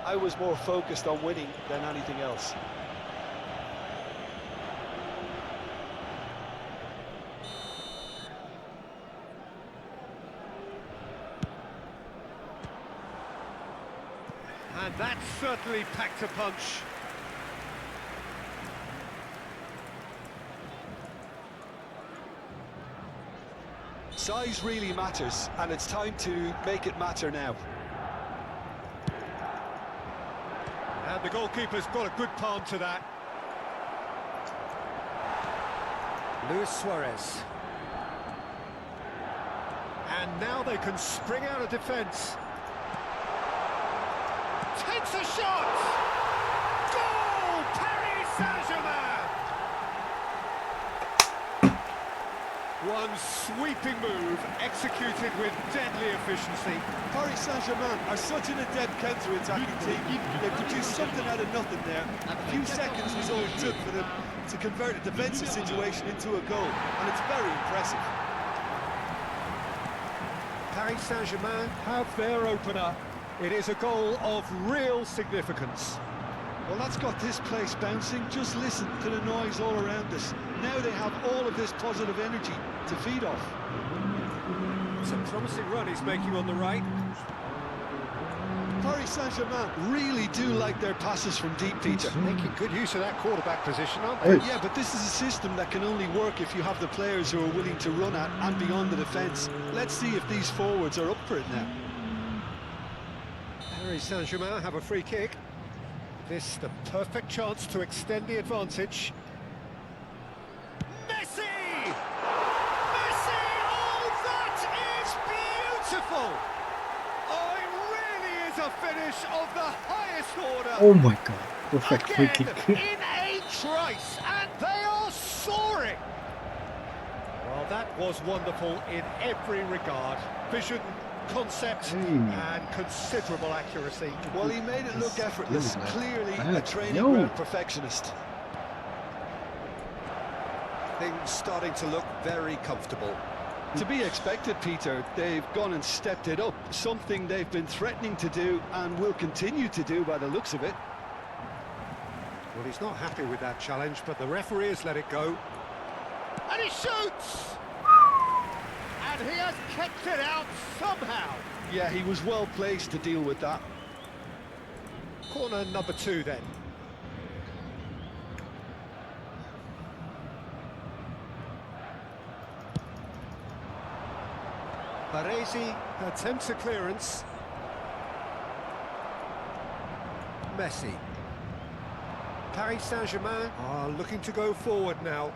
Speaker 3: I was more focused on winning than anything else.
Speaker 2: And that certainly packed a punch.
Speaker 3: Size really matters, and it's time to make it matter now.
Speaker 2: And the goalkeeper's got a good palm to that. Luis Suarez. And now they can spring out of defence. Takes a shot! Goal! Paris Saint-Germain! One sweeping move, executed with deadly efficiency.
Speaker 3: Paris Saint-Germain are such an adept counter-attacking team. They produced something out of nothing there. A few seconds was all it took for them to convert a defensive situation into a goal, and it's very impressive.
Speaker 2: Paris Saint-Germain have their opener. It is a goal of real significance.
Speaker 3: Well, that's got this place bouncing. Just listen to the noise all around us. Now they have all of this positive energy to feed off.
Speaker 2: It's a promising run he's making on the right.
Speaker 3: Paris Saint-Germain really do like their passes from deep, Peter.
Speaker 2: Making good use of that quarterback position, aren't
Speaker 1: Hey.
Speaker 2: they?
Speaker 3: Yeah, but this is a system that can only work if you have the players who are willing to run at and beyond the defence. Let's see if these forwards are up for it now.
Speaker 2: Paris Saint-Germain have a free kick. This the perfect chance to extend the advantage. Messi! Messi! Oh, that is beautiful! Oh, it really is a finish of the highest order.
Speaker 1: Oh my god, perfect free
Speaker 2: Again,
Speaker 1: kick.
Speaker 2: in a trice, and they are soaring. Well, that was wonderful in every regard. Vision, concept, and considerable accuracy.
Speaker 3: Well, he made it look effortless. Clearly a training
Speaker 1: Yo.
Speaker 3: ground perfectionist.
Speaker 2: Things starting to look very comfortable.
Speaker 3: To be expected, Peter. They've gone and stepped it up. Something they've been threatening to do and will continue to do by the looks of it.
Speaker 2: Well, he's not happy with that challenge, but the referee has let it go. And he shoots! And he has kept it out somehow.
Speaker 3: Yeah, he was well placed to deal with that.
Speaker 2: Corner number 2 then. Baresi attempts a clearance. Messi. Paris Saint-Germain are looking to go forward now.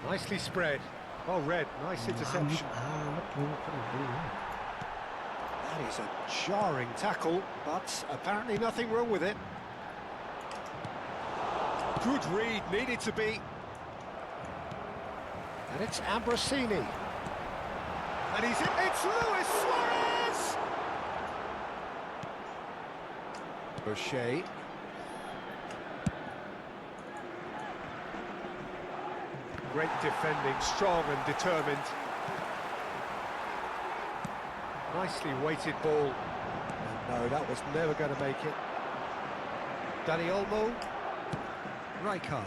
Speaker 2: Nicely spread. Oh, Red, nice interception. was a jarring tackle, but apparently nothing wrong with it. Good read, needed to be. And it's Ambrosini. And he's in, it's Luis Suarez! O'Shea. Great defending, strong and determined. Nicely weighted ball. And no, that was never going to make it. Dani Olmo. Rijkaard.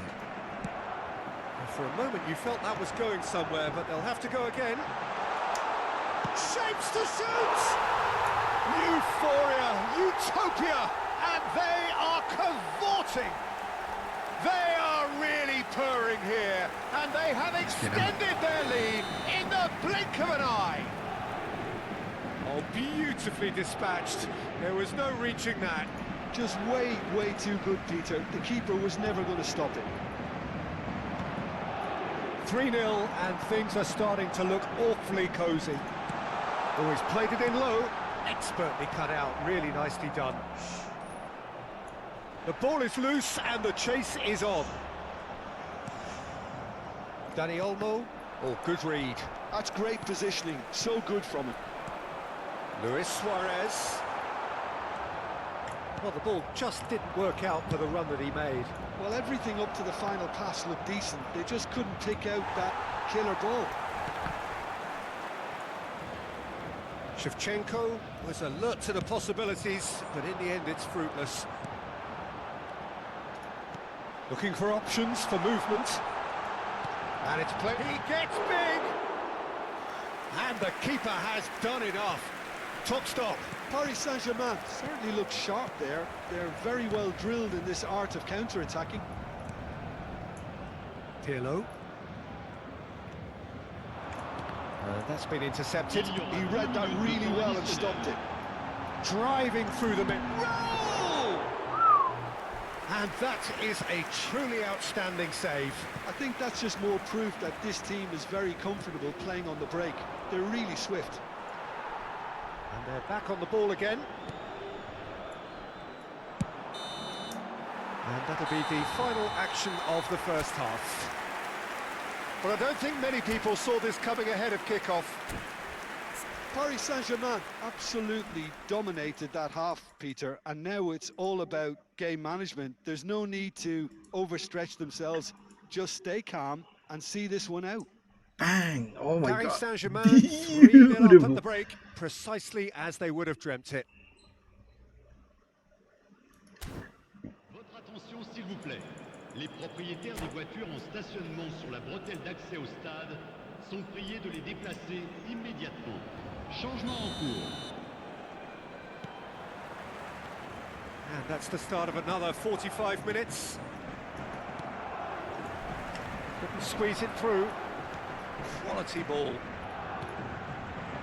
Speaker 2: And for a moment you felt that was going somewhere, but they'll have to go again. Shapes to shoot! Euphoria, utopia, and they are cavorting. They are really purring here, and they have extended their lead in the blink of an eye. Oh, beautifully dispatched. There was no reaching that.
Speaker 3: Just way too good, Peter. The keeper was never going to stop it.
Speaker 2: 3-0, and things are starting to look awfully cosy. Oh, he's played it in low. Expertly cut out, really nicely done. The ball is loose and the chase is on. Dani Olmo. Oh, good read.
Speaker 3: That's great positioning, so good from him.
Speaker 2: Luis Suarez. Well, the ball just didn't work out for the run that he made.
Speaker 3: Well, everything up to the final pass looked decent. They just couldn't pick out that killer ball.
Speaker 2: Shevchenko was alert to the possibilities, but in the end it's fruitless. Looking for options for movement. And it's played. He gets big! And the keeper has done enough. Top stop.
Speaker 3: Paris Saint-Germain certainly looks sharp there. They're very well drilled in this art of counter-attacking.
Speaker 2: Pirlo. That's been intercepted.
Speaker 3: He read that really well and stopped it.
Speaker 2: Driving through the mid. Roll! And that is a truly outstanding save.
Speaker 3: I think that's just more proof that this team is very comfortable playing on the break. They're really swift.
Speaker 2: And they're back on the ball again. And that'll be the final action of the first half. But I don't think many people saw this coming ahead of kickoff.
Speaker 3: Paris Saint-Germain absolutely dominated that half, Peter, and now it's all about game management. There's no need to overstretch themselves. Just stay calm and see this one out.
Speaker 1: Bang! Oh my
Speaker 2: Paris
Speaker 1: god.
Speaker 2: Saint-Germain 3-0 up at the break, precisely as they would have dreamt it.
Speaker 10: Votre attention s'il vous plaît. Les propriétaires des voitures en stationnement sur la bretelle d'accès au stade sont priés de les déplacer immédiatement. Changement en cours.
Speaker 2: And that's the start of another 45 minutes. Couldn't squeeze it through. Quality ball.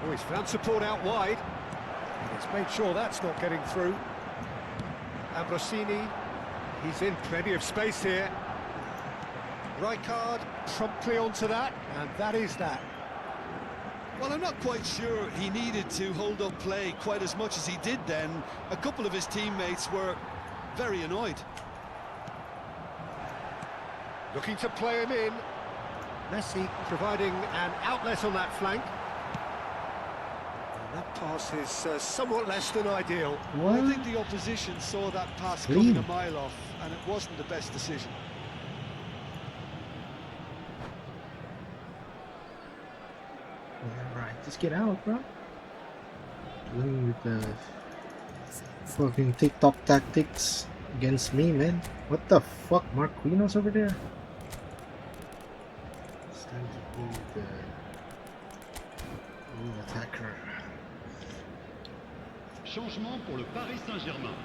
Speaker 2: Oh, he's found support out wide. And he's made sure that's not getting through. Ambrosini, he's in plenty of space here. Rijkaard promptly onto that, and that is that.
Speaker 3: Well, I'm not quite sure he needed to hold up play quite as much as he did then. A couple of his teammates were very annoyed.
Speaker 2: Looking to play him in. Messi providing an outlet on that flank. And that pass is somewhat less than ideal.
Speaker 3: Well, I think the opposition saw that pass coming a mile off, and it wasn't the best decision.
Speaker 1: Yeah, right, just get out, bro. Playing with the fucking TikTok tactics against me, man. What the fuck? Marquinhos over there? It's time to be the lead attacker.
Speaker 10: Changement pour le Paris Saint-Germain.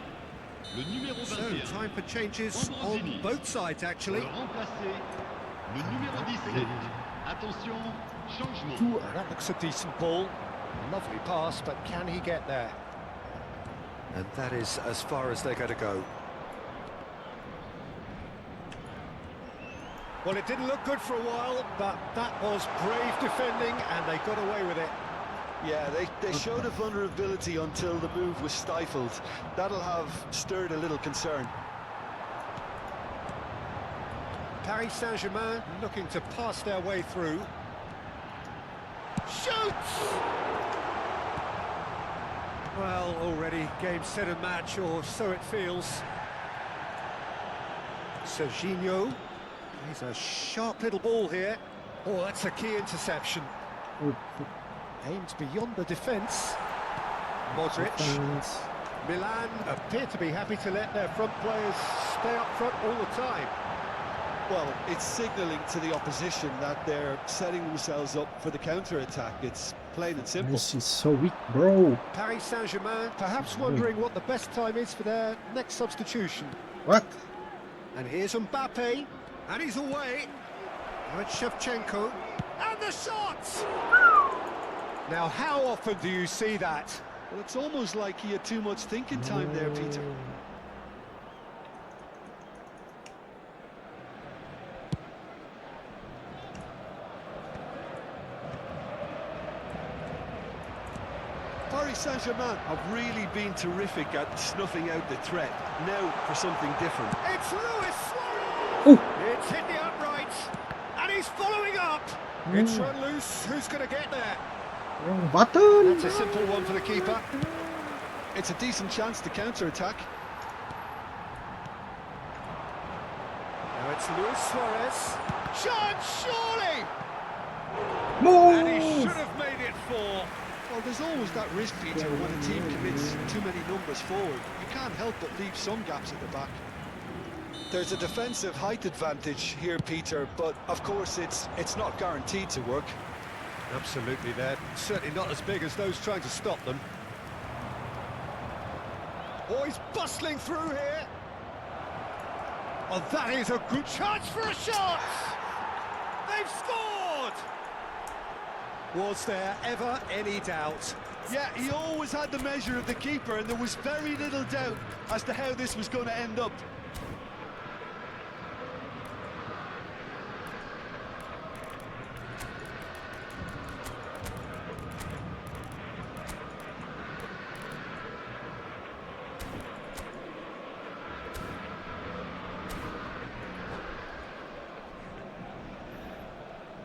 Speaker 10: Le numéro 21.
Speaker 2: So, time for changes on both sides, actually.
Speaker 10: Remplacer le numéro 17. Attention, changement.
Speaker 2: That looks a decent ball. Lovely pass, but can he get there? And that is as far as they're going to go. Well, it didn't look good for a while, but that was brave defending, and they got away with it.
Speaker 5: Yeah, they showed a vulnerability until the move was stifled. That'll have stirred a little concern.
Speaker 2: Paris Saint-Germain looking to pass their way through. Shoots! Well, already game, set and match, or so it feels. Serginho. He's a sharp little ball here. Oh, that's a key interception. Aimed beyond the defence. Modric. Milan appear to be happy to let their front players stay up front all the time.
Speaker 5: Well, it's signalling to the opposition that they're setting themselves up for the counter-attack. It's plain and simple.
Speaker 1: This is so weak, bro.
Speaker 2: Paris Saint-Germain perhaps wondering what the best time is for their next substitution.
Speaker 1: What?
Speaker 2: And here's Mbappe, and he's away. Now it's Shevchenko, and the shot! Now, how often do you see that?
Speaker 5: Well, it's almost like he had too much thinking time there, Peter. Paris Saint-Germain have really been terrific at snuffing out the threat. Now for something different.
Speaker 2: It's Luis Suarez!
Speaker 1: Ooh.
Speaker 2: It's hit the uprights, and he's following up. It's run loose. Who's going to get there?
Speaker 1: Wrong button.
Speaker 2: That's a simple one for the keeper.
Speaker 5: It's a decent chance to counter-attack.
Speaker 2: Now it's Luis Suarez. Shot, surely!
Speaker 1: Move.
Speaker 2: And he should have made it 4.
Speaker 5: Well, there's always that risk, Peter, when a team commits too many numbers forward. You can't help but leave some gaps at the back. There's a defensive height advantage here, Peter, but of course it's not guaranteed to work.
Speaker 2: Absolutely, they're certainly not as big as those trying to stop them. Oh, he's bustling through here. Oh, that is a good chance for a shot! They've scored! Was there ever any doubt?
Speaker 5: Yeah, he always had the measure of the keeper, and there was very little doubt as to how this was going to end up.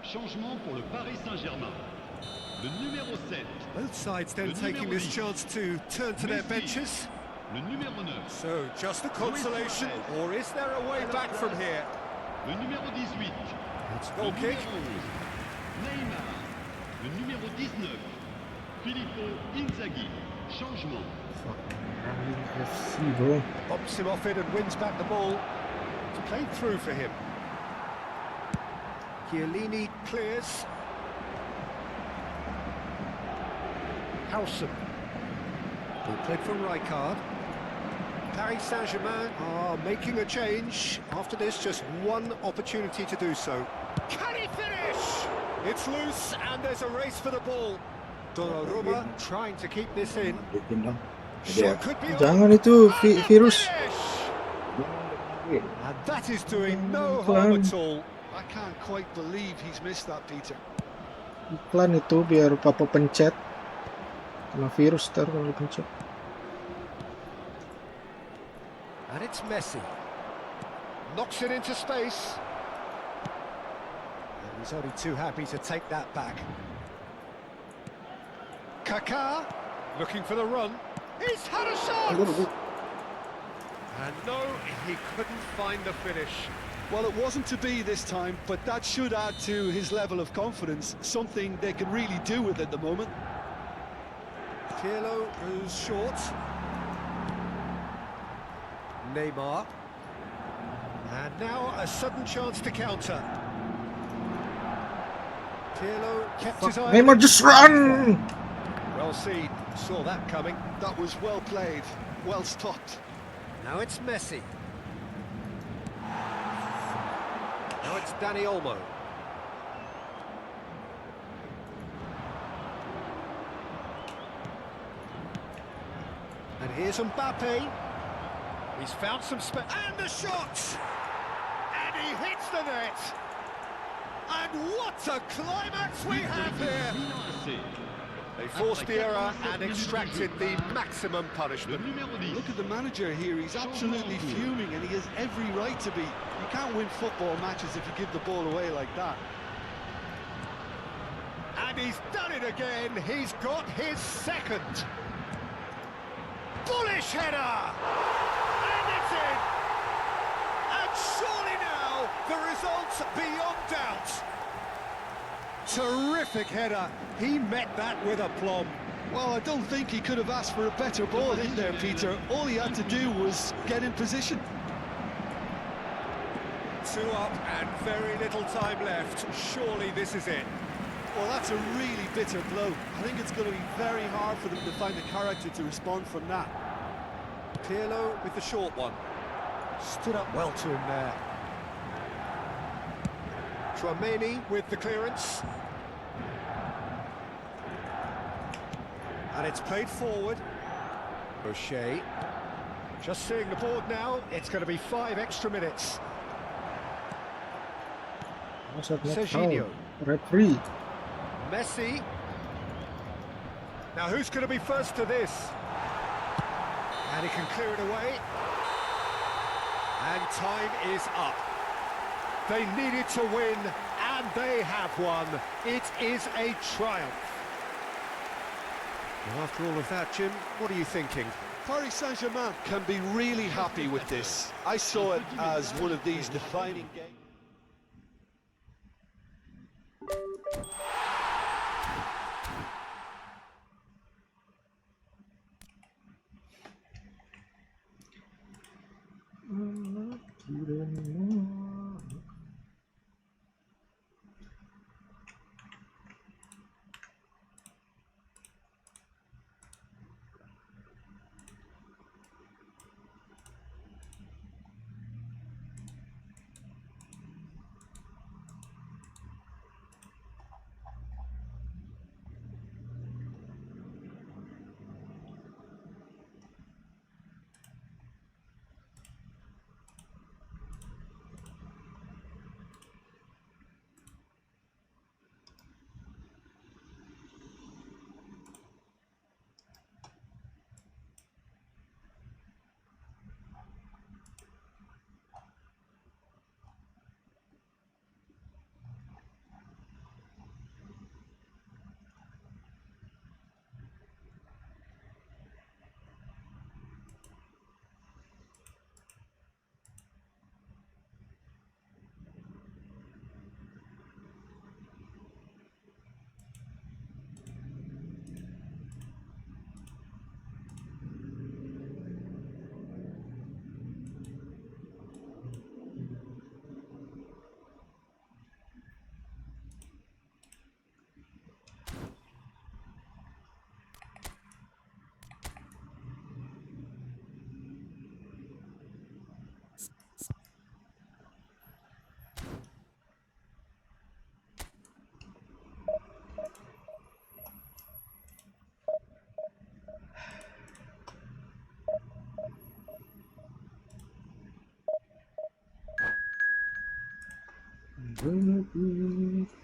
Speaker 10: Changement pour le Paris Saint-Germain. Le numéro 7.
Speaker 2: Both sides then taking this chance to turn to their benches.
Speaker 10: Le numéro 9.
Speaker 2: So, just a consolation, or is there a way back from here?
Speaker 10: Le numéro 18.
Speaker 2: It's goal kick.
Speaker 10: Neymar. Le numéro 19. Filippo Inzaghi. Changement.
Speaker 1: FC, bro.
Speaker 2: Bumps him off it and wins back the ball. It's played through for him. Chiellini clears. Howson. He played for Rijkaard. Paris Saint-Germain are making a change. After this, just one opportunity to do so. Can he finish? It's loose and there's a race for the ball. Donnarumma trying to keep this in. Shot could be
Speaker 1: Jangan itu virus.
Speaker 2: And that is doing no harm at all.
Speaker 5: I can't quite believe he's missed that, Peter.
Speaker 1: Iklan itu biar papa pencet. Kena virus ntar kalau dipencet.
Speaker 2: And it's Messi. Knocks it into space. And he's only too happy to take that back. Kaká looking for the run. He's had a shot! And no, he couldn't find the finish.
Speaker 5: Well, it wasn't to be this time, but that should add to his level of confidence, something they can really do with at the moment.
Speaker 2: Pirlo goes short. Neymar. And now a sudden chance to counter. Pirlo kept his eye.
Speaker 1: Neymar, just run!
Speaker 2: Well seen, saw that coming.
Speaker 5: That was well played, well stopped.
Speaker 2: Now it's Messi. Now it's Dani Olmo. And here's Mbappe. He's found some space. And the shot! And he hits the net! And what a climax we have here! They forced the error and extracted the maximum
Speaker 10: Le
Speaker 2: punishment.
Speaker 10: numéro 10.
Speaker 3: Look at the manager here, he's absolutely fuming and he has every right to be. You can't win football matches if you give the ball away like that.
Speaker 2: And he's done it again. He's got his second. Bullish header! And it's in! And surely now, the result's beyond doubt. Terrific header. He met that with aplomb.
Speaker 3: Well, I don't think he could have asked for a better ball in there, Peter. All he had to do was get in position.
Speaker 2: 2 up and very little time left. Surely this is it.
Speaker 3: Well, that's a really bitter blow. I think it's going to be very hard for them to find the character to respond from that.
Speaker 2: Pirlo with the short one. Stood up well to him there. Fermin with the clearance. And it's played forward. O'Shea. Just seeing the board now, it's going to be 5 extra minutes.
Speaker 1: Was that not
Speaker 2: Serginho.
Speaker 1: foul? Referee.
Speaker 2: Messi. Now who's going to be first to this? And he can clear it away. And time is up. They needed to win, and they have won. It is a triumph. Well, after all of that, Jim, what are you thinking?
Speaker 3: Paris Saint-Germain can be really happy with this. I saw it as one of these defining games.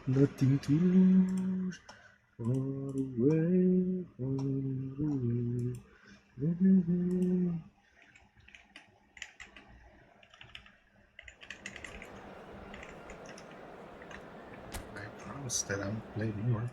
Speaker 1: Nothing to lose. Far away, far away. I promise that I'll play more.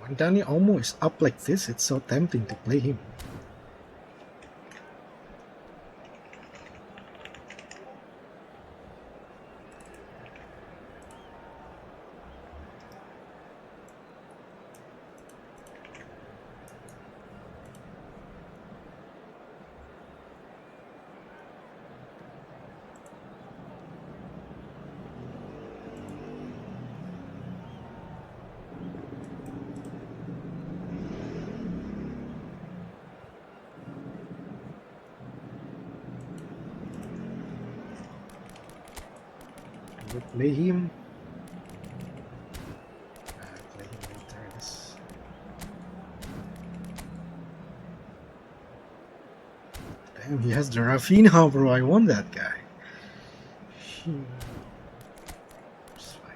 Speaker 1: When Danny Olmo is up like this, it's so tempting to play him. Play him. Play him later, I guess. Damn, he has the Rafinha, bro. I want that guy. It's fine.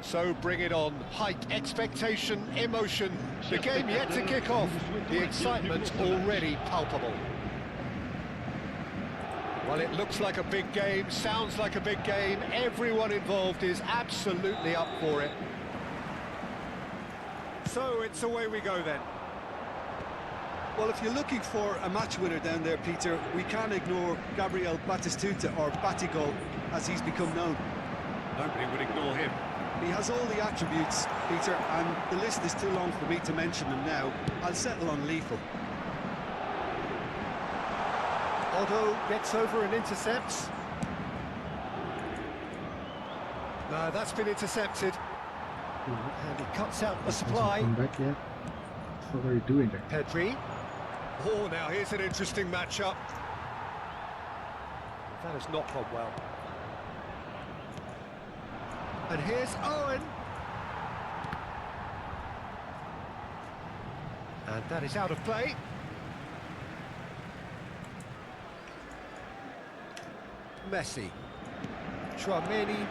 Speaker 2: So bring it on. Height, expectation, emotion. The game yet to kick off. The excitement already palpable. Well, it looks like a big game, sounds like a big game. Everyone involved is absolutely up for it. So it's away we go then.
Speaker 3: Well, if you're looking for a match winner down there, Peter, we can't ignore Gabriel Batistuta, or Batigol, as he's become known.
Speaker 2: Nobody would ignore him.
Speaker 3: He has all the attributes, Peter, and the list is too long for me to mention them now. I'll settle on lethal.
Speaker 2: Otto gets over and intercepts. No, that's been intercepted. And he cuts out the supply.
Speaker 1: Come back yet? What are you doing there?
Speaker 2: Pedri. Oh, now here's an interesting matchup. That has not gone well. And here's Owen. And that is out of play. Messi. Chouameni.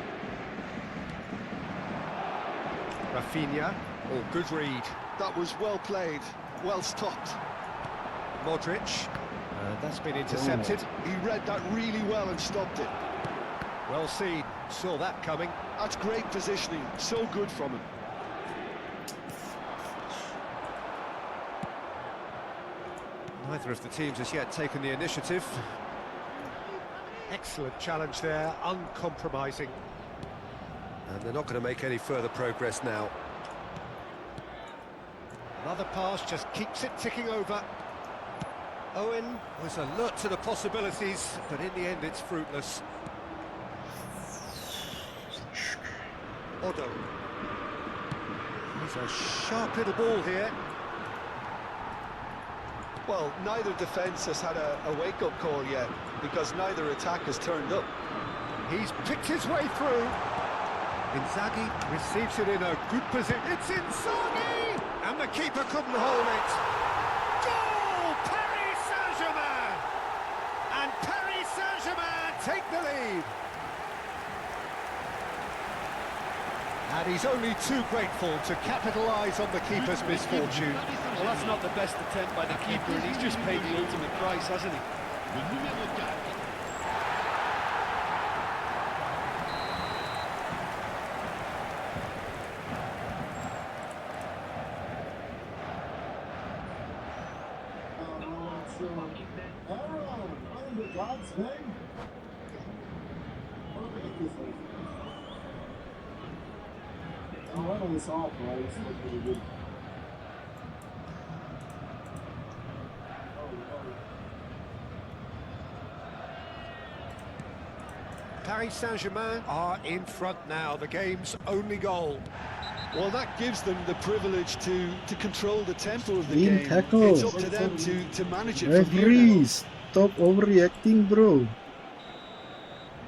Speaker 2: Rafinha. Oh, good read.
Speaker 3: That was well played, well stopped.
Speaker 2: Modric. That's been intercepted.
Speaker 3: He read that really well and stopped it.
Speaker 2: Well seen. Saw that coming.
Speaker 3: That's great positioning, so good from him.
Speaker 2: Neither of the teams has yet taken the initiative. Excellent challenge there, uncompromising. And they're not going to make any further progress now. Another pass just keeps it ticking over. Owen was alert to the possibilities, but in the end it's fruitless. Otto. He's a sharp little ball here.
Speaker 3: Well, neither defence has had a wake-up call yet, because neither attack has turned up.
Speaker 2: He's picked his way through. Inzaghi receives it in a good position. It's Inzaghi! And the keeper couldn't hold it. Goal! Paris Saint-Germain! And Paris Saint-Germain take the lead. And he's only too grateful to capitalise on the keeper's misfortune.
Speaker 3: Well, that's not the best attempt by the keeper, and he's just paid the ultimate price, hasn't he?
Speaker 10: Le numéro 4.
Speaker 2: Paris Saint-Germain are in front now, the game's only goal.
Speaker 3: Well, that gives them the privilege to control the tempo of the
Speaker 1: Clean
Speaker 3: game.
Speaker 1: tackle.
Speaker 3: It's up to them to manage it from here now.
Speaker 1: Referee, stop overreacting, bro.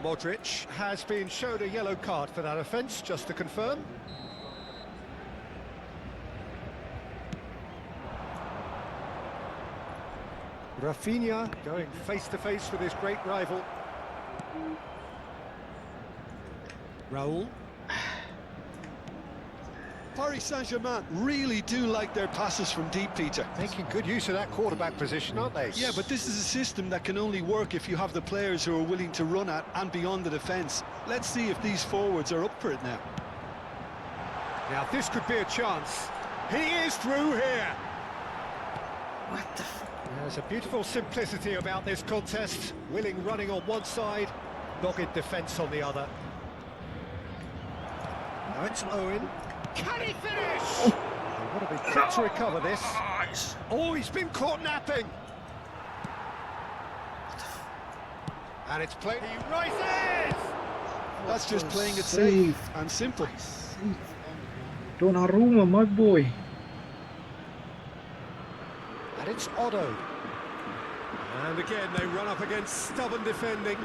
Speaker 2: Modric has been shown a yellow card for that offence, just to confirm. Rafinha going face-to-face with his great rival. Raul.
Speaker 3: Paris Saint-Germain really do like their passes from deep, Peter.
Speaker 2: Making good use of that quarterback position, aren't they?
Speaker 3: Yeah, but this is a system that can only work if you have the players who are willing to run at and beyond the defence. Let's see if these forwards are up for it now.
Speaker 2: Now this could be a chance. He is through here.
Speaker 1: What the f...
Speaker 2: There's a beautiful simplicity about this contest. Willing running on one side, dogged defence on the other. Now it's Owen. Can he finish? Oh, what a big kick to recover this. Oh, he's been caught napping. And it's played. He rises!
Speaker 3: That's just playing it
Speaker 1: Safe.
Speaker 3: safe and simple.
Speaker 1: Donnarumma, my boy.
Speaker 2: And it's Otto. And again, they run up against stubborn defending.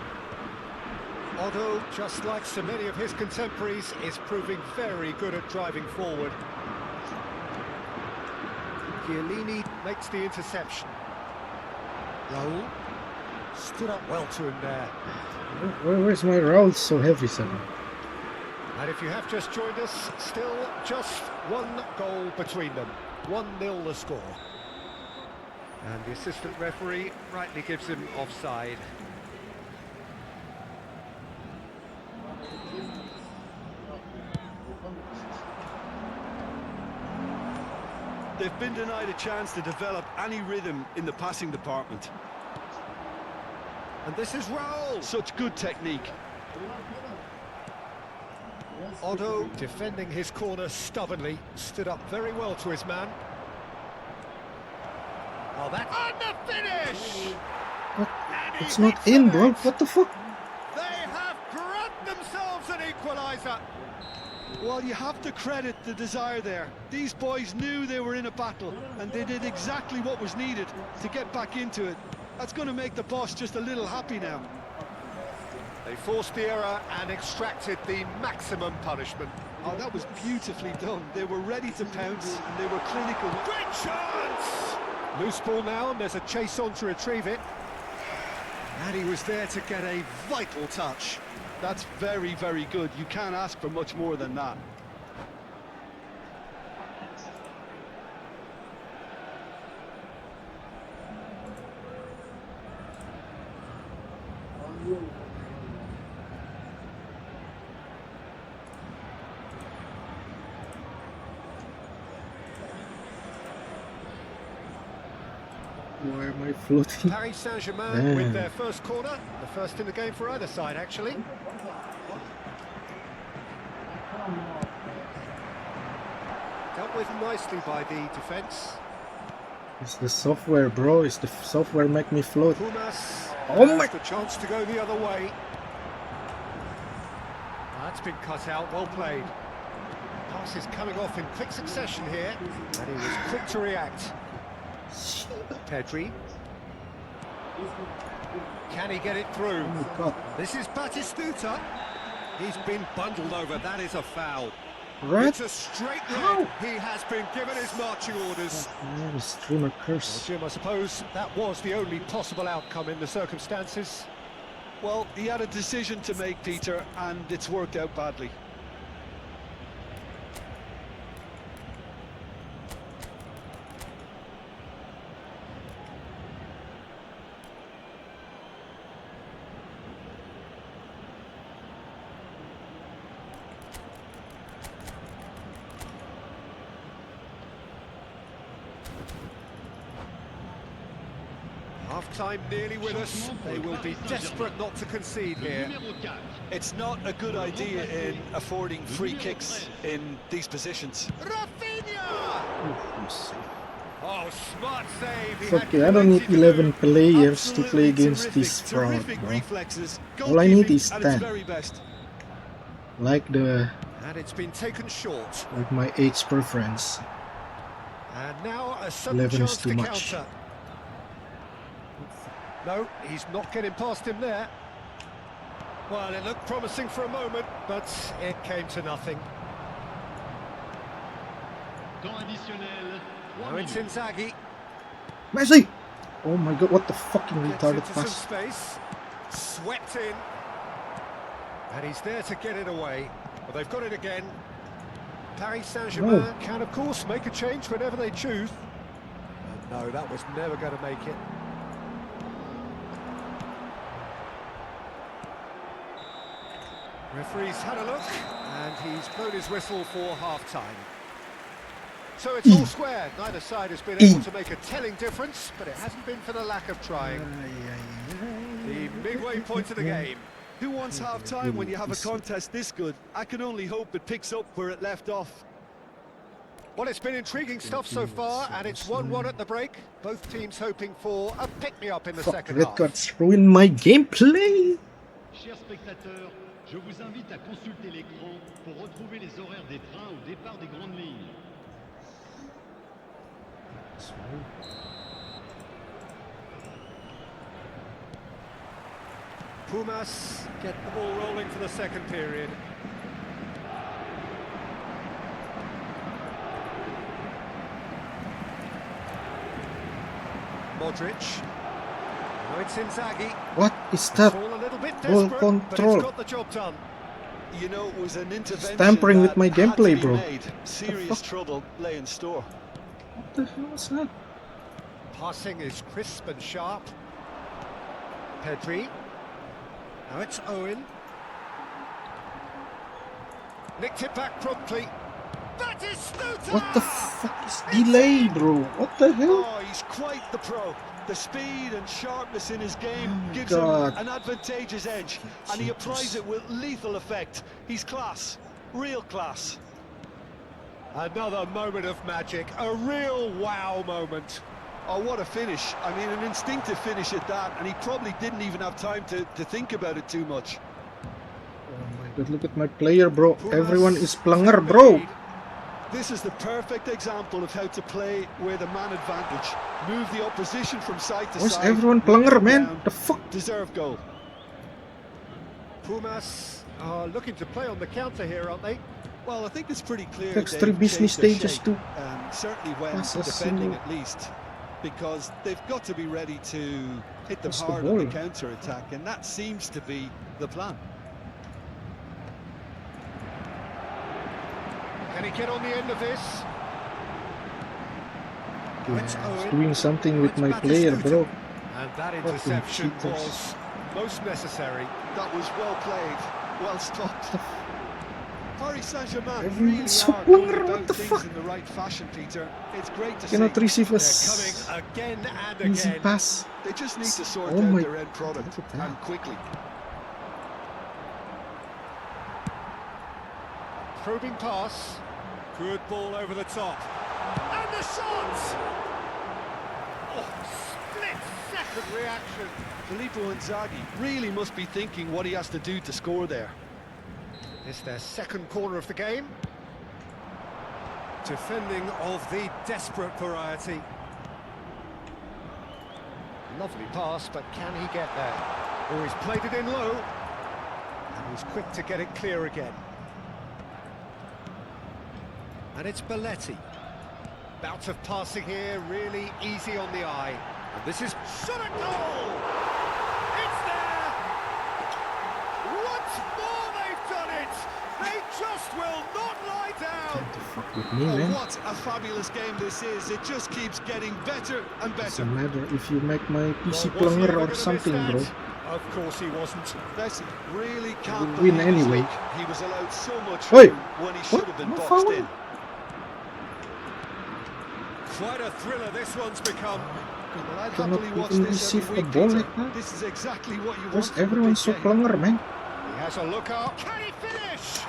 Speaker 2: Otto, just like so many of his contemporaries, is proving very good at driving forward. Chiellini makes the interception. Raul stood up well to him there.
Speaker 1: Where's my Raul so heavy, son?
Speaker 2: And if you have just joined us, still just one goal between them. 1-0 the score. And the assistant referee rightly gives him offside.
Speaker 3: They've been denied a chance to develop any rhythm in the passing department.
Speaker 2: And this is Raul.
Speaker 3: Such good technique.
Speaker 2: Otto defending his corner stubbornly, stood up very well to his man. Oh, that and the finish!
Speaker 1: What? It's not in, bro. What the fuck?
Speaker 2: They have grabbed themselves an equaliser.
Speaker 3: Well, you have to credit the desire there. These boys knew they were in a battle, and they did exactly what was needed to get back into it. That's going to make the boss just a little happy now.
Speaker 2: They forced the error and extracted the maximum punishment.
Speaker 3: Oh, that was beautifully done. They were ready to pounce, and they were clinical.
Speaker 2: Great chance! Loose ball now, and there's a chase on to retrieve it. And he was there to get a vital touch.
Speaker 3: That's very, very good. You can't ask for much more than that.
Speaker 1: Why am I floating?
Speaker 2: Paris Saint-Germain with their first corner, the first in the game for either side, actually. Dealt with nicely by the defence.
Speaker 1: It's the software, bro. It's the software make me float.
Speaker 2: Pumas
Speaker 1: Oh my!
Speaker 2: has the chance to go the other way. That's been cut out, well played. Pass is coming off in quick succession here, and he was quick to react. Pedri. Can he get it through?
Speaker 1: Oh my god.
Speaker 2: This is Batistuta. He's been bundled over, that is a foul.
Speaker 1: Red?
Speaker 2: It's a straight red. He has been given his marching orders.
Speaker 1: Man, streamer curse.
Speaker 2: Well, Jim, I suppose that was the only possible outcome in the circumstances.
Speaker 3: Well, he had a decision to make, Peter, and it's worked out badly.
Speaker 2: Half-time nearly with us. They will be desperate not to concede here.
Speaker 5: It's not a good idea in affording free kicks in these positions.
Speaker 2: Rafinha! Oh, smart save. He
Speaker 1: It's
Speaker 2: had
Speaker 1: okay, I don't need
Speaker 2: plenty to
Speaker 1: 11
Speaker 2: do.
Speaker 1: players to play
Speaker 3: Absolutely
Speaker 1: against
Speaker 3: terrific,
Speaker 1: this fraud,
Speaker 3: terrific
Speaker 1: bro.
Speaker 3: reflexes.
Speaker 1: All I need
Speaker 3: Goalkeeping
Speaker 1: is
Speaker 3: at its
Speaker 1: 10.
Speaker 3: very best.
Speaker 1: Like
Speaker 2: And it's been taken short.
Speaker 1: my age preference.
Speaker 2: And now a sudden
Speaker 1: 11 is
Speaker 2: chance
Speaker 1: too
Speaker 2: to
Speaker 1: much.
Speaker 2: counter. No, he's not getting past him there. Well, it looked promising for a moment, but it came to nothing.
Speaker 10: Temps additionnel.
Speaker 2: Now it's Inzaghi.
Speaker 1: Messi! Oh my god, what the fucking
Speaker 2: Gets
Speaker 1: retarded
Speaker 2: into some
Speaker 1: pass.
Speaker 2: space. Swept in. And he's there to get it away. But they've got it again. Paris Saint-Germain can, of course, make a change whenever they choose. No, that was never going to make it. Referee's had a look, and he's blown his whistle for half-time. So it's all square. Neither side has been able to make a telling difference, but it hasn't been for the lack of trying. The midway point of the game.
Speaker 3: Who wants half-time when you have a contest this good? I can only hope it picks up where it left off.
Speaker 2: Well, it's been intriguing stuff so far, and it's 1-1 at the break. Both teams hoping for a pick-me-up in the second
Speaker 1: red
Speaker 2: half.
Speaker 1: cards ruin my gameplay.
Speaker 10: Chers spectateurs, je vous invite à consulter l'écran pour retrouver les horaires des trains au départ des grandes lignes.
Speaker 2: Pumas get the ball rolling for the second period. Modric. Now it's Inzaghi.
Speaker 1: What is that?
Speaker 2: All a little bit
Speaker 1: Ball
Speaker 2: desperate, but
Speaker 1: control.
Speaker 2: it's got the job done.
Speaker 3: You know, it was an intervention
Speaker 1: tampering with
Speaker 3: that
Speaker 1: my
Speaker 3: had to
Speaker 1: gameplay,
Speaker 3: be
Speaker 1: bro.
Speaker 3: made. Serious trouble lay in store.
Speaker 1: What the hell was that?
Speaker 2: Passing is crisp and sharp. Pedri. Now it's Owen. Nicked it back promptly. That is Stuta!
Speaker 1: What the fuck is delay, bro? What the hell?
Speaker 3: Oh, he's quite the pro. The speed and sharpness in his game
Speaker 1: Oh
Speaker 3: gives
Speaker 1: God.
Speaker 3: him an advantageous edge, and he applies it with lethal effect. He's class, real class.
Speaker 2: Another moment of magic, a real wow moment.
Speaker 3: Oh, what a finish. I mean, an instinctive finish at that, and he probably didn't even have time to think about it too much.
Speaker 1: Oh my god, look at my player, bro. Everyone is plunger, bro.
Speaker 3: This is the perfect example of how to play with a man advantage. Move the opposition from side to
Speaker 1: Where's
Speaker 3: side.
Speaker 1: everyone plunger, man?
Speaker 3: down,
Speaker 1: The fuck?
Speaker 3: Deserve goal.
Speaker 2: Pumas are looking to play on the counter here, aren't they?
Speaker 3: Well, I think it's pretty clear
Speaker 1: Takes
Speaker 3: they've
Speaker 1: 3 business
Speaker 3: changed their
Speaker 1: stages
Speaker 3: shape,
Speaker 1: to
Speaker 3: certainly when
Speaker 1: pass a
Speaker 3: defending
Speaker 1: single.
Speaker 3: at least, because they've got to be ready to hit them
Speaker 1: Pass the
Speaker 3: hard on the
Speaker 1: ball.
Speaker 3: counter-attack, and that seems to be the plan.
Speaker 2: Can he get on the end of this? It's
Speaker 1: Yeah,
Speaker 2: Owen.
Speaker 1: doing something with
Speaker 2: It's
Speaker 1: my player,
Speaker 2: Batistuta.
Speaker 1: bro.
Speaker 2: And that
Speaker 1: Fucking
Speaker 2: interception
Speaker 1: cheaters.
Speaker 2: was most necessary.
Speaker 3: That was well played, well stopped. Paris Saint-Germain
Speaker 1: Everyone's
Speaker 3: really
Speaker 1: so
Speaker 3: are
Speaker 1: plunger,
Speaker 3: going
Speaker 1: what
Speaker 3: about
Speaker 1: the
Speaker 3: things
Speaker 1: fuck?
Speaker 3: in the right fashion, Peter. It's great to
Speaker 1: Cannot
Speaker 3: see.
Speaker 1: receive a
Speaker 2: They're coming again and
Speaker 1: easy
Speaker 2: again.
Speaker 1: pass.
Speaker 3: They just need to sort
Speaker 1: Oh
Speaker 3: out
Speaker 1: my
Speaker 3: their end product,
Speaker 1: look at that.
Speaker 3: and quickly.
Speaker 2: Probing pass. Good ball over the top. And the shot! Oh, split-second reaction.
Speaker 3: Filippo Inzaghi really must be thinking what he has to do to score there.
Speaker 2: It's their second corner of the game. Defending of the desperate variety. Lovely pass, but can he get there? Oh, he's played it in low. And he's quick to get it clear again. And it's Belletti. Bout of passing here, really easy on the eye. And this is shot at goal! It's there! Once more they've done it! They just will not lie down!
Speaker 1: What the fuck with me,
Speaker 3: Oh,
Speaker 1: man?
Speaker 3: what a fabulous game this is. It just keeps getting better and better.
Speaker 1: Doesn't matter if you make my PC
Speaker 2: Well, was he
Speaker 1: plunger
Speaker 2: ever
Speaker 1: or
Speaker 2: gonna
Speaker 1: something,
Speaker 2: miss
Speaker 1: bro.
Speaker 2: that? Of course he wasn't.
Speaker 3: Messi really can't
Speaker 1: We'll win
Speaker 3: believe his
Speaker 1: anyway.
Speaker 3: luck. He was allowed so much
Speaker 1: Oi!
Speaker 3: room when he should
Speaker 1: What?
Speaker 3: have been
Speaker 1: No
Speaker 3: boxed
Speaker 1: foul?
Speaker 3: in.
Speaker 2: Quite a thriller this one's become.
Speaker 3: Well, I'd
Speaker 1: Cannot
Speaker 3: happily watch
Speaker 1: even
Speaker 3: this every
Speaker 1: receive a
Speaker 3: week,
Speaker 1: ball
Speaker 3: Peter.
Speaker 1: like that.
Speaker 3: This is exactly what you
Speaker 1: Where's
Speaker 3: want from a
Speaker 1: everyone
Speaker 3: big
Speaker 1: so
Speaker 3: game.
Speaker 1: plunger, man?
Speaker 2: He has a look up. Can he finish?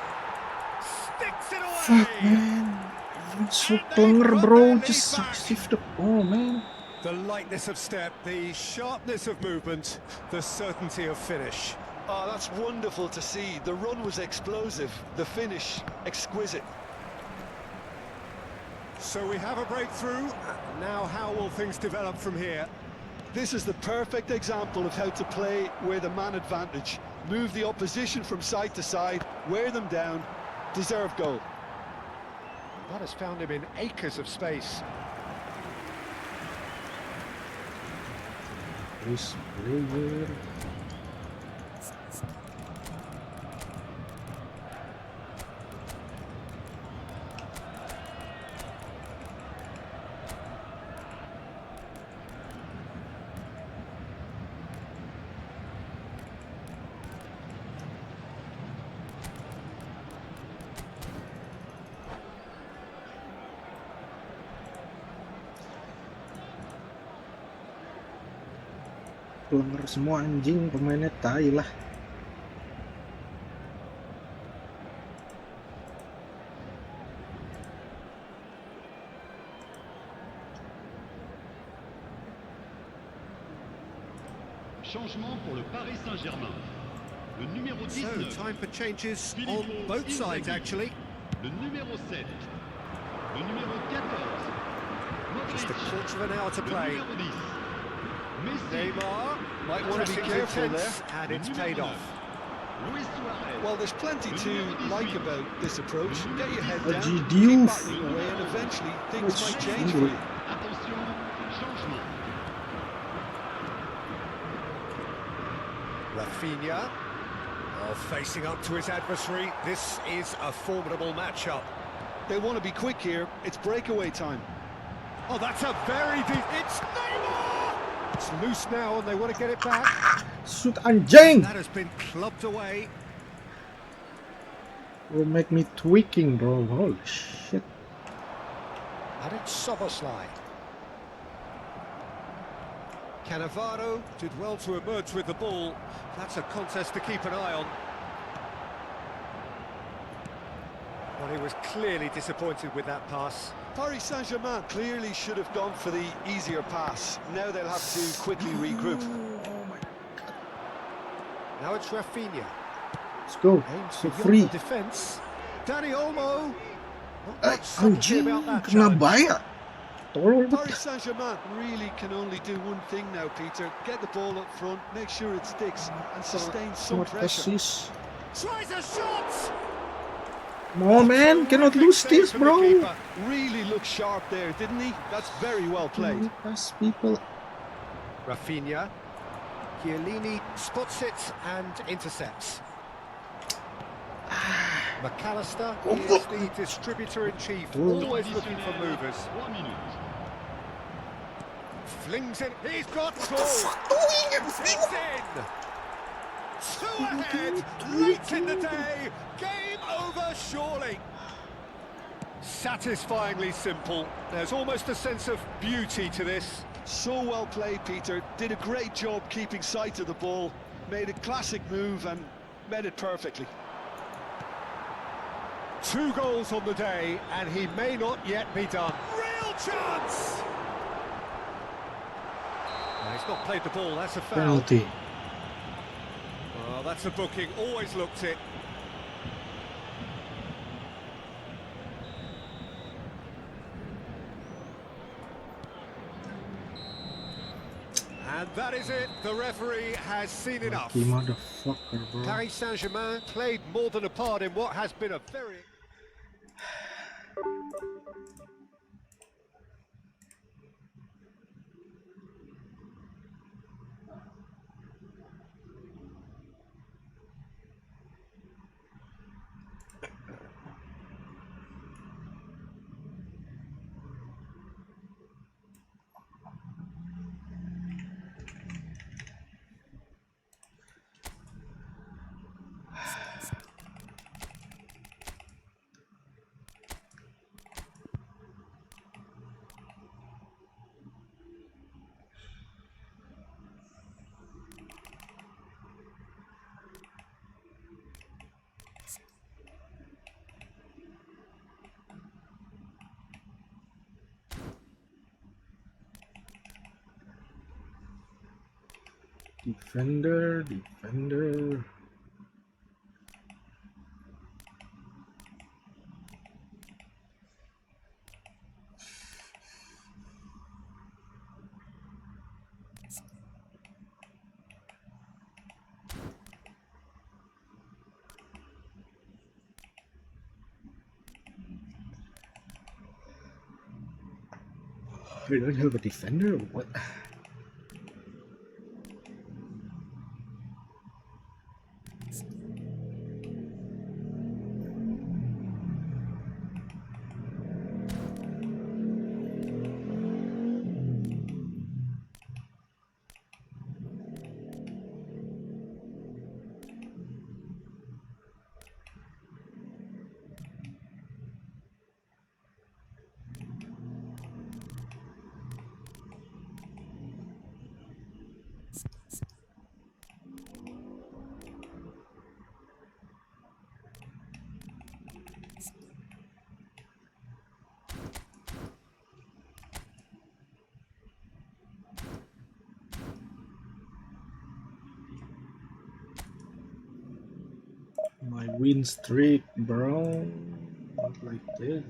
Speaker 2: Sticks it away.
Speaker 1: Fuck, man. Everyone's so
Speaker 2: And they've
Speaker 1: plunger,
Speaker 2: got
Speaker 1: bro.
Speaker 2: their lead
Speaker 1: Just
Speaker 2: back.
Speaker 1: receive the ball, man.
Speaker 2: The lightness of step, the sharpness of movement, the certainty of finish.
Speaker 3: Oh, that's wonderful to see. The run was explosive, the finish exquisite.
Speaker 2: So we have a breakthrough. Now how will things develop from here?
Speaker 3: This is the perfect example of how to play with a man advantage. Move the opposition from side to side, wear them down, deserve goal.
Speaker 2: That has found him in acres of space.
Speaker 1: This player. Pelanggar semua anjing, pemainnya tai lah.
Speaker 10: Changement pour le Paris Saint-Germain. Le numéro 19.
Speaker 2: So, time for changes on both sides, actually.
Speaker 10: Le numéro 7. Le numéro 14.
Speaker 2: Just a quarter of an hour to play.
Speaker 10: Le numéro 10. Messi.
Speaker 2: Neymar
Speaker 3: Might want to be careful there.
Speaker 2: and it's paid off.
Speaker 10: Luis Suarez.
Speaker 3: Well, there's plenty to like about this approach. Get your head down,
Speaker 1: Diouf.
Speaker 3: keep battling away, and eventually things might change for you.
Speaker 10: Attention, changement.
Speaker 2: Rafinha, facing up to his adversary. This is a formidable matchup.
Speaker 3: They want to be quick here. It's breakaway time.
Speaker 2: Oh, that's a very deep... It's Neymar! It's loose now and they want to get it back.
Speaker 1: Shoot anjing!
Speaker 2: That has been clubbed away.
Speaker 1: Will make me tweaking, bro. Holy shit.
Speaker 2: And it's Soboslai. Cannavaro did well to emerge with the ball. That's a contest to keep an eye on. Well, he was clearly disappointed with that pass.
Speaker 3: Paris Saint-Germain clearly should have gone for the easier pass. Now they'll have to quickly regroup.
Speaker 1: Oh my god.
Speaker 2: Now it's Rafinha.
Speaker 1: Let's go.
Speaker 2: Aims
Speaker 1: So
Speaker 2: for
Speaker 1: free.
Speaker 2: the defence. Danny Olmo. Not much subtlety
Speaker 1: Anjing,
Speaker 2: about that
Speaker 1: kena
Speaker 2: challenge.
Speaker 1: bayar. Tolol
Speaker 3: Paris Saint-Germain really can only do one thing now, Peter. Get the ball up front, make sure it sticks, and sustain some
Speaker 1: Smart
Speaker 3: pressure.
Speaker 1: assist.
Speaker 2: Tries a shot!
Speaker 1: No man, cannot lose this, bro.
Speaker 3: Really looked sharp there, didn't he? That's very well played.
Speaker 1: Pass people.
Speaker 2: Rafinha. Chiellini spots it and intercepts. McAllister is the distributor-in-chief, always looking for movers.
Speaker 10: 3 minutes.
Speaker 2: Flings it, he's got the ball! It's in! Two ahead, late in the day, game over surely. Satisfyingly simple. There's almost a sense of beauty to this.
Speaker 3: So well played, Peter. Did a great job keeping sight of the ball. Made a classic move and met it perfectly.
Speaker 2: 2 goals on the day, and he may not yet be done. Real chance! He's not played the ball, that's a foul.
Speaker 1: Penalty.
Speaker 2: Well, that's a booking, always looked it. And that is it, the referee has seen enough.
Speaker 1: Lucky motherfucker, bro.
Speaker 2: Paris Saint-Germain played more than a part in what has been a very...
Speaker 1: Defender. We don't have a defender or what? win streak, bro. Not like this.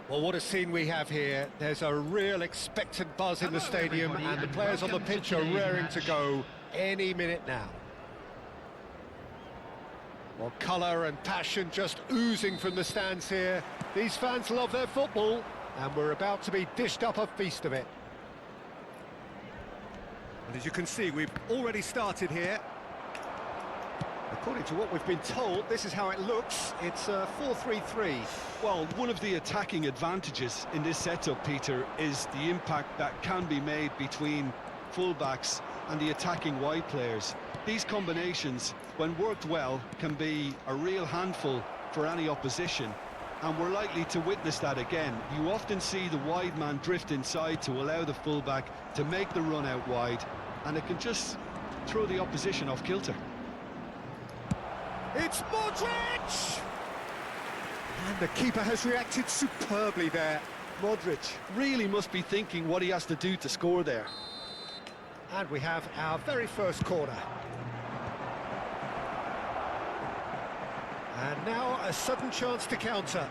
Speaker 2: Well, what a scene we have here. There's a real expectant buzz in the stadium, and the players on the pitch are raring to go any minute now. Well, colour and passion just oozing from the stands here. These fans love their football, and we're about to be dished up a feast of it. And as you can see, we've already started here. According to what we've been told, this is how it looks. It's 4-3-3.
Speaker 3: Well, one of the attacking advantages in this setup, Peter, is the impact that can be made between fullbacks and the attacking wide players. These combinations, when worked well, can be a real handful for any opposition, and we're likely to witness that again. You often see the wide man drift inside to allow the fullback to make the run out wide, and it can just throw the opposition off kilter.
Speaker 2: It's Modric! And the keeper has reacted superbly there.
Speaker 3: Modric really must be thinking what he has to do to score there.
Speaker 2: And we have our very first corner. And now a sudden chance to counter.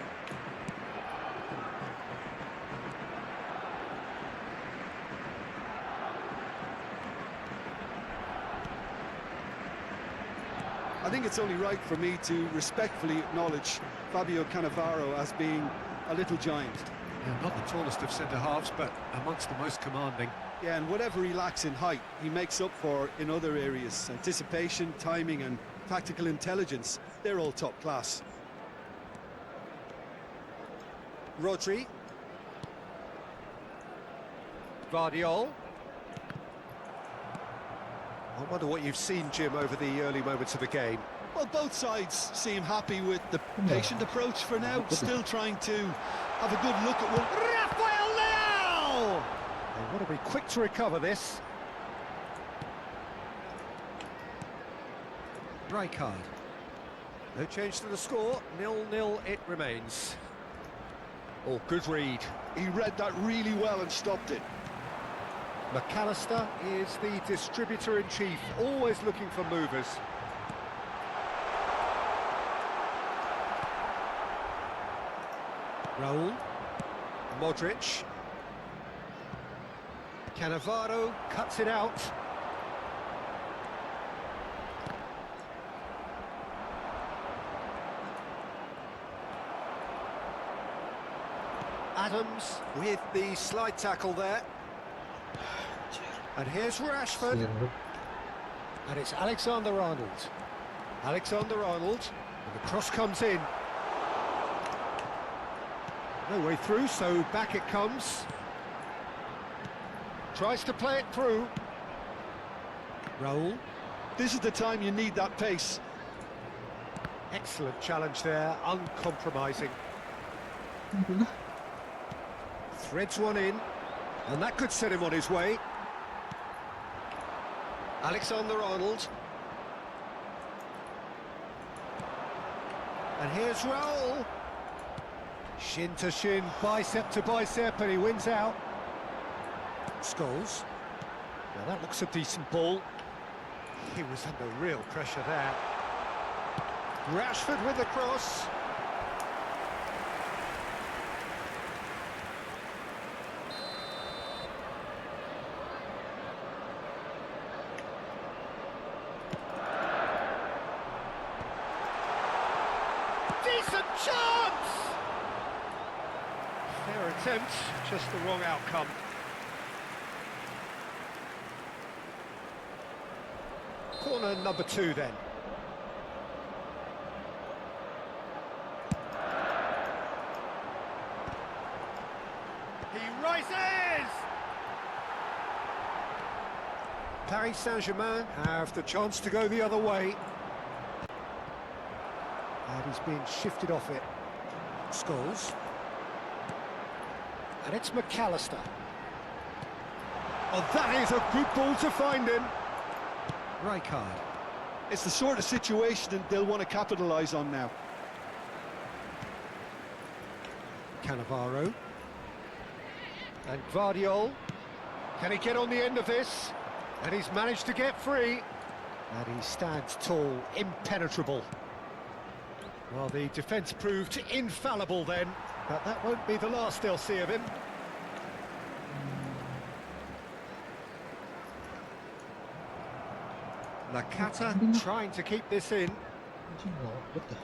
Speaker 3: I think it's only right for me to respectfully acknowledge Fabio Cannavaro as being a little giant.
Speaker 2: Yeah, not the tallest of centre-halves, but amongst the most commanding.
Speaker 3: Yeah, and whatever he lacks in height, he makes up for in other areas. Anticipation, timing and tactical intelligence, they're all top class.
Speaker 2: Rodri. Guardiol. I wonder what you've seen, Jim, over the early moments of the game.
Speaker 3: Well, both sides seem happy with the patient approach for now, still trying to have a good look at one.
Speaker 2: Rafael Leao! They want to be quick to recover this. Rijkaard. No change to the score, 0-0 it remains. Oh, good read.
Speaker 3: He read that really well and stopped it.
Speaker 2: McAllister is the distributor-in-chief, always looking for movers. Raul. Modric. Cannavaro cuts it out. Adams with the slide tackle there. And here's Rashford. And it's Alexander-Arnold. Alexander-Arnold. And the cross comes in. No way through, so back it comes. Tries to play it through. Raul.
Speaker 3: This is the time you need that pace.
Speaker 2: Excellent challenge there, uncompromising. Threads one in. And that could set him on his way. Alexander-Arnold. And here's Raul. Shin to shin, bicep to bicep, and he wins out. Scholes. Now that looks a decent ball. He was under real pressure there. Rashford with the cross. Decent chance! Fair attempt, just the wrong outcome. Corner number 2 then. He rises! Paris Saint-Germain have the chance to go the other way. And he's being shifted off it. Scholes. And it's McAllister. Oh, that is a good ball to find him. Rijkaard.
Speaker 3: It's the sort of situation that they'll want to capitalise on now.
Speaker 2: Cannavaro. And Guardiola. Can he get on the end of this? And he's managed to get free. And he stands tall, impenetrable. Well, the defence proved infallible then, but that won't be the last they'll see of him. Nakata trying to keep this in.
Speaker 1: What the?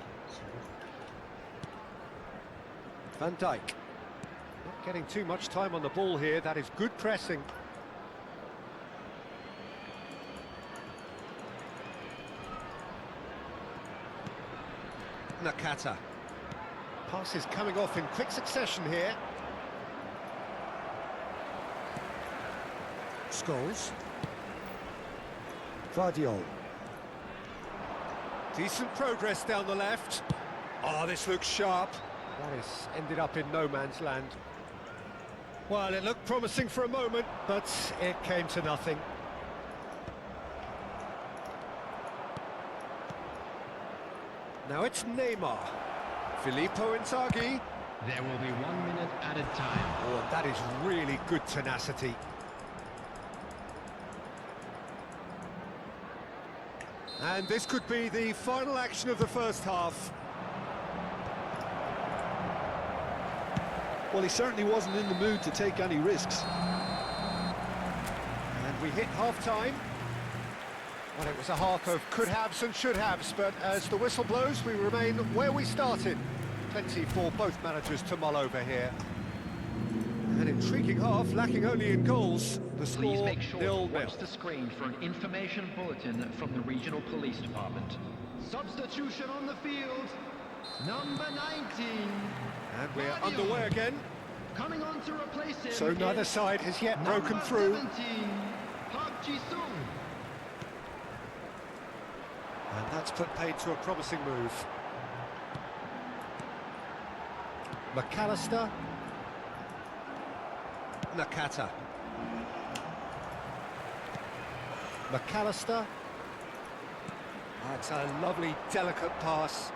Speaker 2: Van Dijk. Not getting too much time on the ball here, that is good pressing. Nakata. Passes coming off in quick succession here. Scholes. Guardiola. Decent progress down the left. Oh, this looks sharp. That has ended up in no man's land. Well, it looked promising for a moment, but it came to nothing. Now it's Neymar. Filippo Inzaghi.
Speaker 6: There will be 1 minute added time.
Speaker 2: Oh, that is really good tenacity. And this could be the final action of the first half.
Speaker 3: Well, he certainly wasn't in the mood to take any risks.
Speaker 2: And we hit half-time. Well, it was a half of could-haves and should-haves, but as the whistle blows, we remain where we started. Plenty for both managers to mull over here. An intriguing half, lacking only in goals. The
Speaker 6: Please
Speaker 2: score
Speaker 6: make sure to
Speaker 2: 0-0.
Speaker 6: watch the screen for an information bulletin from the regional police department. Substitution on the field, number 19.
Speaker 2: And we're
Speaker 6: Guardiola.
Speaker 2: underway again.
Speaker 6: Coming on to replace him.
Speaker 2: So neither
Speaker 6: is
Speaker 2: side has yet
Speaker 6: number
Speaker 2: broken through.
Speaker 6: 17, Park Ji-sung.
Speaker 2: And that's put paid to a promising move. McAllister. Nakata. McAllister. That's a lovely, delicate pass.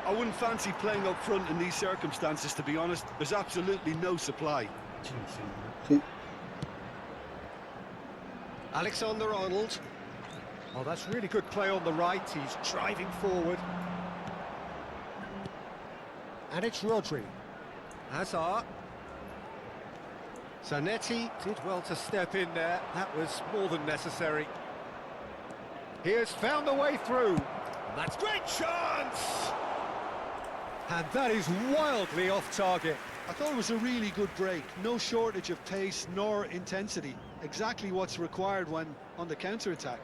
Speaker 3: I wouldn't fancy playing up front in these circumstances, to be honest. There's absolutely no supply.
Speaker 2: Alexander-Arnold. Oh, that's really good play on the right. He's driving forward. And it's Rodri. Hazard. Zanetti did well to step in there. That was more than necessary. He has found a way through. And that's great chance! And that is wildly off target.
Speaker 3: I thought it was a really good break. No shortage of pace nor intensity. Exactly what's required when on the counter-attack.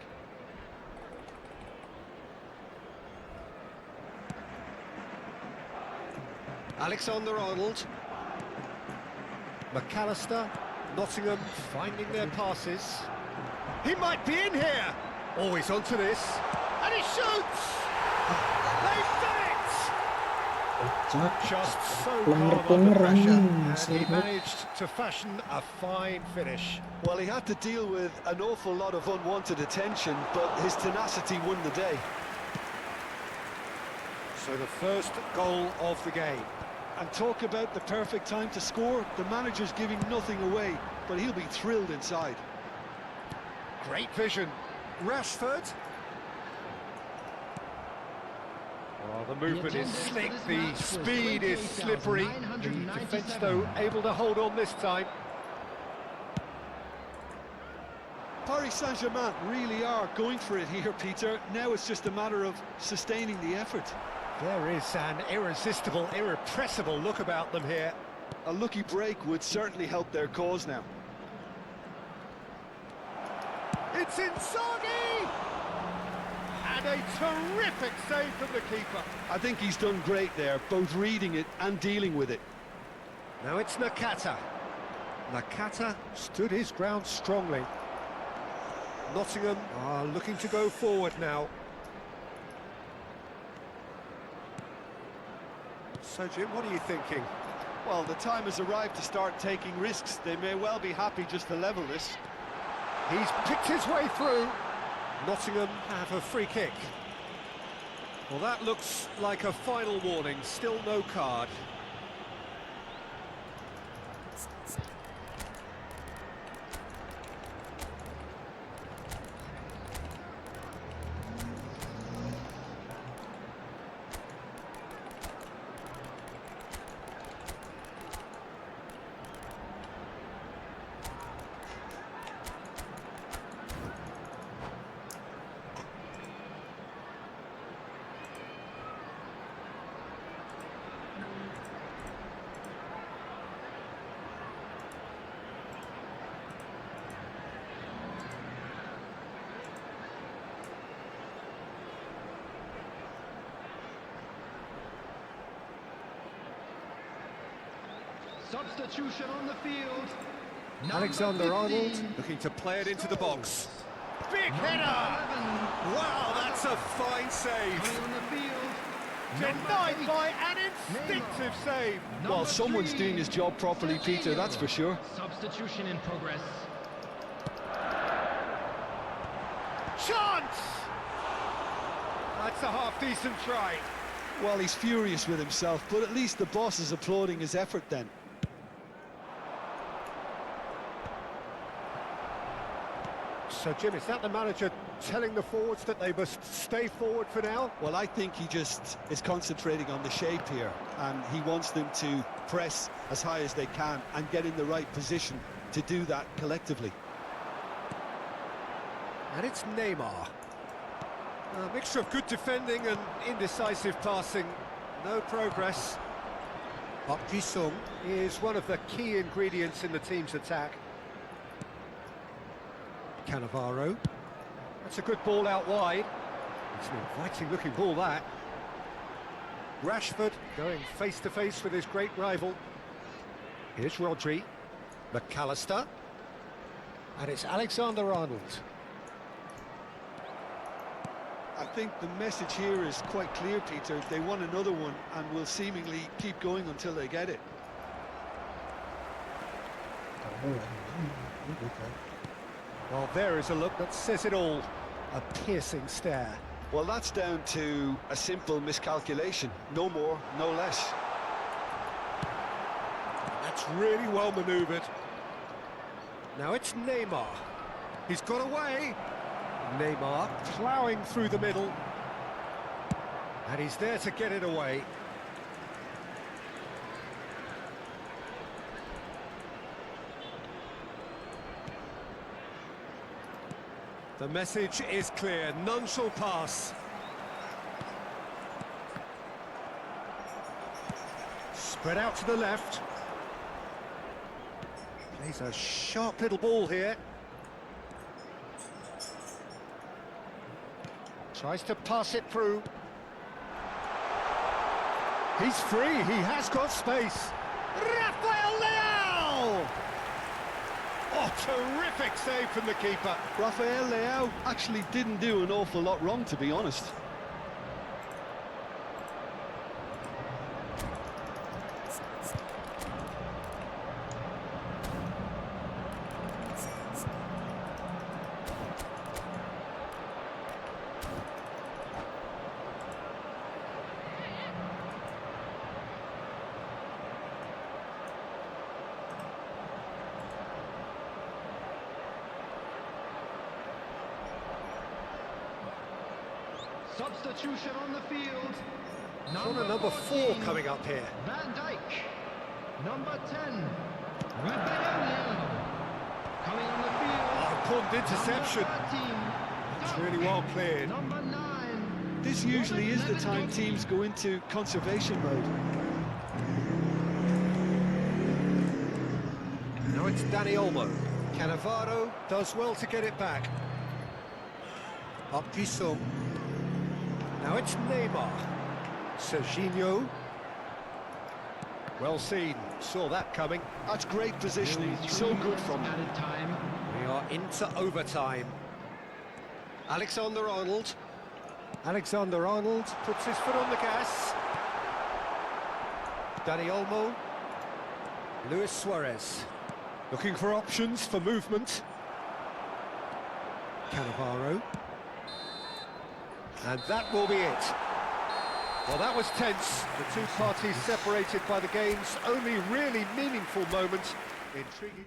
Speaker 2: Alexander-Arnold. McAllister. Nottingham finding their passes. He might be in here. Always onto this. And he shoots! They've done it! Just so
Speaker 1: Pelong
Speaker 2: calm under pressure, and
Speaker 1: nih,
Speaker 2: he managed to fashion a fine finish.
Speaker 5: Well, he had to deal with an awful lot of unwanted attention, but his tenacity won the day.
Speaker 2: So the first goal of the game.
Speaker 3: And talk about the perfect time to score. The manager's giving nothing away, but he'll be thrilled inside.
Speaker 2: Great vision. Rashford. Well, the movement is slick, the speed is slippery. The defence, though, able to hold on this time.
Speaker 3: Paris Saint-Germain really are going for it here, Peter. Now it's just a matter of sustaining the effort.
Speaker 2: There is an irresistible, irrepressible look about them here.
Speaker 3: A lucky break would certainly help their cause now.
Speaker 2: It's Inzaghi! And a terrific save from the keeper.
Speaker 3: I think he's done great there, both reading it and dealing with it.
Speaker 2: Now it's Nakata. Nakata stood his ground strongly. Nottingham are looking to go forward now. So, Jim, what are you thinking?
Speaker 3: Well, the time has arrived to start taking risks. They may well be happy just to level this.
Speaker 2: He's picked his way through. Nottingham have a free kick. Well, that looks like a final warning. Still no card.
Speaker 6: Substitution on the field.
Speaker 2: Alexander-Arnold looking to play it into the box. Big header! Wow, that's a fine save.
Speaker 6: On the field.
Speaker 2: Denied by an instinctive save.
Speaker 3: Well, someone's doing his job properly, Peter, that's for sure.
Speaker 6: Substitution in progress.
Speaker 2: Chance! That's a half-decent try.
Speaker 3: Well, he's furious with himself, but at least the boss is applauding his effort then.
Speaker 2: So, Jim, is that the manager telling the forwards that they must stay forward for now?
Speaker 3: Well, I think he just is concentrating on the shape here, and he wants them to press as high as they can and get in the right position to do that collectively.
Speaker 2: And it's Neymar. A mixture of good defending and indecisive passing. No progress. Park Ji-sung is one of the key ingredients in the team's attack. Cannavaro. That's a good ball out wide. It's an inviting looking ball, that. Rashford going face to face with his great rival. Here's Rodri. McAllister. And it's Alexander-Arnold.
Speaker 3: I think the message here is quite clear, Peter. They want another one and will seemingly keep going until they get it.
Speaker 2: Well, there is a look that says it all. A piercing stare.
Speaker 5: Well, that's down to a simple miscalculation. No more, no less.
Speaker 2: That's really well manoeuvred. Now it's Neymar. He's got away. Neymar ploughing through the middle. And he's there to get it away. The message is clear, none shall pass. Spread out to the left. Plays a sharp little ball here. Tries to pass it through. He's free, he has got space. Rafael Leao! Oh, terrific save from the keeper.
Speaker 3: Rafael Leao actually didn't do an awful lot wrong, to be honest.
Speaker 6: Substitution on the field.
Speaker 2: Corner number 4 coming up here.
Speaker 6: Van Dijk. Number 10. Ruben coming on the field.
Speaker 2: Oh, important interception.
Speaker 6: Number 13.
Speaker 2: It's really well cleared.
Speaker 6: Number 9.
Speaker 3: This usually is the time teams go into conservation mode.
Speaker 2: Now it's Dani Olmo. Cannavaro does well to get it back. Up Gisum. Now it's Neymar. Serginho. Well seen. Saw that coming.
Speaker 3: That's great positioning. So good from him.
Speaker 6: Added time.
Speaker 2: We are into overtime. Alexander-Arnold. Alexander-Arnold puts his foot on the gas. Dani Olmo. Luis Suarez. Looking for options for movement. Cannavaro. And that will be it. Well, that was tense. The two parties separated by the game's only really meaningful moment. Intriguing.